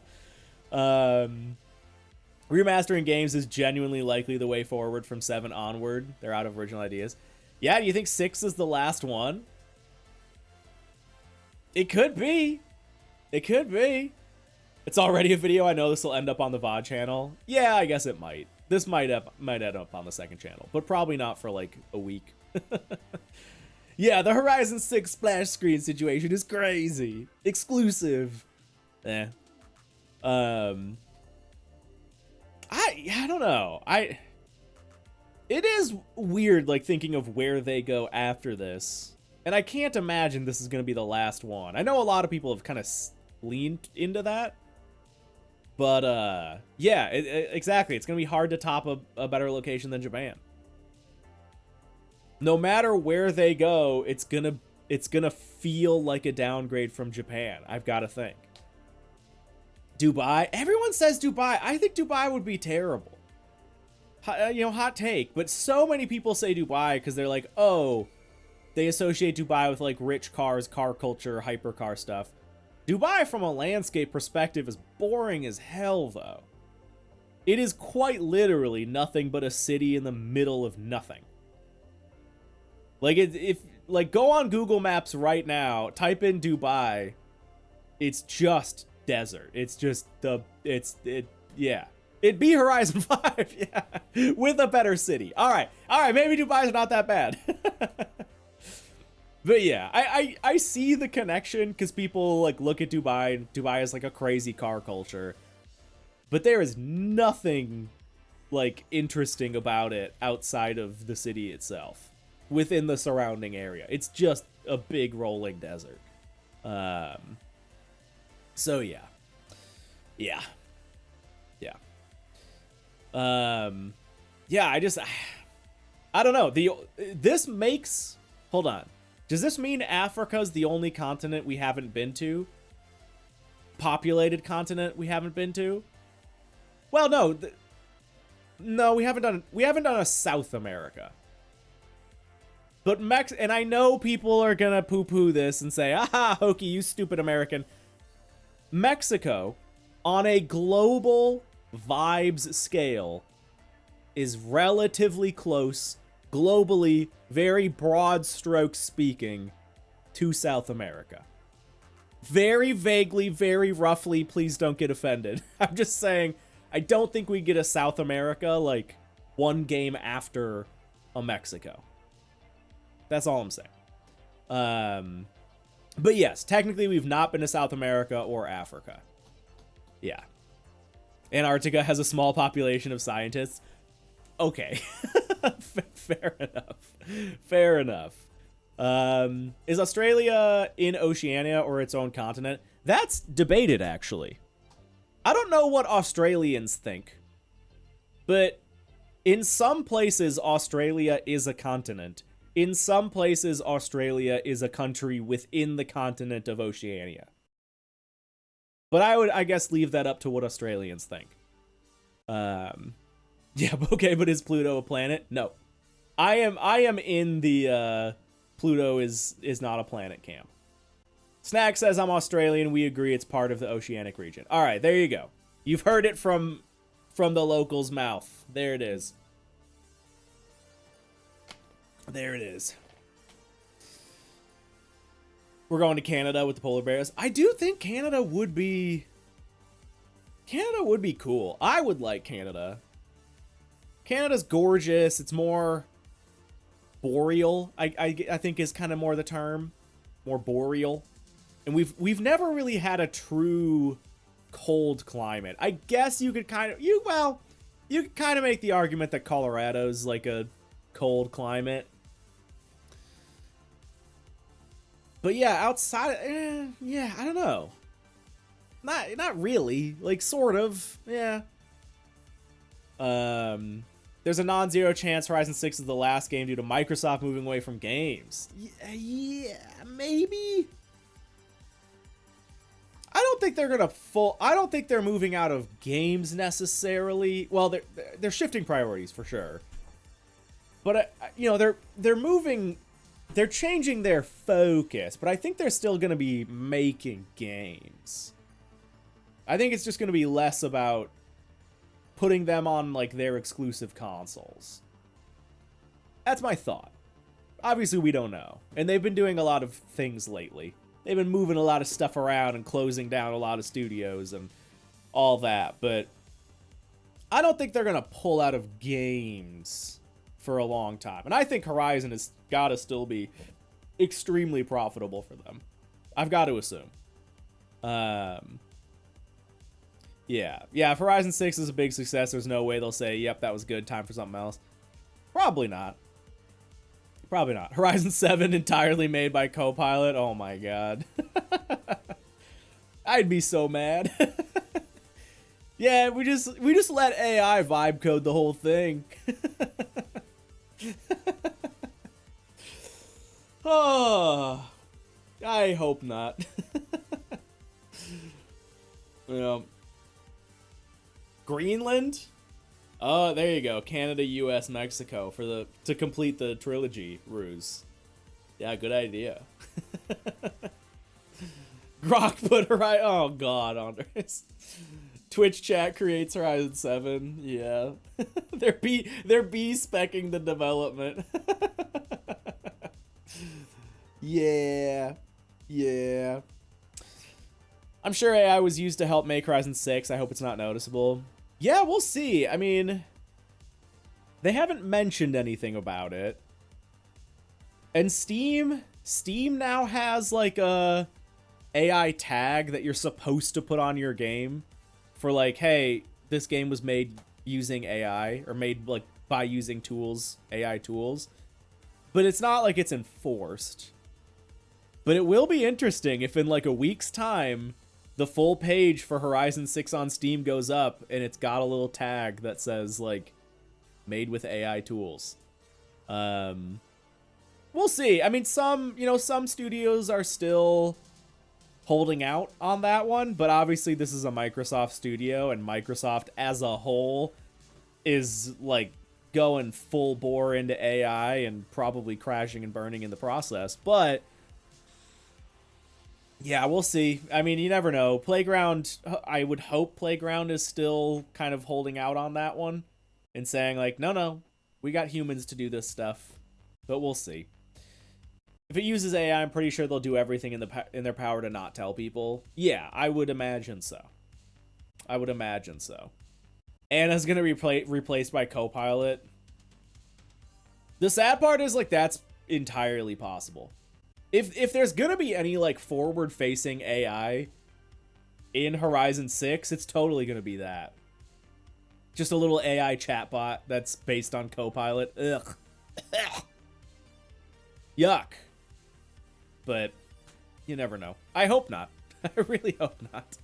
Remastering games is genuinely likely the way forward from 7 onward. They're out of original ideas. Yeah, do you think 6 is the last one? It could be. It could be. It's already a video. I know this will end up on the VOD channel. Yeah, I guess it might. This might end up on the second channel, but probably not for like a week. Yeah, the Horizon 6 splash screen situation is crazy. Exclusive. I don't know. It is weird, like, thinking of where they go after this. And I can't imagine this is going to be the last one. I know a lot of people have kind of leaned into that. But, yeah, exactly. It's going to be hard to top a better location than Japan. No matter where they go, it's gonna feel like a downgrade from Japan, I've got to think. Dubai? Everyone says Dubai. I think Dubai would be terrible. You know, hot take. But so many people say Dubai because they're like, oh, they associate Dubai with, like, rich cars, car culture, hypercar stuff. Dubai, from a landscape perspective, is boring as hell, though. It is quite literally nothing but a city in the middle of nothing. Like, like, go on Google Maps right now, type in Dubai, it's just desert. It's just yeah. It'd be Horizon 5, yeah, with a better city. All right, maybe Dubai's not that bad. But yeah, I see the connection because people, like, look at Dubai, and Dubai is like a crazy car culture. But there is nothing, like, interesting about it outside of the city itself, within the surrounding area. It's just a big rolling desert. So yeah. Yeah. I don't know. This makes, hold on. Does this mean Africa's the only continent we haven't been to? Populated continent we haven't been to? Well, no. No, we haven't done a South America. But and I know people are gonna poo-poo this and say, aha, Hoki, you stupid American. Mexico, on a global vibes scale, is relatively close, globally, very broad strokes speaking, to South America. Very vaguely, very roughly, please don't get offended. I'm just saying, I don't think we get a South America, like, one game after a Mexico. That's all I'm saying. But yes, technically we've not been to South America or Africa. Yeah. Antarctica has a small population of scientists. Okay. Fair enough. Fair enough. Is Australia in Oceania or its own continent? That's debated, actually. I don't know what Australians think, but in some places, Australia is a continent. In some places, Australia is a country within the continent of Oceania. But I would, I guess, leave that up to what Australians think. Yeah, okay, but is Pluto a planet? No. I am in the Pluto is not a planet camp. Snack says I'm Australian. We agree it's part of the oceanic region. All right, there you go. You've heard it from from the local's mouth. There it is. There it is. We're going to Canada with the polar bears. I do think Canada would be cool. I would like Canada. Canada's gorgeous. It's more boreal, I think is kind of more the term. More boreal. And we've never really had a true cold climate. I guess you could kind of you could kind of make the argument that Colorado's like a cold climate. But yeah, outside yeah, I don't know. Not really. Like sort of. Yeah. There's a non-zero chance Horizon 6 is the last game due to Microsoft moving away from games. Yeah, maybe. I don't think they're gonna I don't think they're moving out of games necessarily. Well, they're shifting priorities for sure. But you know, they're changing their focus. But I think they're still gonna be making games. I think it's just gonna be less about putting them on like their exclusive consoles. That's my thought. Obviously, we don't know, and they've been doing a lot of things lately. They've been moving a lot of stuff around and closing down a lot of studios and all that, but I don't think they're going to pull out of games for a long time. And I think Horizon has got to still be extremely profitable for them. I've got to assume. Yeah, if Horizon 6 is a big success, there's no way they'll say, yep, that was good, time for something else. Probably not. Probably not. Horizon 7 entirely made by Copilot. Oh my god. I'd be so mad. Yeah, we just let AI vibe code the whole thing. Oh, I hope not. Greenland? Oh, there you go. Canada, US, Mexico to complete the trilogy ruse. Yeah, good idea. Grok put Horizon. Oh god, Andres. Twitch chat creates Horizon 7. Yeah. they're B-specking the development. Yeah. I'm sure AI was used to help make Horizon 6. I hope it's not noticeable. Yeah, we'll see. I mean, they haven't mentioned anything about it. And Steam now has like a AI tag that you're supposed to put on your game for like, hey, this game was made using AI or made like by using AI tools. But it's not like it's enforced. But it will be interesting if in like a week's time the full page for Horizon 6 on Steam goes up and it's got a little tag that says like made with AI tools. We'll see. I mean, some studios are still holding out on that one, but obviously this is a Microsoft studio and Microsoft as a whole is like going full bore into AI and probably crashing and burning in the process. But yeah, we'll see. I mean, you never know. Playground, I would hope Playground is still kind of holding out on that one and saying like, no, we got humans to do this stuff. But we'll see. If it uses AI, I'm pretty sure they'll do everything in their power to not tell people. Yeah, I would imagine so. Anna's gonna be replaced by Copilot. The sad part is like that's entirely possible. If there's gonna be any like forward-facing AI in Horizon 6, it's totally gonna be that. Just a little AI chatbot that's based on Copilot. Ugh. Yuck. But you never know. I hope not. I really hope not.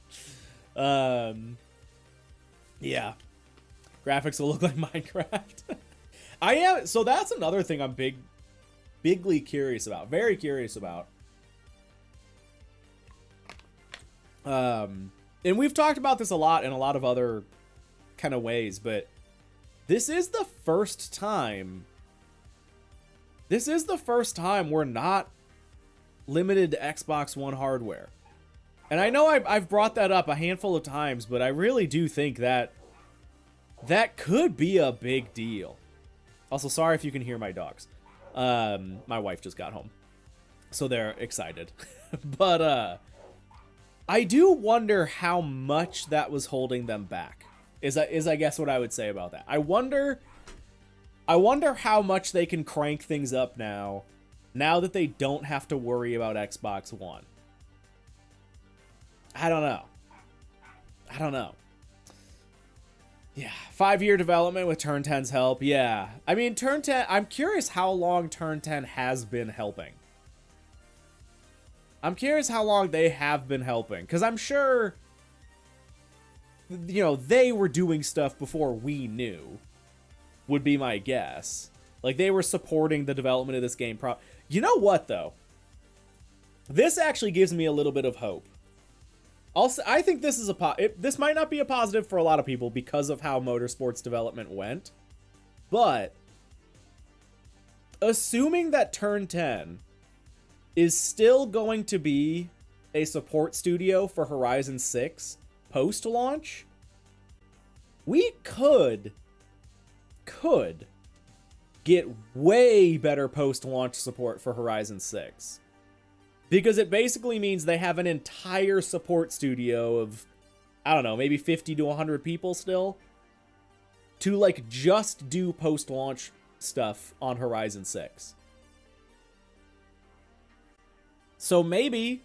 Yeah. Graphics will look like Minecraft. So that's another thing I'm bigly curious about. Very curious about. And we've talked about this a lot in a lot of other kind of ways, but this is the first time we're not limited to Xbox One hardware. And I know I've brought that up a handful of times, but I really do think that That could be a big deal. Also, sorry if you can hear my dogs. My wife just got home, so they're excited. But I do wonder how much that was holding them back. Is I guess what I would say about that. I wonder how much they can crank things up now that they don't have to worry about Xbox One. I don't know. Yeah, 5-year development with Turn 10's help. Yeah, I mean, Turn 10, I'm curious how long Turn 10 has been helping. I'm curious how long they have been helping, because I'm sure, you know, they were doing stuff before we knew, would be my guess. Like, they were supporting the development of this game. You know what, though? This actually gives me a little bit of hope. Also, I think this is this might not be a positive for a lot of people because of how motorsports development went, but assuming that Turn 10 is still going to be a support studio for Horizon 6 post-launch, we could get way better post-launch support for Horizon 6. Because it basically means they have an entire support studio of, I don't know, maybe 50 to 100 people still to, like, just do post-launch stuff on Horizon 6. So maybe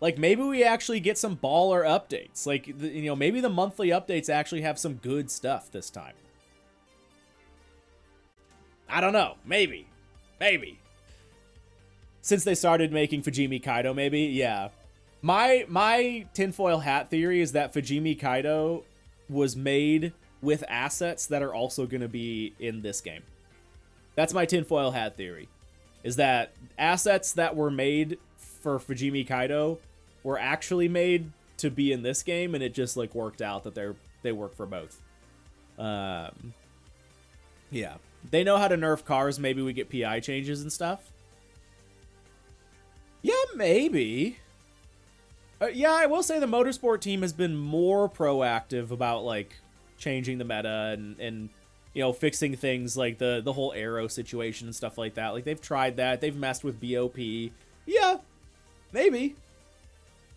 we actually get some baller updates. Like, you know, maybe the monthly updates actually have some good stuff this time. I don't know. Maybe. Since they started making Fujimi Kaido, maybe? Yeah. My tinfoil hat theory is that Fujimi Kaido was made with assets that are also going to be in this game. That's my tinfoil hat theory. Is that assets that were made for Fujimi Kaido were actually made to be in this game, and it just, like, worked out that they work for both. Yeah. They know how to nerf cars. Maybe we get PI changes and stuff. Yeah, maybe. Yeah, I will say the motorsport team has been more proactive about, like, changing the meta and you know, fixing things like the whole arrow situation and stuff like that. Like, they've tried that. They've messed with BOP. Yeah, maybe.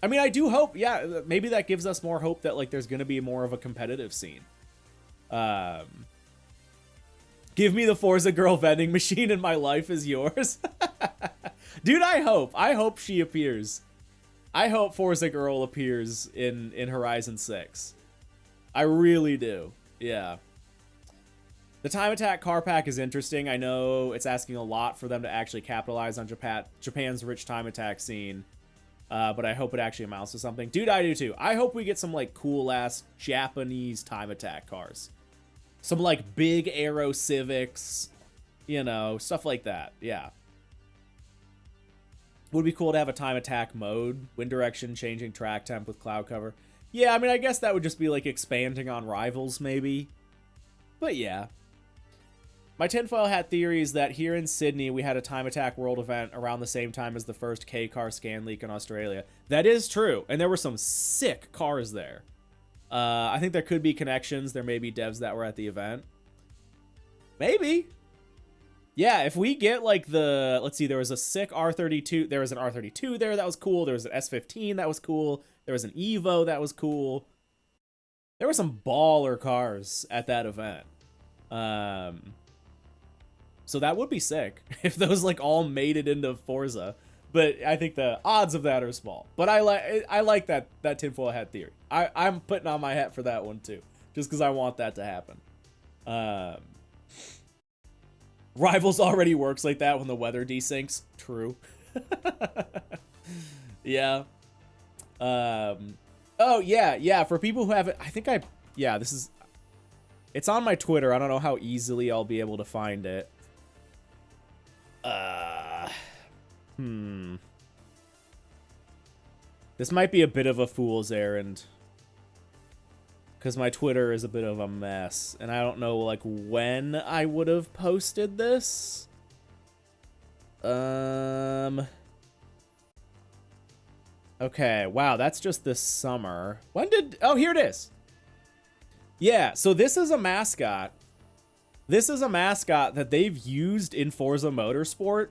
I mean, I do hope, yeah, maybe that gives us more hope that, like, there's going to be more of a competitive scene. Give me the Forza girl vending machine and my life is yours. Dude, I hope she appears. I hope Forza girl appears in Horizon 6. I really do. Yeah. The Time Attack car pack is interesting. I know it's asking a lot for them to actually capitalize on Japan's rich Time Attack scene. But I hope it actually amounts to something. Dude, I do too. I hope we get some, like, cool-ass Japanese Time Attack cars. Some, like, big Aero Civics. You know, stuff like that. Yeah. Would be cool to have a Time Attack mode. Wind direction, changing track temp with cloud cover. Yeah, I mean, I guess that would just be, like, expanding on Rivals, maybe. But yeah. My tinfoil hat theory is that here in Sydney, we had a Time Attack World event around the same time as the first K-Car scan leak in Australia. That is true, and there were some sick cars there. I think there could be connections. There may be devs that were at the event. Maybe. Yeah, if we get, like, let's see, there was a sick R32. There was an R32 there that was cool. There was an S15 that was cool. There was an Evo that was cool. There were some baller cars at that event. So that would be sick if those, like, all made it into Forza. But I think the odds of that are small. But I like that tinfoil hat theory. I'm putting on my hat for that one too, just because I want that to happen. Rivals already works like that when the weather desyncs. True. Yeah. Oh yeah. For people who haven't, it's on my Twitter. I don't know how easily I'll be able to find it. This might be a bit of a fool's errand, because my Twitter is a bit of a mess, and I don't know, like, when I would have posted this. Okay, wow, that's just this summer. Oh, here it is. Yeah, so this is a mascot. This is a mascot that they've used in Forza Motorsport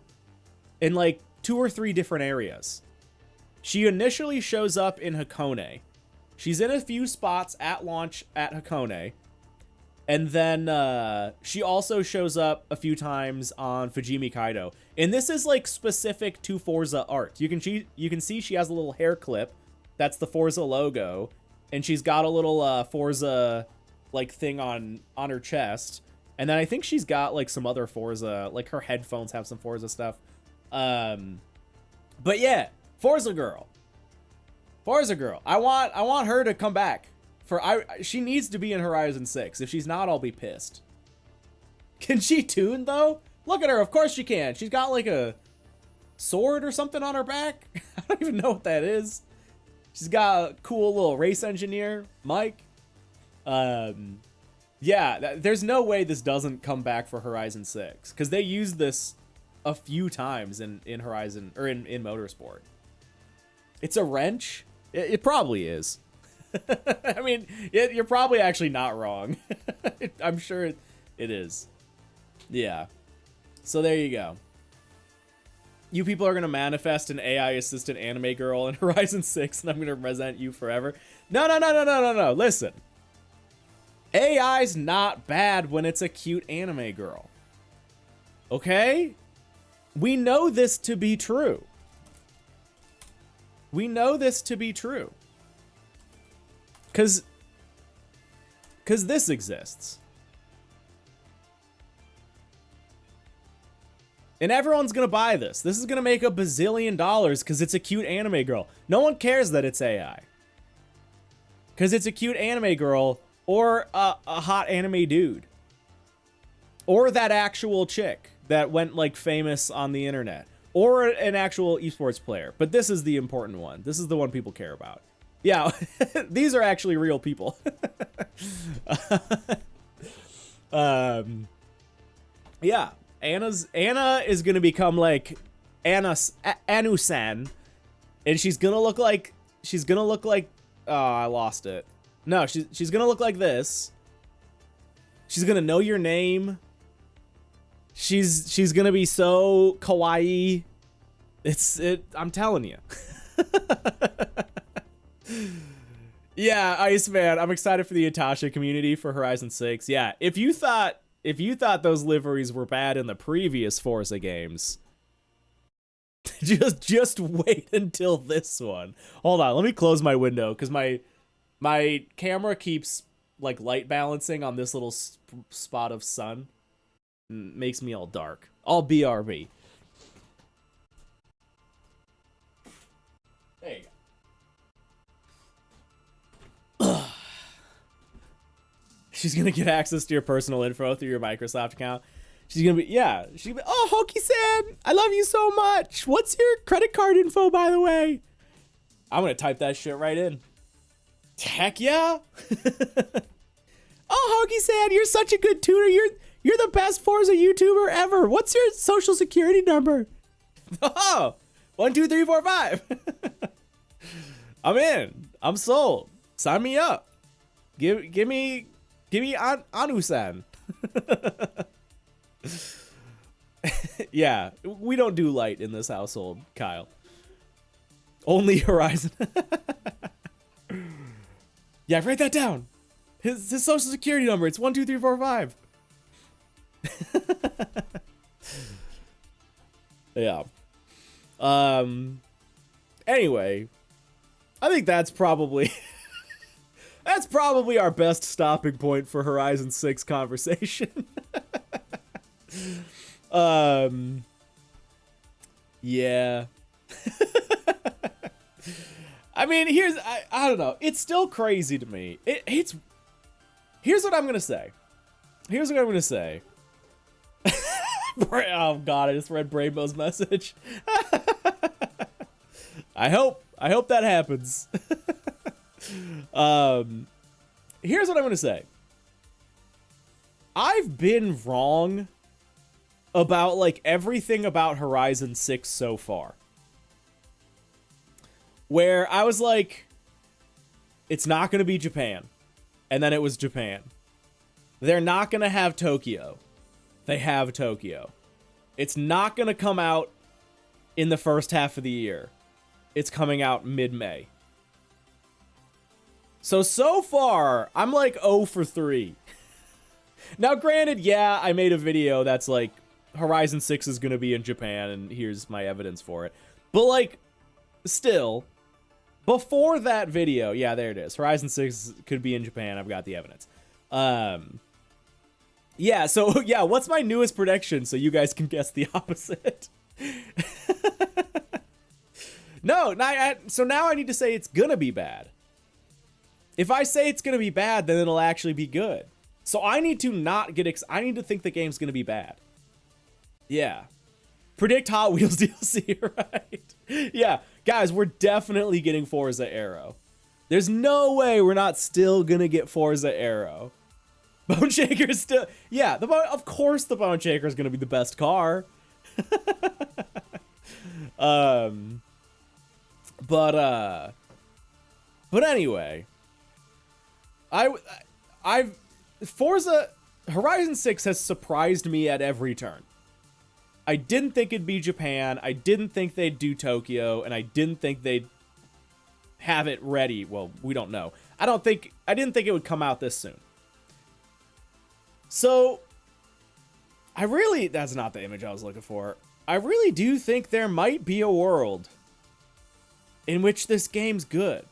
in like 2 or 3 different areas. She initially shows up in Hakone. She's in a few spots at launch at Hakone. And then she also shows up a few times on Fujimi Kaido. And this is like specific to Forza art. You can see she has a little hair clip. That's the Forza logo. And she's got a little Forza like thing on her chest. And then I think she's got like some other Forza, like her headphones have some Forza stuff. But yeah, Forza girl. Forza girl. I want her to come back. She needs to be in Horizon 6. If she's not, I'll be pissed. Can she tune though? Look at her. Of course she can. She's got like a sword or something on her back. I don't even know what that is. She's got a cool little race engineer, Mike. Yeah, there's no way this doesn't come back for Horizon 6 because they used this a few times in Horizon or in Motorsport. It's a wrench. It probably is. I mean, you're probably actually not wrong. I'm sure it is. Yeah. So there you go. You people are going to manifest an AI assistant anime girl in Horizon 6 and I'm going to resent you forever. No. Listen. AI's not bad when it's a cute anime girl. Okay? We know this to be true. We know this to be true. Cause this exists. And everyone's gonna buy this. This is gonna make $1 bazillion because it's a cute anime girl. No one cares that it's AI. Because it's a cute anime girl or a hot anime dude. Or that actual chick that went like famous on the internet. Or an actual esports player. But this is the important one. This is the one people care about. Yeah, these are actually real people. Yeah, Anna is gonna become like Anu-san, and she's gonna look like oh, I lost it. No, she's gonna look like this. She's gonna know your name. She's gonna be so kawaii. I'm telling you. Yeah, Iceman, I'm excited for the Atasha community for Horizon 6. Yeah, if you thought those liveries were bad in the previous Forza games, just wait until this one. Hold on, let me close my window because my camera keeps like light balancing on this little spot of sun. Makes me all dark. All BRB. There you go. She's gonna get access to your personal info through your Microsoft account. She's gonna be, yeah. She's gonna be, oh, Hoki-san, I love you so much. What's your credit card info, by the way? I'm gonna type that shit right in. Heck yeah. Oh, Hoki-san, you're such a good tuner. You're the best Forza YouTuber ever. What's your social security number? Oh, 1, 2, 3, 4, 5. I'm in. I'm sold. Sign me up. Give me Anu-san. Yeah, we don't do light in this household, Kyle. Only Horizon. Yeah, write that down. His social security number. It's 1, 2, 3, 4, 5. Yeah. Anyway, I think that's probably our best stopping point for Horizon 6 conversation. Yeah. I mean, I don't know. It's still crazy to me. Here's what I'm gonna say. Oh god, I just read Brainbow's message. I hope that happens. Here's what I'm gonna say. I've been wrong about like everything about Horizon 6 so far. Where I was like, it's not gonna be Japan. and then it was Japan. They're not going to have Tokyo. They have Tokyo. It's not going to come out in the first half of the year. It's coming out mid-May. So far, I'm like 0 for 3. Now, granted, yeah, I made a video that's like, Horizon 6 is going to be in Japan, and here's my evidence for it. But, like, still, before that video, yeah, there it is. Horizon 6 could be in Japan. I've got the evidence. Yeah, so, yeah, what's my newest prediction so you guys can guess the opposite? No, so now I need to say it's going to be bad. If I say it's going to be bad, then it'll actually be good. So I need to not get I need to think the game's going to be bad. Yeah. Predict Hot Wheels DLC, right? Yeah. Guys, we're definitely getting Forza Aero. There's no way we're not still going to get Forza Aero. Bone Shaker's still... Yeah, of course the Bone Shaker is going to be the best car. But anyway... Forza Horizon 6 has surprised me at every turn. I didn't think it'd be Japan. I didn't think they'd do Tokyo, and I didn't think they'd have it ready. Well, we don't know. I didn't think it would come out this soon. So, that's not the image I was looking for. I really do think there might be a world in which this game's good.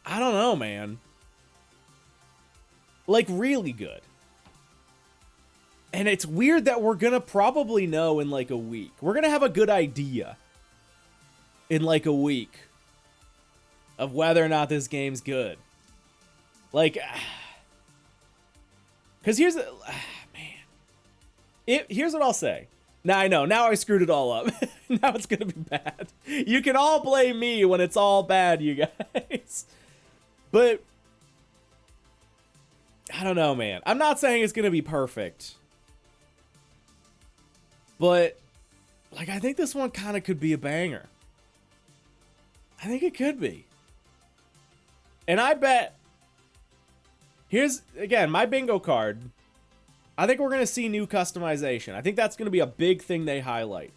I don't know, man. Like, really good. And it's weird that we're gonna probably know in like a week. We're gonna have a good idea in like a week of whether or not this game's good. Like, because here's what I'll say. Now I know, now I screwed it all up. Now it's gonna be bad. You can all blame me when it's all bad, you guys. But I don't know, man. I'm not saying it's gonna be perfect. But, like, I think this one kind of could be a banger. I think it could be. And I bet... Here's, again, my bingo card. I think we're going to see new customization. I think that's going to be a big thing they highlight.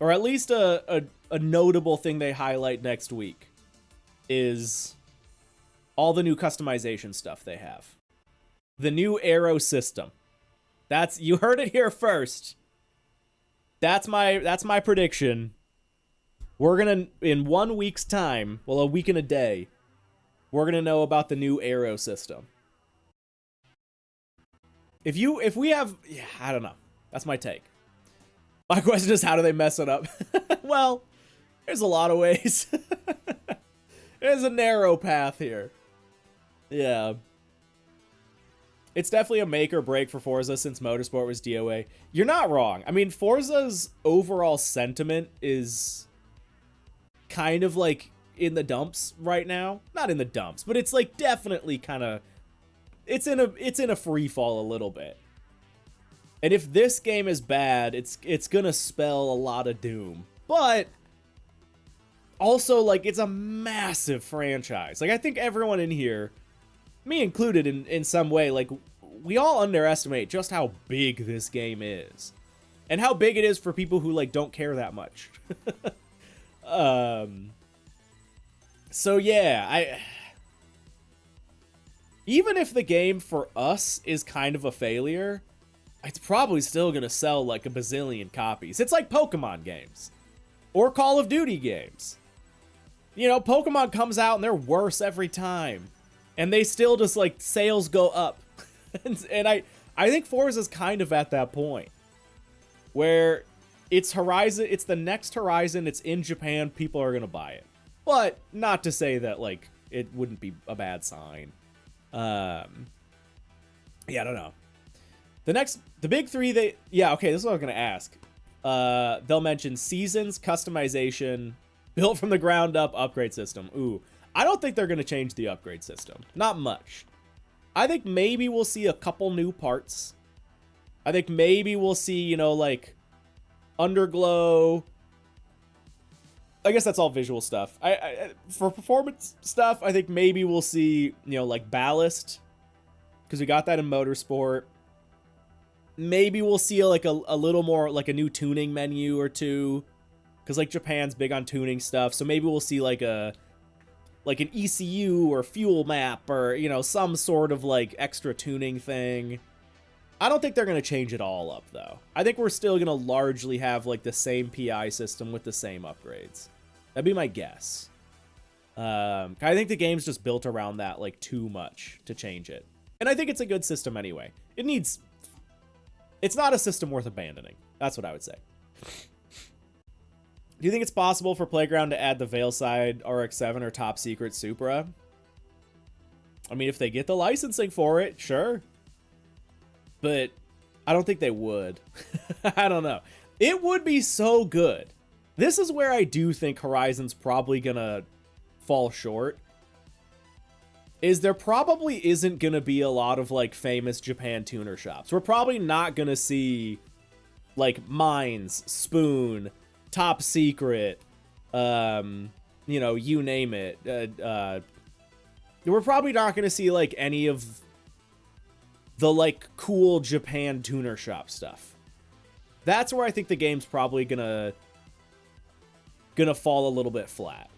Or at least a notable thing they highlight next week. Is all the new customization stuff they have. The new Aero system. You heard it here first. That's my prediction. We're gonna, in 1 week's time, well, a week and a day, we're gonna know about the new Aero system. If we have, yeah, I don't know. That's my take. My question is, how do they mess it up? Well, there's a lot of ways. There's a narrow path here. Yeah. It's definitely a make or break for Forza since Motorsport was DOA. You're not wrong. I mean, Forza's overall sentiment is kind of like in the dumps right now. Not in the dumps, but it's like definitely kind of, it's in a free fall a little bit. And if this game is bad, it's gonna spell a lot of doom. But also, like, it's a massive franchise. Like, I think everyone in here, me included in some way, like, we all underestimate just how big this game is. And how big it is for people who, like, don't care that much. So, yeah, even if the game for us is kind of a failure, it's probably still gonna sell, like, a bazillion copies. It's like Pokemon games. Or Call of Duty games. You know, Pokemon comes out and they're worse every time. And they still just, like, sales go up. And I think Forza's kind of at that point. Where it's Horizon, it's the next Horizon, it's in Japan, people are gonna buy it. But not to say that, like, it wouldn't be a bad sign. Yeah, I don't know. The big three, yeah, okay, this is what I was gonna ask. They'll mention seasons, customization, built from the ground up, upgrade system. Ooh. I don't think they're going to change the upgrade system. Not much. I think maybe we'll see a couple new parts. I think maybe we'll see, you know, like, Underglow. I guess that's all visual stuff. For performance stuff, I think maybe we'll see, you know, like ballast, because we got that in motorsport. Maybe we'll see like a little more like a new tuning menu or two, because like Japan's big on tuning stuff. So maybe we'll see like an ECU or fuel map, or, you know, some sort of like extra tuning thing. I don't think they're going to change it all up, though. I think we're still going to largely have like the same PI system with the same upgrades. That'd be my guess. I think the game's just built around that like too much to change it. And I think it's a good system anyway. It's not a system worth abandoning. That's what I would say. Do you think it's possible for Playground to add the Veilside RX-7 or Top Secret Supra? I mean, if they get the licensing for it, sure. But I don't think they would. I don't know. It would be so good. This is where I do think Horizon's probably gonna fall short. Is there probably isn't gonna be a lot of like famous Japan tuner shops. We're probably not gonna see like Mines, Spoon, Top Secret, you know, you name it. We're probably not gonna see like any of the like cool Japan tuner shop stuff. That's where I think the game's probably gonna fall a little bit flat,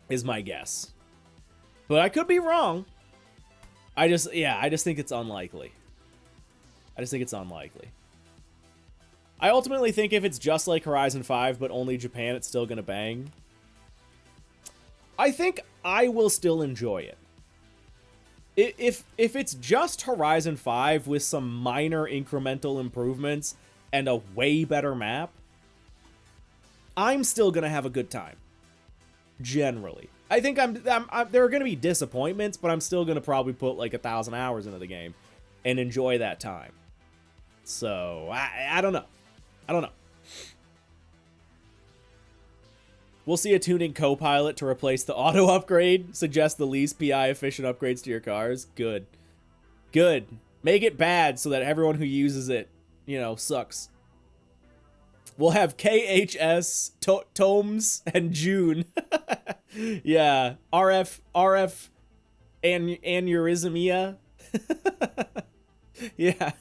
is my guess. But I could be wrong. I just think it's unlikely. I ultimately think if it's just like Horizon 5 but only Japan, it's still gonna bang. I think I will still enjoy it. If it's just Horizon 5 with some minor incremental improvements and a way better map, I'm still gonna have a good time. Generally, I think there are gonna be disappointments, but I'm still gonna probably put like 1,000 hours into the game and enjoy that time. So I don't know. We'll see a tuning co-pilot to replace the auto upgrade. Suggest the least PI efficient upgrades to your cars. Good. Make it bad so that everyone who uses it, you know, sucks. We'll have KHS, Tomes, and June. Yeah. RF, aneurysmia. Yeah.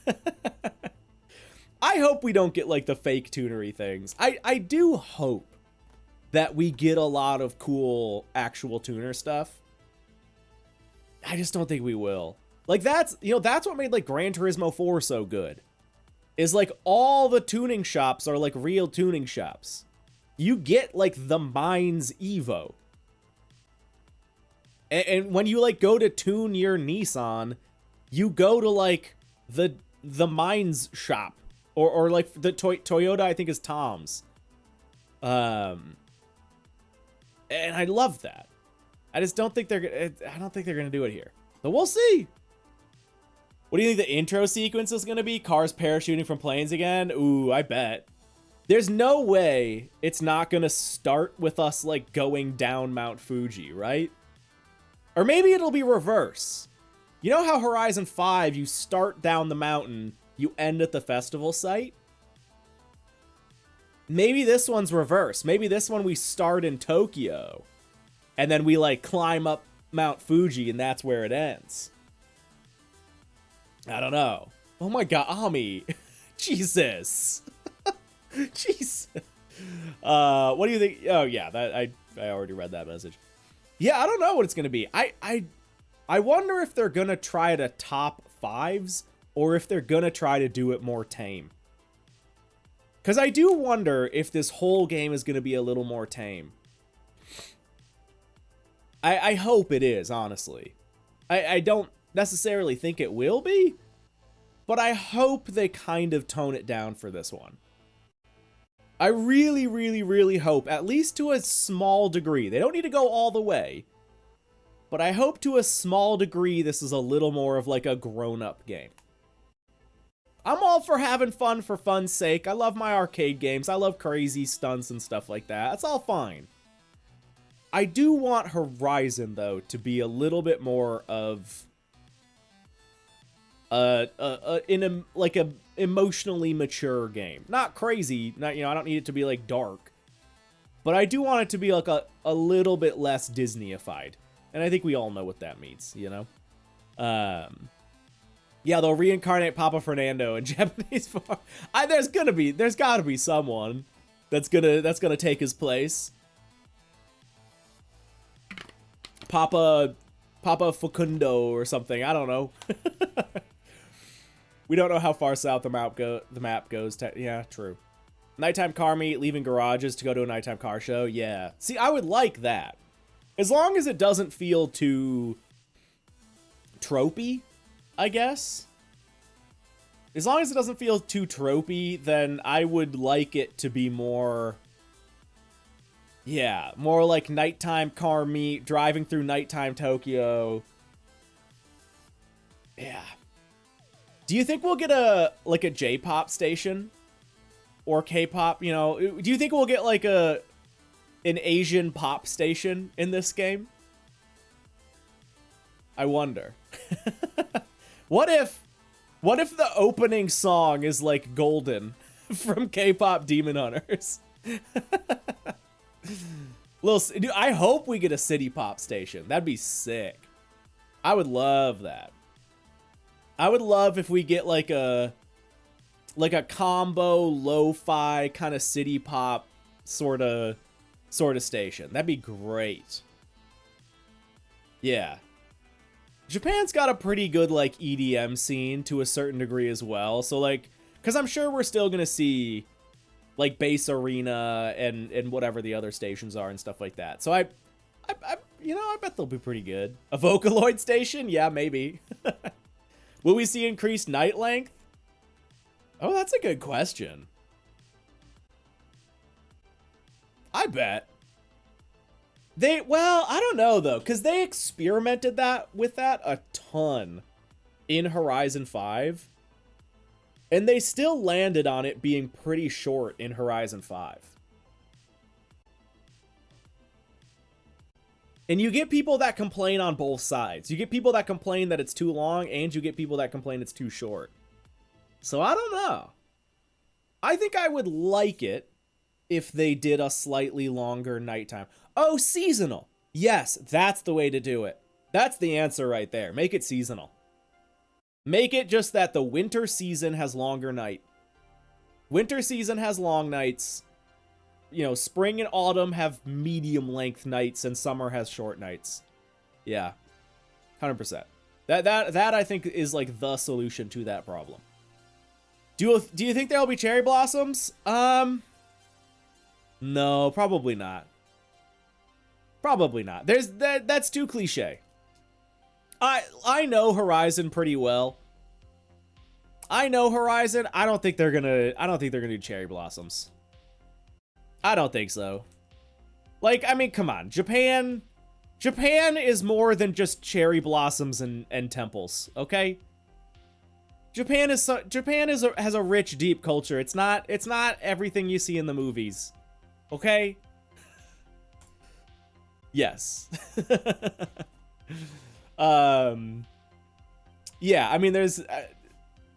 I hope we don't get like the fake tunery things. I do hope that we get a lot of cool actual tuner stuff. I just don't think we will. Like that's what made like Gran Turismo 4 so good. Is like all the tuning shops are like real tuning shops. You get like the Mines Evo. And when you like go to tune your Nissan, you go to like the Mines shop or like the Toyota I think is Tom's. And I love that. I just don't think they're gonna do it here. But we'll see. What do you think the intro sequence is gonna be? Cars parachuting from planes again? Ooh, I bet. There's no way it's not gonna start with us like going down Mount Fuji, right? Or maybe it'll be reverse. You know how Horizon 5, you start down the mountain, you end at the festival site? Maybe this one's reverse. Maybe this one we start in Tokyo, and then we like climb up Mount Fuji, and that's where it ends. I don't know. Oh my god, Ami. Jesus. Jesus. What do you think? Oh yeah, that I already read that message. Yeah, I don't know what it's gonna be. I wonder if they're gonna try to top 5s or if they're gonna try to do it more tame. Because I do wonder if this whole game is gonna be a little more tame. I hope it is, honestly. I don't necessarily think it will be, but I hope they kind of tone it down for this one. I really, really, really hope, at least to a small degree. They don't need to go all the way, but I hope to a small degree this is a little more of like a grown-up game. I'm all for having fun for fun's sake. I love my arcade games. I love crazy stunts and stuff like that. That's all fine. I do want Horizon, though, to be a little bit more of like a emotionally mature game. Not crazy. Not, I don't need it to be like dark, But I do want it to be like a little bit less Disneyified. And I think we all know what that means, you know? Yeah, they'll reincarnate Papa Fernando in Japanese form. There's gotta be someone that's gonna take his place. Papa Facundo or something. I don't know. We don't know how far south the map goes. Yeah, true. Nighttime car meet, leaving garages to go to a nighttime car show. Yeah. See, I would like that. As long as it doesn't feel too tropey, I guess. As long as it doesn't feel too tropey, then I would like it to be more... Yeah, more like nighttime car meet, driving through nighttime Tokyo. Yeah. Do you think we'll get a J-pop station? Or K-pop, you know? Do you think we'll get like an Asian pop station in this game? I wonder. What if the opening song is like Golden from K-pop Demon Hunters? Dude, I hope we get a city pop station. That'd be sick. I would love that. I would love if we get like a combo lo-fi kind of city pop sort of station. That'd be great. Yeah. Japan's got a pretty good like EDM scene to a certain degree as well. So like, cause I'm sure we're still gonna see like Bass Arena and whatever the other stations are and stuff like that. So I you know, I bet they'll be pretty good. A Vocaloid station? Yeah, maybe. Will we see increased night length? Oh, that's a good question. I bet. Well, I don't know though, because they experimented with that a ton in Horizon 5. And they still landed on it being pretty short in Horizon 5. And you get people that complain on both sides. You get people that complain that it's too long, and you get people that complain it's too short. So I don't know. I think I would like it if they did a slightly longer nighttime. Oh, seasonal. Yes, that's the way to do it. That's the answer right there. Make it seasonal. Make it just that the winter season has longer night. Winter season has long nights. You know, spring and autumn have medium length nights and summer has short nights. Yeah. 100%. That I think is like the solution to that problem. Do you think there'll be cherry blossoms? No, probably not. Probably not. That's too cliche. I know Horizon pretty well. I know Horizon. I don't think they're gonna do cherry blossoms. I don't think so. Like, I mean, come on. Japan is more than just cherry blossoms and temples, okay? Japan has a rich, deep culture. It's not everything you see in the movies. Okay? Yes. Yeah, I mean, there's...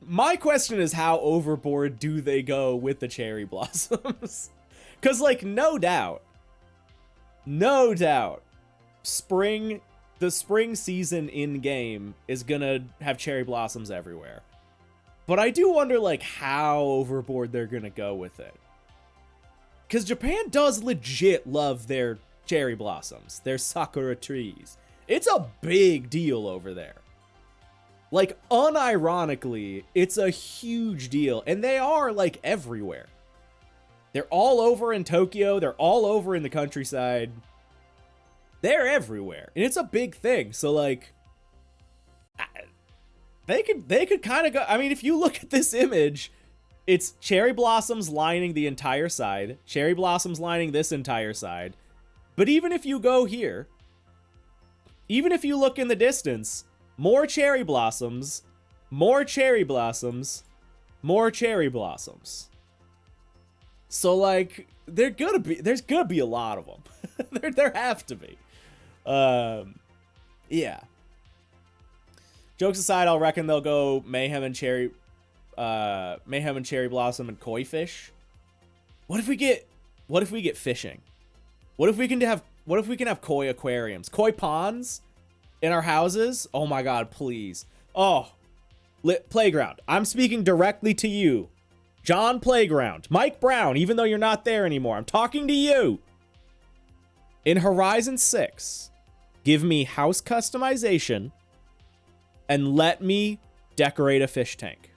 my question is, how overboard do they go with the cherry blossoms? Because, like, no doubt, the spring season in-game is gonna have cherry blossoms everywhere. But I do wonder, like, how overboard they're gonna go with it. Because Japan does legit love their cherry blossoms, their sakura trees. It's a big deal over there. Like, unironically, it's a huge deal. And they are, like, everywhere. They're all over in Tokyo. They're all over in the countryside. They're everywhere. And it's a big thing. So, like, they could kind of go... I mean, if you look at this image, it's cherry blossoms lining the entire side. Cherry blossoms lining this entire side. But even if you go here, even if you look in the distance... more cherry blossoms, more cherry blossoms, more cherry blossoms. So, like, there's gonna be a lot of them. there have to be. Yeah. Jokes aside, I'll reckon they'll go Mayhem and Cherry Blossom and Koi Fish. What if we get fishing? What if we can have koi aquariums, koi ponds in our houses? Oh my god, please. Oh, Playground. I'm speaking directly to you. John Playground. Mike Brown, even though you're not there anymore. I'm talking to you. In Horizon 6, give me house customization and let me decorate a fish tank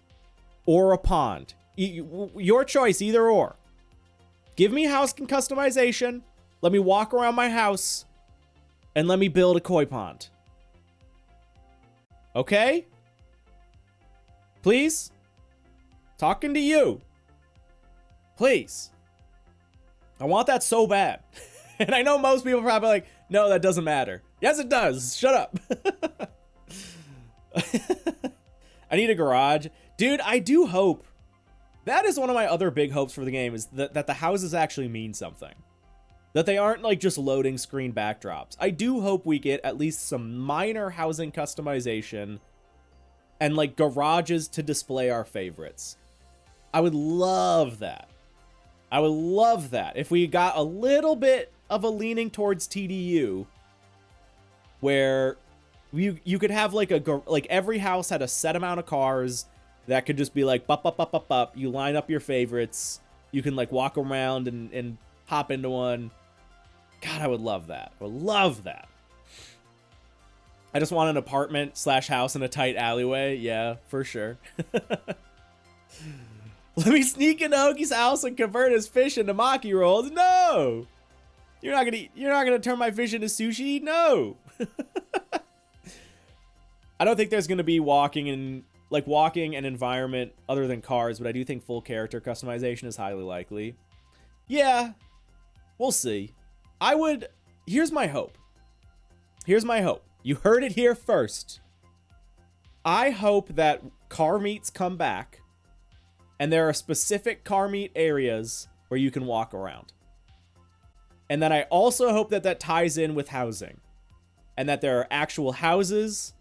or a pond. Your choice, either or. Give me house customization. Let me walk around my house and let me build a koi pond. Okay? Please? Talking to you. Please. I want that so bad. And I know most people are probably like, no, that doesn't matter. Yes, it does. Shut up. I need a garage. Dude, I do hope. That is one of my other big hopes for the game, is that the houses actually mean something. That they aren't like just loading screen backdrops. I do hope we get at least some minor housing customization and like garages to display our favorites. I would love that. I would love that if we got a little bit of a leaning towards TDU, where you could have like every house had a set amount of cars that could just be like bup. You line up your favorites. You can like walk around and hop into one. God, I would love that. I would love that. I just want an apartment / house in a tight alleyway. Yeah, for sure. Let me sneak into Hoki's house and convert his fish into maki rolls. No, you're not gonna turn my fish into sushi. No. I don't think there's gonna be walking an environment other than cars, but I do think full character customization is highly likely. Yeah, we'll see. Here's my hope. You heard it here first. I hope that car meets come back, and there are specific car meet areas where you can walk around. And then I also hope that ties in with housing, and that there are actual houses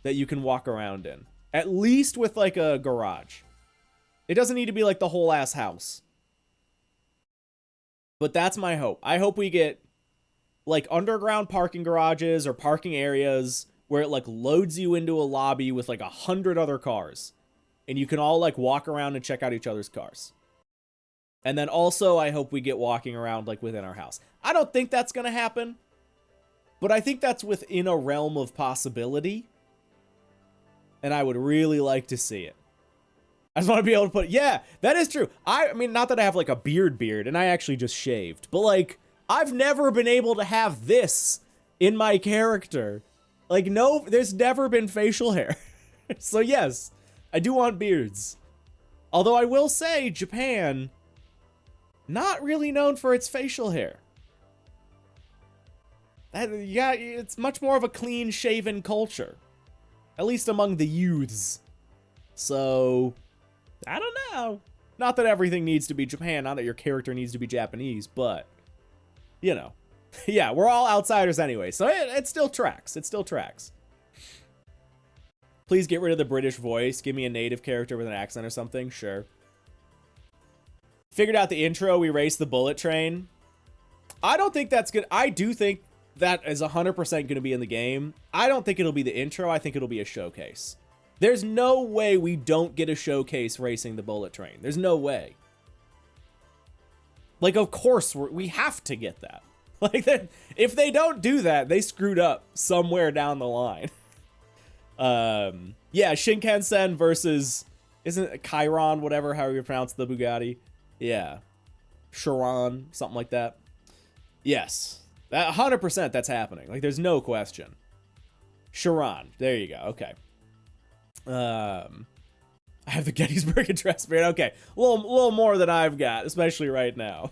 that you can walk around in, at least with like a garage. It doesn't need to be like the whole ass house. But that's my hope. I hope we get like underground parking garages or parking areas where it like loads you into a lobby with like 100 other cars, and you can all like walk around and check out each other's cars. And then also I hope we get walking around like within our house. I don't think that's going to happen, but I think that's within a realm of possibility. And I would really like to see it. I just want to be able to put, yeah, that is true. I mean, not that I have like a beard, and I actually just shaved, but like, I've never been able to have this in my character. Like, no, there's never been facial hair. So yes, I do want beards. Although I will say, Japan, not really known for its facial hair. Yeah, it's much more of a clean-shaven culture. At least among the youths. So, I don't know. Not that everything needs to be Japan, not that your character needs to be Japanese, but, you know. Yeah, we're all outsiders anyway, so it still tracks. It still tracks. Please get rid of the British voice. Give me a native character with an accent or something. Sure. Figured out the intro. We raced the bullet train. I don't think that's good. I do think that is 100% going to be in the game. I don't think it'll be the intro. I think it'll be a showcase. There's no way we don't get a showcase racing the bullet train. There's no way. Like, of course, we have to get that. Like, if they don't do that, they screwed up somewhere down the line. Yeah, Shinkansen versus, isn't it Chiron, whatever, however you pronounce the Bugatti? Yeah. Chiron, something like that. Yes. 100% that's happening. Like, there's no question. Chiron. There you go. Okay. I have the Gettysburg Address, man. Okay. A little more than I've got, especially right now.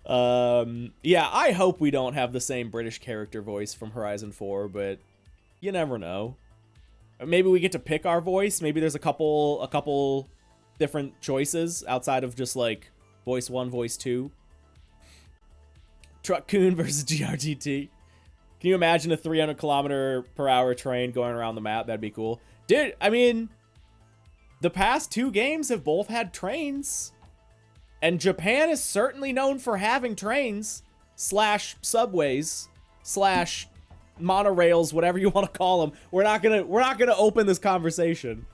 Yeah, I hope we don't have the same British character voice from Horizon 4, but you never know. Maybe we get to pick our voice. Maybe there's a couple different choices outside of just like voice 1, voice 2. Truck-kun versus GRGT. Can you imagine a 300km/h train going around the map? That'd be cool. Dude, I mean, the past 2 games have both had trains. And Japan is certainly known for having trains slash subways slash monorails, whatever you want to call them. We're not gonna open this conversation,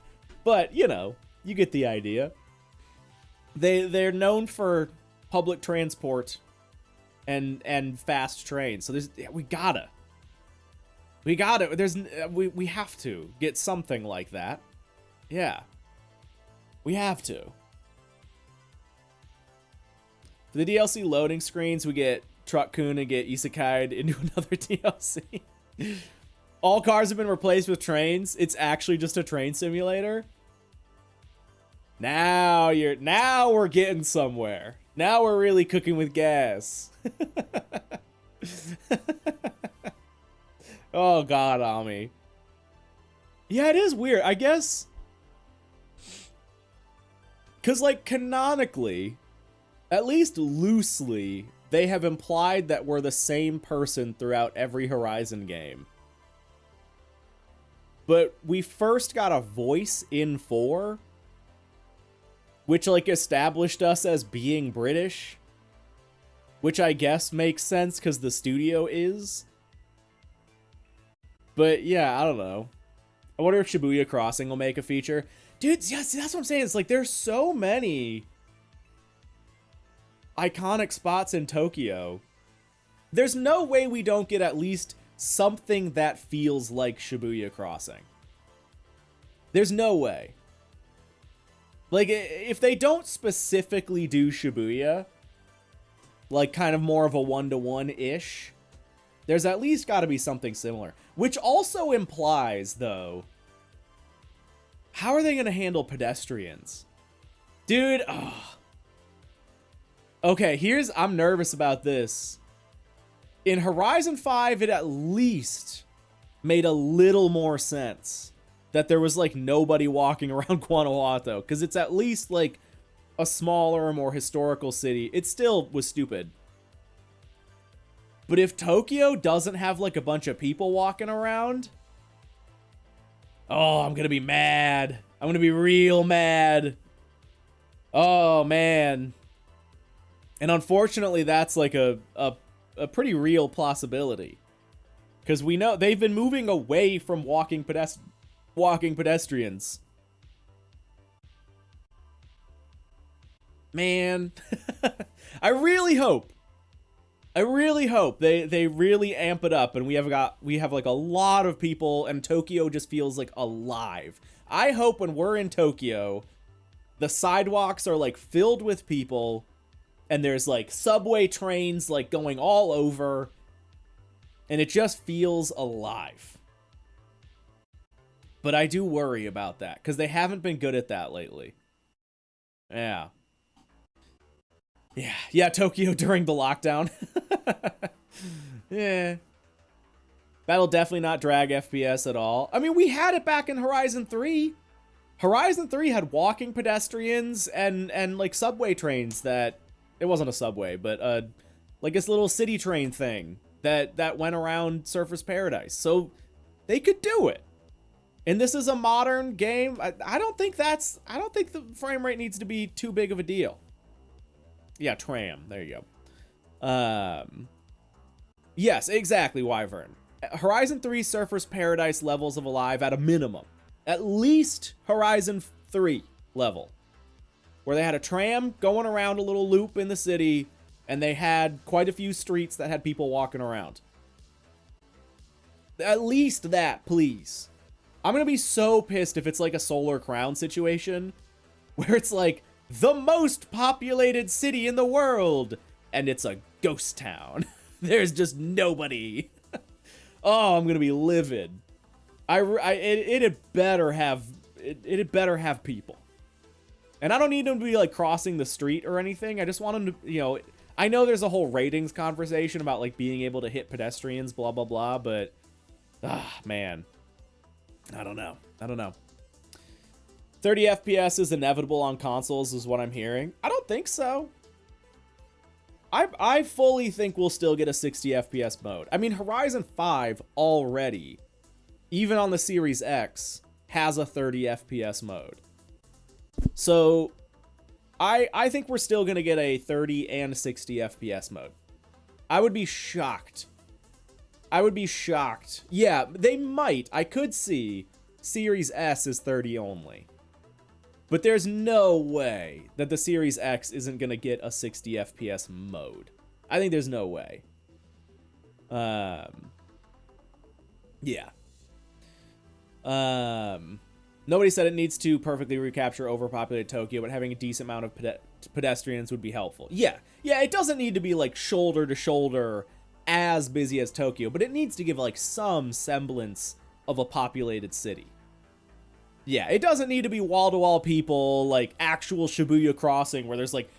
but you know, you get the idea. They're known for public transport and fast trains. So we have to get something like that. Yeah, we have to. For the DLC loading screens, we get Truck-kun and get isekai'd into another DLC. All cars have been replaced with trains. It's actually just a train simulator. Now we're getting somewhere. Now we're really cooking with gas. Oh god, Ami. Yeah, it is weird. I guess, cause like canonically, at least loosely, they have implied that we're the same person throughout every Horizon game. But we first got a voice in 4, which like established us as being British, which I guess makes sense because the studio is. But yeah, I don't know. I wonder if Shibuya Crossing will make a feature. Dude, yeah, see, that's what I'm saying. It's like there's so many iconic spots in Tokyo. There's no way we don't get at least something that feels like Shibuya Crossing. There's no way. Like, if they don't specifically do Shibuya, like kind of more of a one-to-one-ish, there's at least got to be something similar. Which also implies, though, how are they going to handle pedestrians? Dude, oh. Okay, I'm nervous about this. In Horizon 5, it at least made a little more sense that there was, like, nobody walking around Guanajuato, because it's at least, like, a smaller, more historical city. It still was stupid. But if Tokyo doesn't have, like, a bunch of people walking around, oh, I'm gonna be mad. I'm gonna be real mad. Oh, man. And unfortunately, that's, like, a pretty real possibility. Because we know they've been moving away from walking pedestrians. Man. I really hope they really amp it up and we have like a lot of people and Tokyo just feels like alive. I hope when we're in Tokyo, the sidewalks are like filled with people and there's like subway trains like going all over and it just feels alive. But I do worry about that because they haven't been good at that lately. Yeah. Yeah, Tokyo during the lockdown. Yeah. That'll definitely not drag FPS at all. I mean, we had it back in Horizon 3. Horizon 3 had walking pedestrians and like subway trains that... It wasn't a subway, but like this little city train thing that went around Surfers Paradise. So they could do it. And this is a modern game. I don't think the frame rate needs to be too big of a deal. Yeah, tram. There you go. Yes, exactly, Wyvern. Horizon 3 Surfers Paradise levels of alive at a minimum. At least Horizon 3 level. Where they had a tram going around a little loop in the city, and they had quite a few streets that had people walking around. At least that, please. I'm gonna be so pissed if it's like a Solar Crown situation, where it's like, the most populated city in the world, and it's a ghost town. There's just nobody. Oh, I'm gonna be livid. It had better have people. And I don't need them to be like crossing the street or anything. I just want them to, you know, I know there's a whole ratings conversation about like being able to hit pedestrians, blah, blah, blah, but, man, I don't know. 30 FPS is inevitable on consoles is what I'm hearing. I don't think so. I fully think we'll still get a 60 FPS mode. I mean, Horizon 5 already, even on the Series X, has a 30 FPS mode. So I think we're still going to get a 30 and 60 FPS mode. I would be shocked. I would be shocked. Yeah, they might. I could see Series S is 30 only. But there's no way that the Series X isn't going to get a 60 FPS mode. I think there's no way. Yeah. Nobody said it needs to perfectly recapture overpopulated Tokyo, but having a decent amount of pedestrians would be helpful. Yeah. Yeah, it doesn't need to be like shoulder to shoulder as busy as Tokyo, but it needs to give like some semblance of a populated city. Yeah, it doesn't need to be wall-to-wall people, like actual Shibuya Crossing where there's like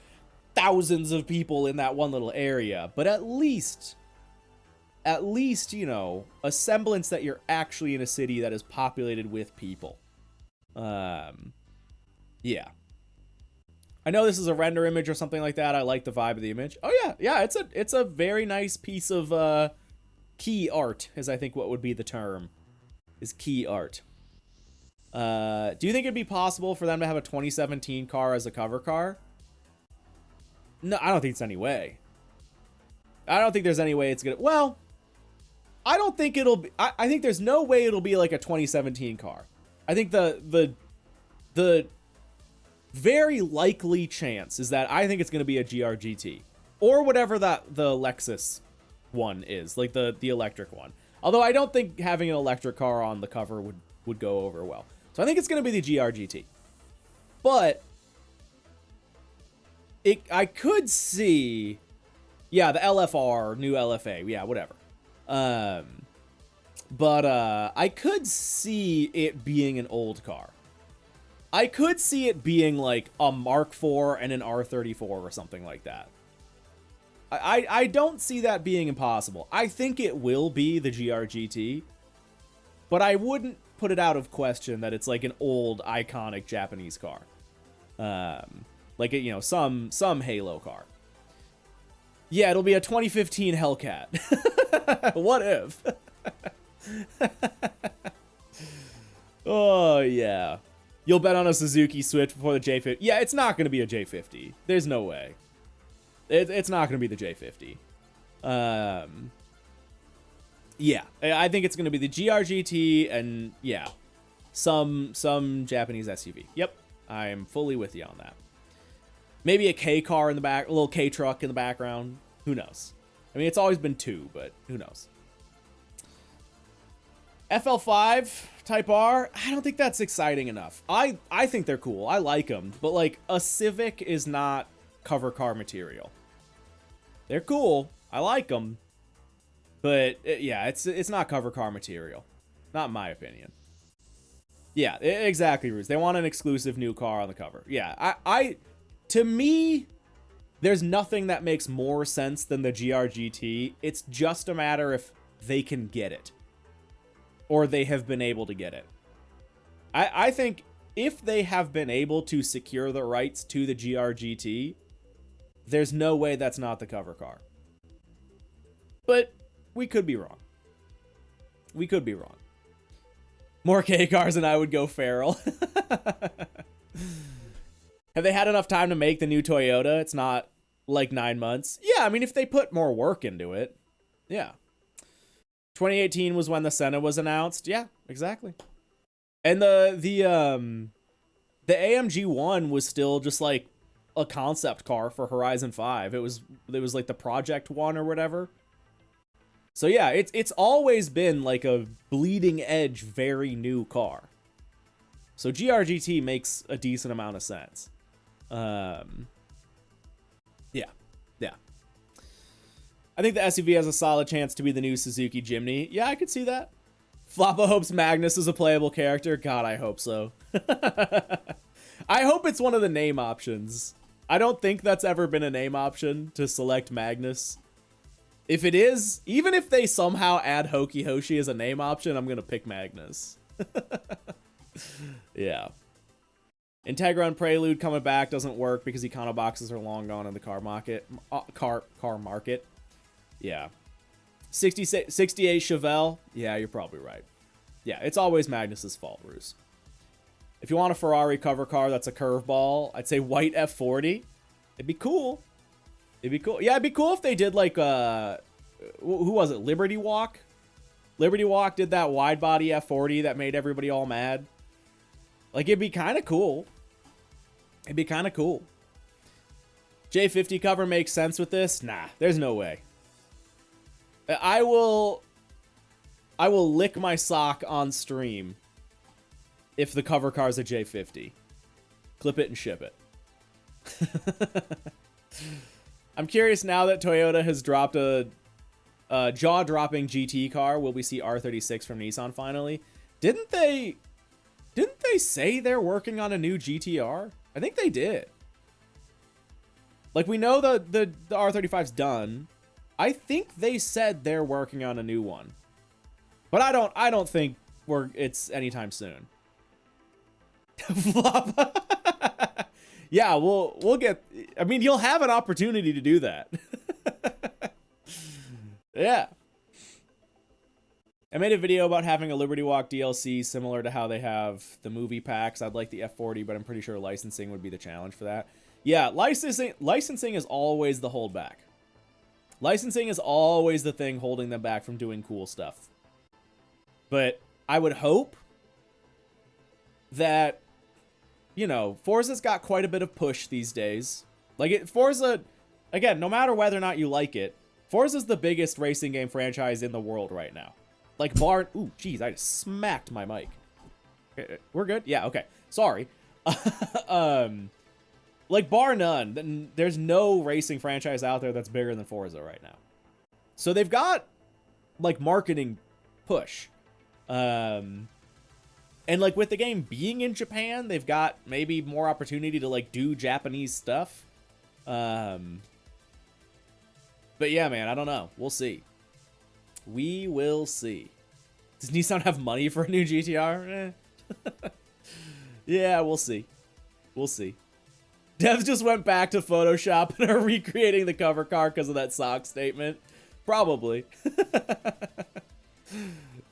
thousands of people in that one little area, but at least, you know, a semblance that you're actually in a city that is populated with people. Yeah. I know this is a render image or something like that. I like the vibe of the image. Oh yeah, yeah, it's a very nice piece of key art, is I think what would be the term, is key art. Do you think it'd be possible for them to have a 2017 car as a cover car? No, I don't think it's any way. I don't think there's any way it's gonna... Well, I don't think it'll be... I think there's no way it'll be like a 2017 car. I think the very likely chance is that I think it's going to be a GR-GT. Or whatever the Lexus one is, like the electric one. Although I don't think having an electric car on the cover would go over well. So I think it's going to be the GR-GT. But I could see... Yeah, the LFR, new LFA, yeah, whatever. But I could see it being an old car. I could see it being like a Mark IV and an R34 or something like that. I don't see that being impossible. I think it will be the GR-GT, but I wouldn't put it out of question that it's like an old iconic Japanese car. Like, you know, some Halo car. Yeah, it'll be a 2015 Hellcat. What if? Oh, yeah. You'll bet on a Suzuki Switch before the J50. Yeah, it's not going to be a J50. There's no way. It's not going to be the J50. Yeah, I think it's going to be the GR-GT and, yeah, some Japanese SUV. Yep, I am fully with you on that. Maybe a K car in the back, a little K truck in the background. Who knows? I mean, it's always been two, but who knows? FL5 Type R, I don't think that's exciting enough. I think they're cool. I like them, but like a Civic is not cover car material. They're cool. I like them, but yeah, it's not cover car material. Not in my opinion. Yeah, exactly, Ruse. They want an exclusive new car on the cover. Yeah, to me, there's nothing that makes more sense than the GR-GT. It's just a matter if they can get it. Or they have been able to get it. I think if they have been able to secure the rights to the GR-GT, there's no way that's not the cover car. But we could be wrong. We could be wrong. More K cars and I would go feral. Have they had enough time to make the new Toyota? It's not like 9 months. Yeah, I mean, if they put more work into it. Yeah. 2018 was when the Senna was announced. Yeah, exactly. And the AMG 1 was still just like a concept car for Horizon 5. It was like the Project 1 or whatever. So yeah, it's always been like a bleeding edge, very new car. So GR-GT makes a decent amount of sense. Yeah. I think the SUV has a solid chance to be the new Suzuki Jimny. Yeah, I could see that. Floppa hopes Magnus is a playable character. God, I hope so. I hope it's one of the name options. I don't think that's ever been a name option to select Magnus. If it is, even if they somehow add Hoki Hoshi as a name option, I'm going to pick Magnus. Yeah. Integra and Prelude coming back doesn't work because Econo boxes are long gone in the car market. Car market. Yeah. 68 Chevelle. Yeah, you're probably right. Yeah, it's always Magnus's fault, Bruce. If you want a Ferrari cover car that's a curveball, I'd say white F40. It'd be cool. It'd be cool. Yeah, it'd be cool if they did like who was it? Liberty Walk? Liberty Walk did that wide body F40 that made everybody all mad. Like, it'd be kind of cool. It'd be kind of cool. J50 cover makes sense with this? Nah, there's no way. I will lick my sock on stream if the cover car's a J50. Clip it and ship it. I'm curious now that Toyota has dropped a jaw-dropping GT car. Will we see R36 from Nissan finally? Didn't they say they're working on a new GTR? I think they did. Like, we know the R35's done. I think they said they're working on a new one. But I don't think it's anytime soon. Yeah, we'll get, I mean, you'll have an opportunity to do that. Yeah. I made a video about having a Liberty Walk DLC similar to how they have the movie packs. I'd like the F40, but I'm pretty sure licensing would be the challenge for that. Yeah, licensing is always the holdback. Licensing is always the thing holding them back from doing cool stuff. But I would hope that, you know, Forza's got quite a bit of push these days. Like, Forza, again, no matter whether or not you like it, Forza's the biggest racing game franchise in the world right now. Like, ooh, jeez, I just smacked my mic. We're good? Yeah, okay. Sorry. Like, bar none, there's no racing franchise out there that's bigger than Forza right now. So they've got, like, marketing push. And, like, with the game being in Japan, they've got maybe more opportunity to, like, do Japanese stuff. But yeah, man, I don't know. We'll see. We will see. Does Nissan have money for a new GTR? Yeah, we'll see. We'll see. Devs just went back to Photoshop and are recreating the cover car because of that sock statement. Probably.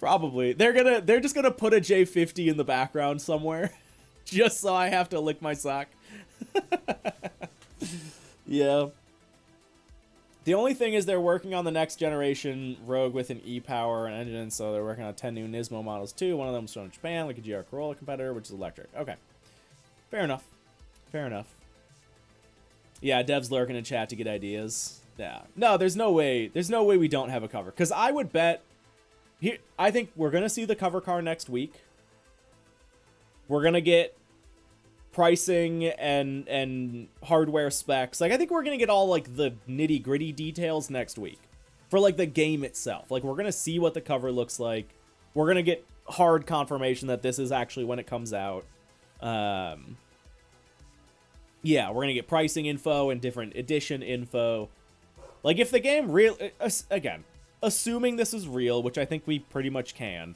Probably. They're just gonna put a J50 in the background somewhere. Just so I have to lick my sock. Yeah. The only thing is they're working on the next generation Rogue with an e-power engine, so they're working on 10 new Nismo models too. One of them is from Japan, like a GR Corolla competitor, which is electric. Okay. Fair enough. Fair enough. Yeah, devs lurking in chat to get ideas. Yeah. No, there's no way we don't have a cover. Because I would bet... Here, I think we're going to see the cover car next week. We're going to get pricing and hardware specs. Like, I think we're going to get all, like, the nitty-gritty details next week. For, like, the game itself. Like, we're going to see what the cover looks like. We're going to get hard confirmation that this is actually when it comes out. Yeah, we're going to get pricing info and different edition info. Like, if the game again, assuming this is real, which I think we pretty much can,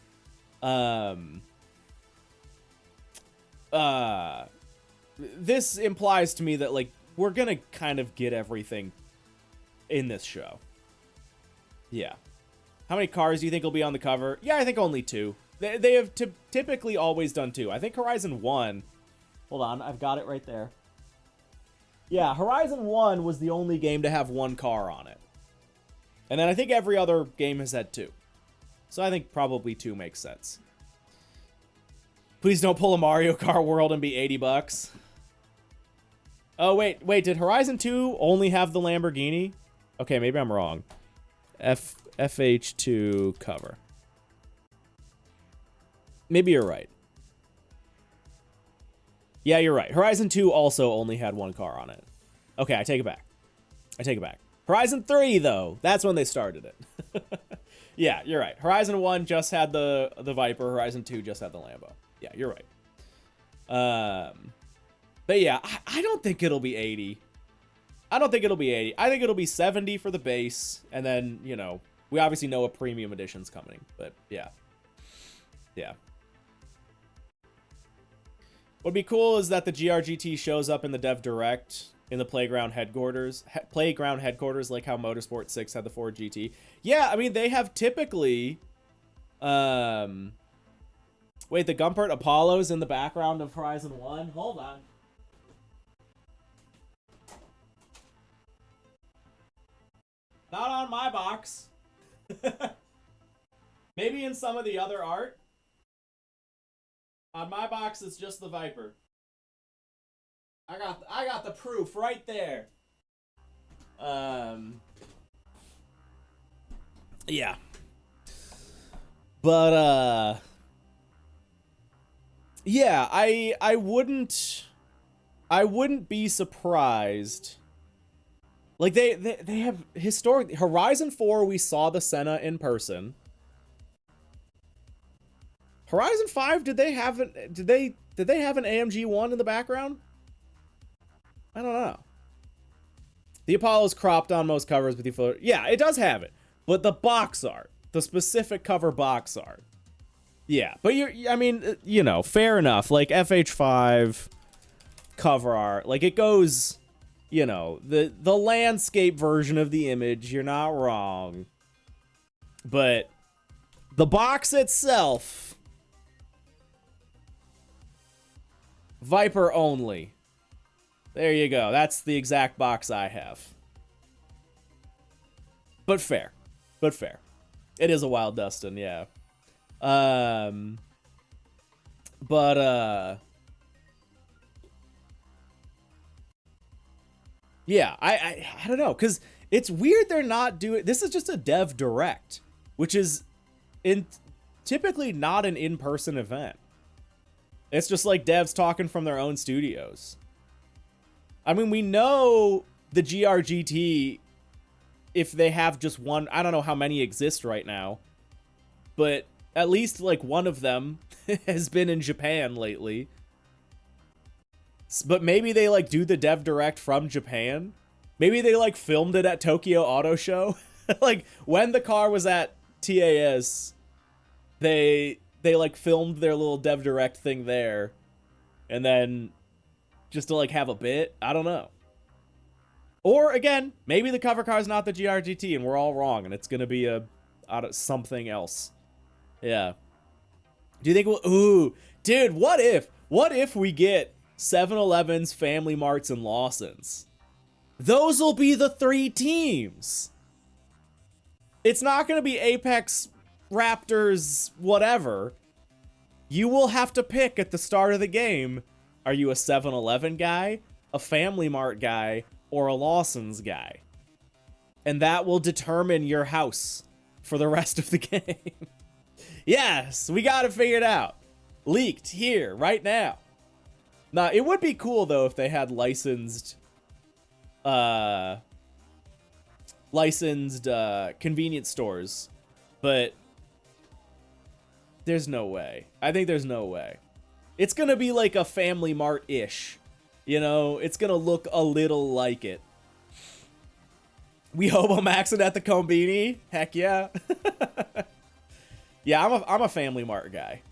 this implies to me that, like, we're going to kind of get everything in this show. Yeah. How many cars do you think will be on the cover? Yeah, I think only 2. They have typically always done 2. I think Horizon 1... Hold on, I've got it right there. Yeah, Horizon 1 was the only game to have 1 car on it. And then I think every other game has had 2. So I think probably 2 makes sense. Please don't pull a Mario Kart World and be $80. Oh, wait, did Horizon 2 only have the Lamborghini? Okay, maybe I'm wrong. FH2 cover. Maybe you're right. Yeah, you're right. Horizon 2 also only had 1 car on it. Okay, I take it back. Horizon 3, though, that's when they started it. Yeah, you're right. Horizon 1 just had the Viper. Horizon 2 just had the Lambo. Yeah, you're right. But yeah, I don't think it'll be 80. I think it'll be 70 for the base. And then, you know, we obviously know a premium edition's coming. But yeah. Yeah. What'd be cool is that the GRGT shows up in the Dev Direct in the Playground headquarters. Playground headquarters, like how Motorsport 6 had the Ford GT. Yeah, I mean, they have typically Wait, the Gumpert Apollo's in the background of Horizon 1? Hold on. Not on my box. Maybe in some of the other art. On my box, it's just the Viper. I got the proof right there. Yeah. But yeah, I wouldn't be surprised. Like they have historic Horizon 4, we saw the Senna in person. Horizon 5, did they have an AMG 1 in the background? I don't know. The Apollo's cropped on most covers with the photo. Yeah, it does have it. But the box art, the specific cover box art. Yeah, but I mean, you know, fair enough. Like FH5 cover art, like it goes, you know, the landscape version of the image, you're not wrong. But the box itself, Viper only. There you go. That's the exact box I have. But fair. But fair. It is a Wild Dustin, yeah. Yeah, I don't know, because it's weird they're not doing... This is just a dev direct, which is typically not an in-person event. It's just like devs talking from their own studios. I mean, we know the GRGT, if they have just one... I don't know how many exist right now, but at least, like, one of them has been in Japan lately. But maybe they, like, do the dev direct from Japan. Maybe they, like, filmed it at Tokyo Auto Show. Like, when the car was at TAS, they like, filmed their little dev direct thing there. And then, just to, like, have a bit. I don't know. Or, again, maybe the cover car is not the GRGT and we're all wrong. And it's going to be something else. Yeah. Do you think we'll... Ooh. Dude, what if we get 7-Elevens, Family Marts, and Lawson's? Those will be the 3 teams. It's not going to be Apex, Raptors, whatever. You will have to pick at the start of the game. Are you a 7-Eleven guy, a Family Mart guy, or a Lawson's guy? And that will determine your house for the rest of the game. Yes, we got it figured out. Leaked here, right now. Now, it would be cool, though, if they had licensed convenience stores, but there's no way. I think there's no way. It's gonna be like a Family Mart-ish. You know, it's gonna look a little like it. We hobo maxing at the Combini? Heck yeah. Yeah, I'm a Family Mart guy.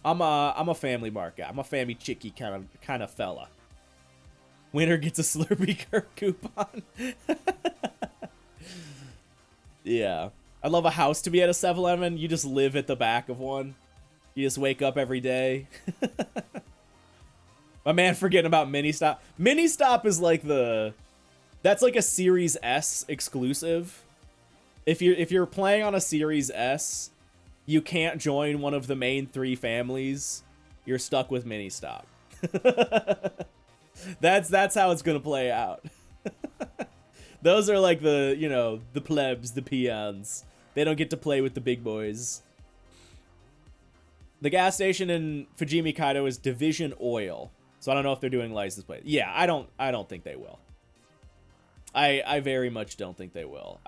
I'm a Family Mart guy. I'm a Family Chicky kind of fella. Winner gets a Slurpee coupon. Yeah. I'd love a house to be at a 7-Eleven. You just live at the back of one. You just wake up every day. My man forgetting about Mini Stop. Mini Stop is like that's like a Series S exclusive. If you're playing on a Series S, you can't join one of the main 3 families. You're stuck with Mini Stop. That's how it's gonna play out. Those are like the plebs, the peons. They don't get to play with the big boys. The gas station in Fujimi Kaido is Division Oil. So I don't know if they're doing license plate. Yeah, I don't think they will. I very much don't think they will.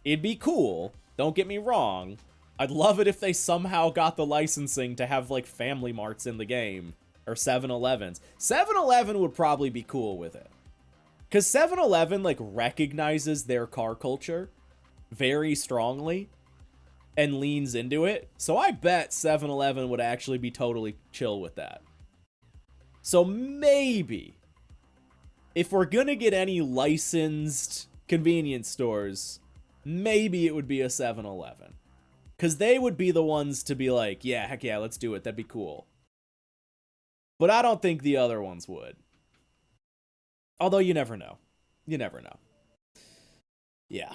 It'd be cool. Don't get me wrong. I'd love it if they somehow got the licensing to have, like, Family Marts in the game. Or 7-Elevens. 7-Eleven would probably be cool with it. Because 7-Eleven, like, recognizes their car culture very strongly. And leans into it. So I bet 7-Eleven would actually be totally chill with that. So maybe, if we're gonna get any licensed convenience stores, maybe it would be a 7-Eleven. Because they would be the ones to be like, yeah, heck yeah, let's do it. That'd be cool. But I don't think the other ones would. Although you never know. You never know. Yeah.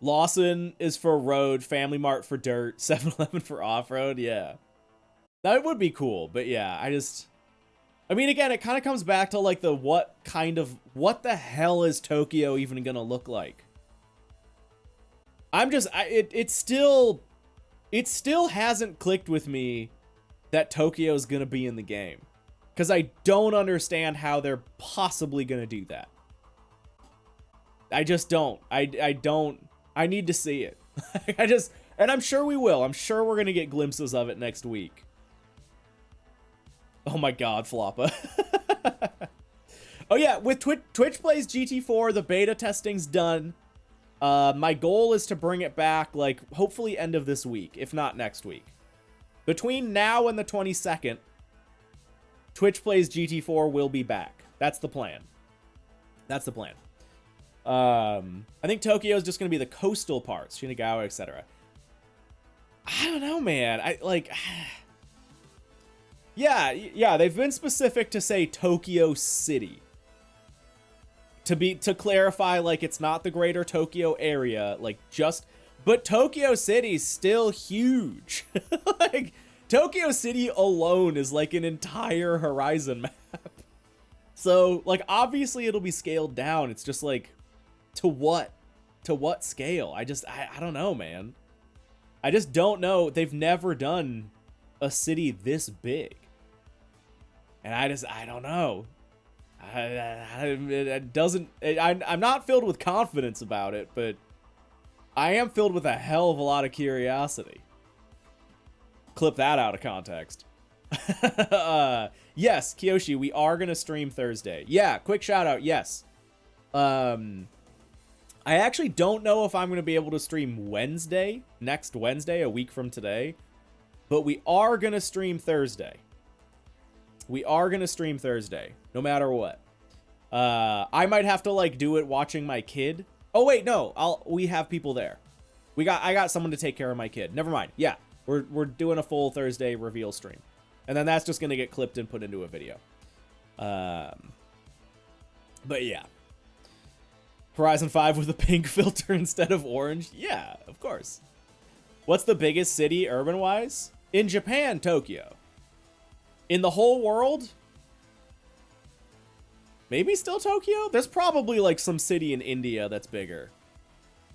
Lawson is for road, Family Mart for dirt, 7-Eleven for off-road. Yeah. That would be cool, but yeah, I mean, again, it kind of comes back to like what the hell is Tokyo even gonna look like? It still hasn't clicked with me that Tokyo's gonna be in the game. Because I don't understand how they're possibly gonna do that. I just don't. I need to see it. And I'm sure we will. I'm sure we're gonna get glimpses of it next week. Oh my god, Floppa. Oh yeah, with Twitch Plays GT4, the beta testing's done. My goal is to bring it back, like, hopefully end of this week, if not next week. Between now and the 22nd, Twitch Plays GT4 will be back. That's the plan. That's the plan. I think Tokyo is just going to be the coastal parts, Shinagawa, etc. I don't know, man. Yeah, they've been specific to say Tokyo City. To clarify, like, it's not the greater Tokyo area, like, but Tokyo City's still huge. Like, Tokyo City alone is like an entire Horizon map. So, like, obviously it'll be scaled down. It's just like, to what scale? I don't know, man. I just don't know. They've never done a city this big. And I don't know. I'm not filled with confidence about it, but I am filled with a hell of a lot of curiosity. Clip that out of context. Yes, Kiyoshi, we are going to stream Thursday. Yeah, quick shout out. Yes. I actually don't know if I'm going to be able to stream next Wednesday, a week from today, but we are going to stream Thursday. No matter what. I might have to like do it watching my kid. Oh wait, no. We have people there. I got someone to take care of my kid. Never mind. Yeah. We're doing a full Thursday reveal stream. And then that's just going to get clipped and put into a video. But yeah. Horizon 5 with a pink filter instead of orange? Yeah, of course. What's the biggest city urban-wise? In Japan, Tokyo. In the whole world? Maybe still Tokyo? There's probably like some city in India that's bigger.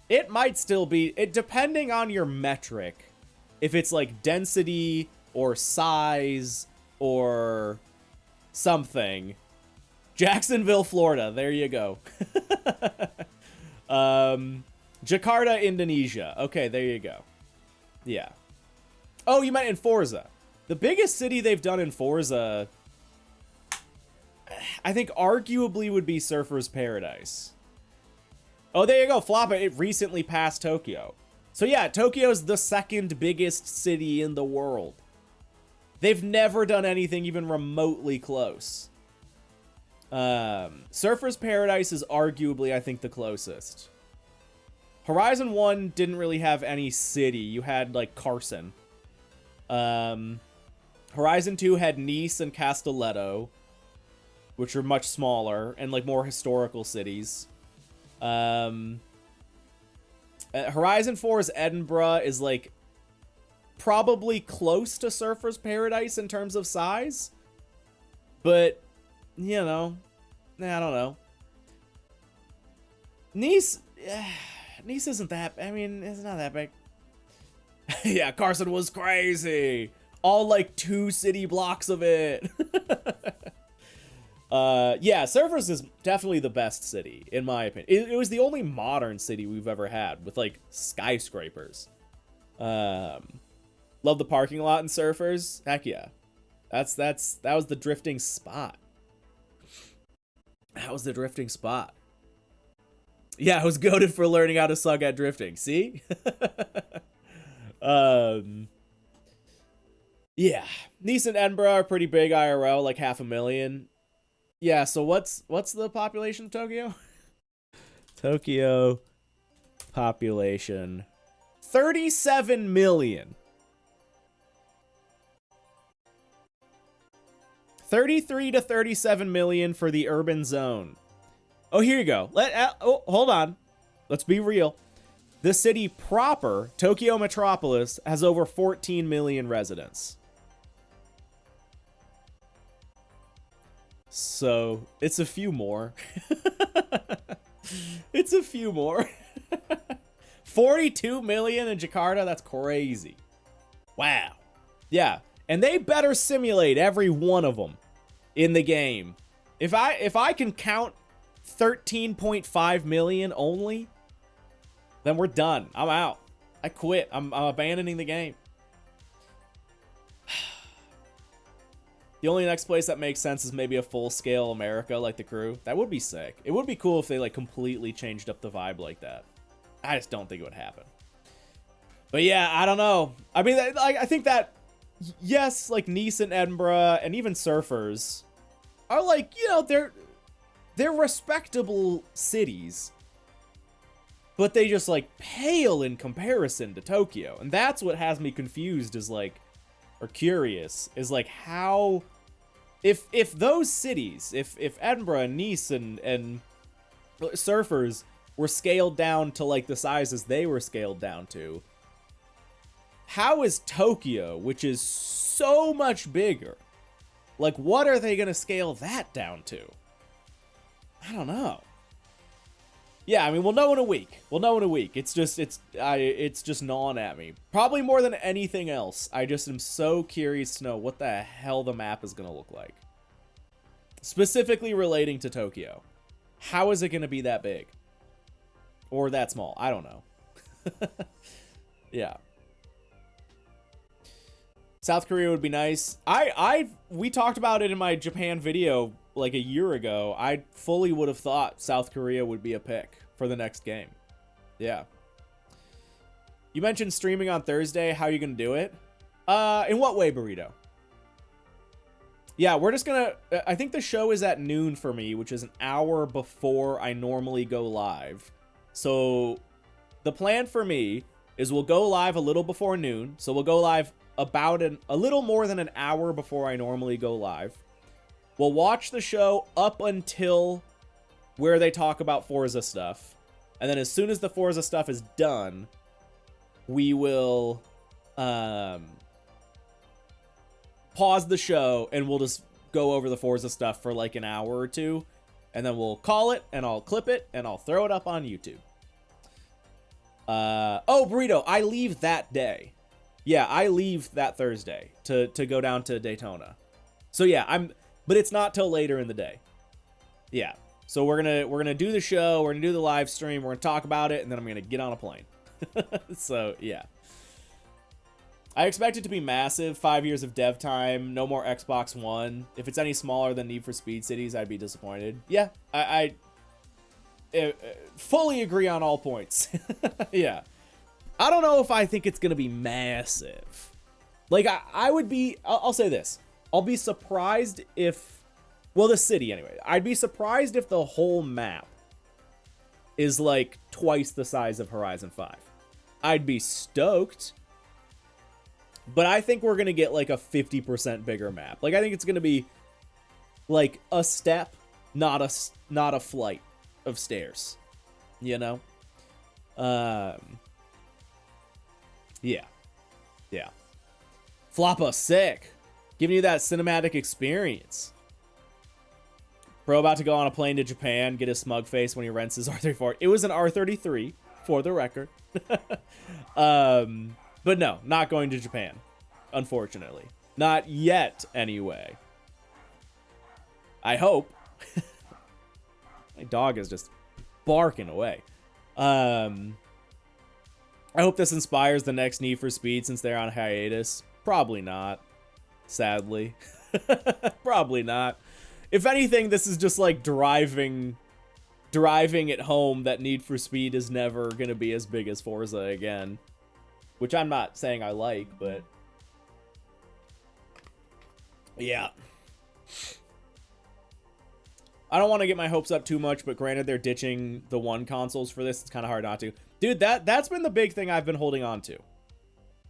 It might still be, depending on your metric, if it's like density or size or something. Jacksonville, Florida. There you go. Jakarta, Indonesia. Okay, there you go. Yeah. Oh, you meant in Forza. The biggest city they've done in Forza, I think arguably would be Surfer's Paradise. Oh, there you go, Floppa. It recently passed Tokyo. So yeah, Tokyo's the second biggest city in the world. They've never done anything even remotely close. Surfer's Paradise is arguably, I think, the closest. Horizon 1 didn't really have any city. You had, like, Carson. Horizon 2 had Nice and Castelletto, which are much smaller and, like, more historical cities. Horizon 4's Edinburgh is, like, probably close to Surfer's Paradise in terms of size. But, you know, I don't know. Nice isn't that, I mean, it's not that big. Yeah, Carson was crazy. All, like, 2 city blocks of it. Yeah, Surfers is definitely the best city, in my opinion. It was the only modern city we've ever had with, like, skyscrapers. Love the parking lot in Surfers. Heck yeah. That was the drifting spot. That was the drifting spot. Yeah, I was goated for learning how to suck at drifting. See? Yeah. Nice and Edinburgh are pretty big IRL, like 500,000. Yeah, so what's the population of Tokyo? Tokyo population 37 million. 33 to 37 million for the urban zone. Oh, here you go. Hold on. Let's be real. The city proper, Tokyo Metropolis, has over 14 million residents. So, it's a few more. It's a few more. 42 million in Jakarta? That's crazy. Wow. Yeah. And they better simulate every one of them in the game. If I can count 13.5 million only, then we're done. I'm out. I quit. I'm abandoning the game. The only next place that makes sense is maybe a full-scale America like The Crew. That would be sick. It would be cool if they like completely changed up the vibe like that. I just don't think it would happen. But yeah, I don't know. I mean, I think that, yes, like Nice and Edinburgh and even Surfers are like, you know, they're respectable cities. But they just like pale in comparison to Tokyo. And that's what has me confused is like, or curious, is like how, if those cities, if Edinburgh and Nice and Surfers were scaled down to like the sizes they were scaled down to, how is Tokyo, which is so much bigger, like what are they gonna scale that down to? I don't know. Yeah, I mean, we'll know in a week. We'll know in a week. It's just gnawing at me. Probably more than anything else. I just am so curious to know what the hell the map is gonna look like. Specifically relating to Tokyo. How is it gonna be that big? Or that small? I don't know. Yeah. South Korea would be nice. We talked about it in my Japan video like a year ago. I fully would have thought South Korea would be a pick for the next game. Yeah. You mentioned streaming on Thursday. How are you gonna do it? In what way, Burrito? Yeah, we're just gonna, I think the show is at noon for me, which is an hour before I normally go live. So the plan for me is we'll go live a little before noon. So we'll go live about a little more than an hour before I normally go live. We'll watch the show up until where they talk about Forza stuff. And then as soon as the Forza stuff is done, we will pause the show and we'll just go over the Forza stuff for like an hour or two. And then we'll call it and I'll clip it and I'll throw it up on YouTube. Oh, Burrito, I leave that day. Yeah, I leave that Thursday to go down to Daytona. So yeah, but it's not till later in the day. Yeah. So we're gonna do the show, we're gonna do the live stream, we're gonna talk about it, and then I'm gonna get on a plane. So yeah. I expect it to be massive. 5 years of dev time, no more Xbox One. If it's any smaller than Need for Speed Cities, I'd be disappointed. Yeah, I fully agree on all points. Yeah. I don't know if I think it's gonna be massive. Like I would be, I'll say this. I'll be surprised if, well, the city anyway. I'd be surprised if the whole map is like twice the size of Horizon 5. I'd be stoked, but I think we're going to get like a 50% bigger map. Like I think it's going to be like a step, not a flight of stairs, you know? Yeah. Yeah. Floppa, sick. Giving you that cinematic experience. Bro about to go on a plane to Japan, get a smug face when he rents his R34. It was an R33, for the record. But no, not going to Japan. Unfortunately. Not yet, anyway. I hope. My dog is just barking away. I hope this inspires the next Need for Speed since they're on hiatus. Probably not. Sadly. Probably not. If anything, this is just like driving it home that Need for Speed is never going to be as big as Forza again. Which I'm not saying I like, but yeah. I don't want to get my hopes up too much, but granted they're ditching the One consoles for this. It's kind of hard not to. Dude, that's been the big thing I've been holding on to.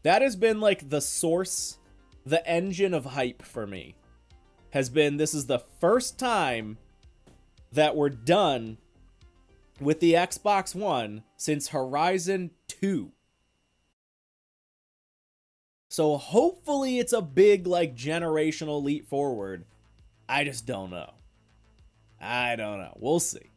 That has been like the source, the engine of hype for me. Has been, this is the first time that we're done with the Xbox One since Horizon 2. So hopefully it's a big, like, generational leap forward. I just don't know. I don't know. We'll see.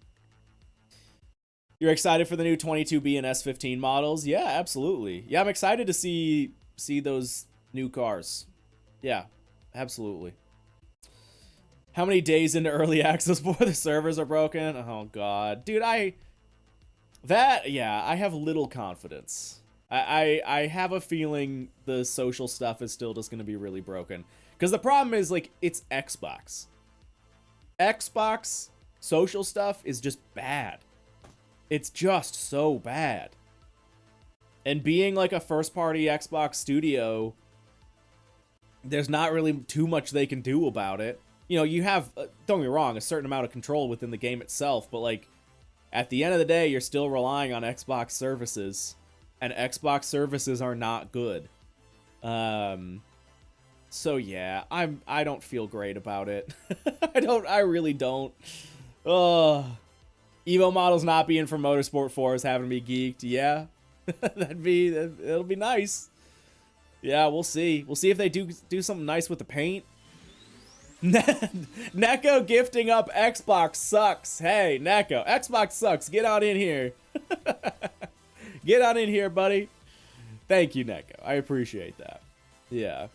You're excited for the new 22B and S15 models? Yeah, absolutely. Yeah, I'm excited to see those new cars. Yeah, absolutely. How many days into early access before the servers are broken? Oh, God. Dude, I have little confidence. I have a feeling the social stuff is still just going to be really broken. Because the problem is, like, it's Xbox. Xbox social stuff is just bad. It's just so bad. And being, like, a first-party Xbox studio, there's not really too much they can do about it. You know, you have, don't get me wrong, a certain amount of control within the game itself, but, like, at the end of the day, you're still relying on Xbox services, and Xbox services are not good. So yeah, I don't feel great about it. I really don't. Evo models not being from Motorsport 4 is having me geeked. Yeah, it'll be nice. Yeah, we'll see. We'll see if they do something nice with the paint. Neko gifting up Xbox sucks. Hey, Neko, Xbox sucks. Get on in here. Get on in here, buddy. Thank you, Neko. I appreciate that. Yeah.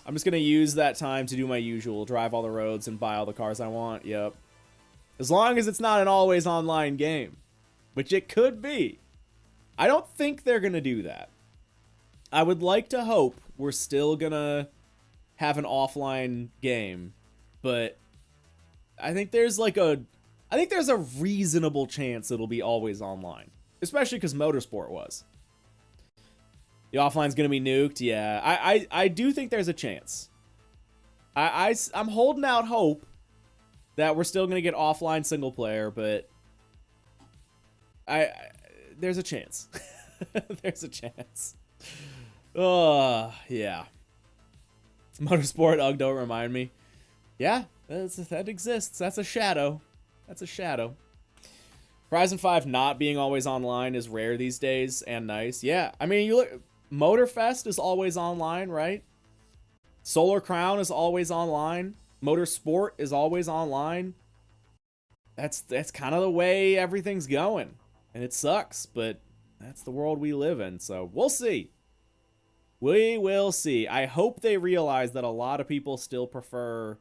I'm just going to use that time to do my usual. Drive all the roads and buy all the cars I want. Yep. As long as it's not an always online game. Which it could be. I don't think they're going to do that. I would like to hope we're still going to have an offline game, but I think there's a reasonable chance it'll be always online, especially because Motorsport was. The offline's gonna be nuked. Yeah, I do think there's a chance. I'm holding out hope that we're still gonna get offline single player, but there's a chance. There's a chance. Oh yeah. Motorsport, ugh, don't remind me. Yeah, that exists. That's a shadow. That's a shadow. Horizon 5 not being always online is rare these days and nice. Yeah, I mean, you look, Motorfest is always online, right? Solar Crown is always online. Motorsport is always online. That's kind of the way everything's going. And it sucks, but that's the world we live in, so we'll see. We will see. I hope they realize that a lot of people still prefer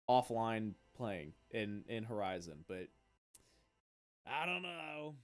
offline playing in Horizon, but I don't know.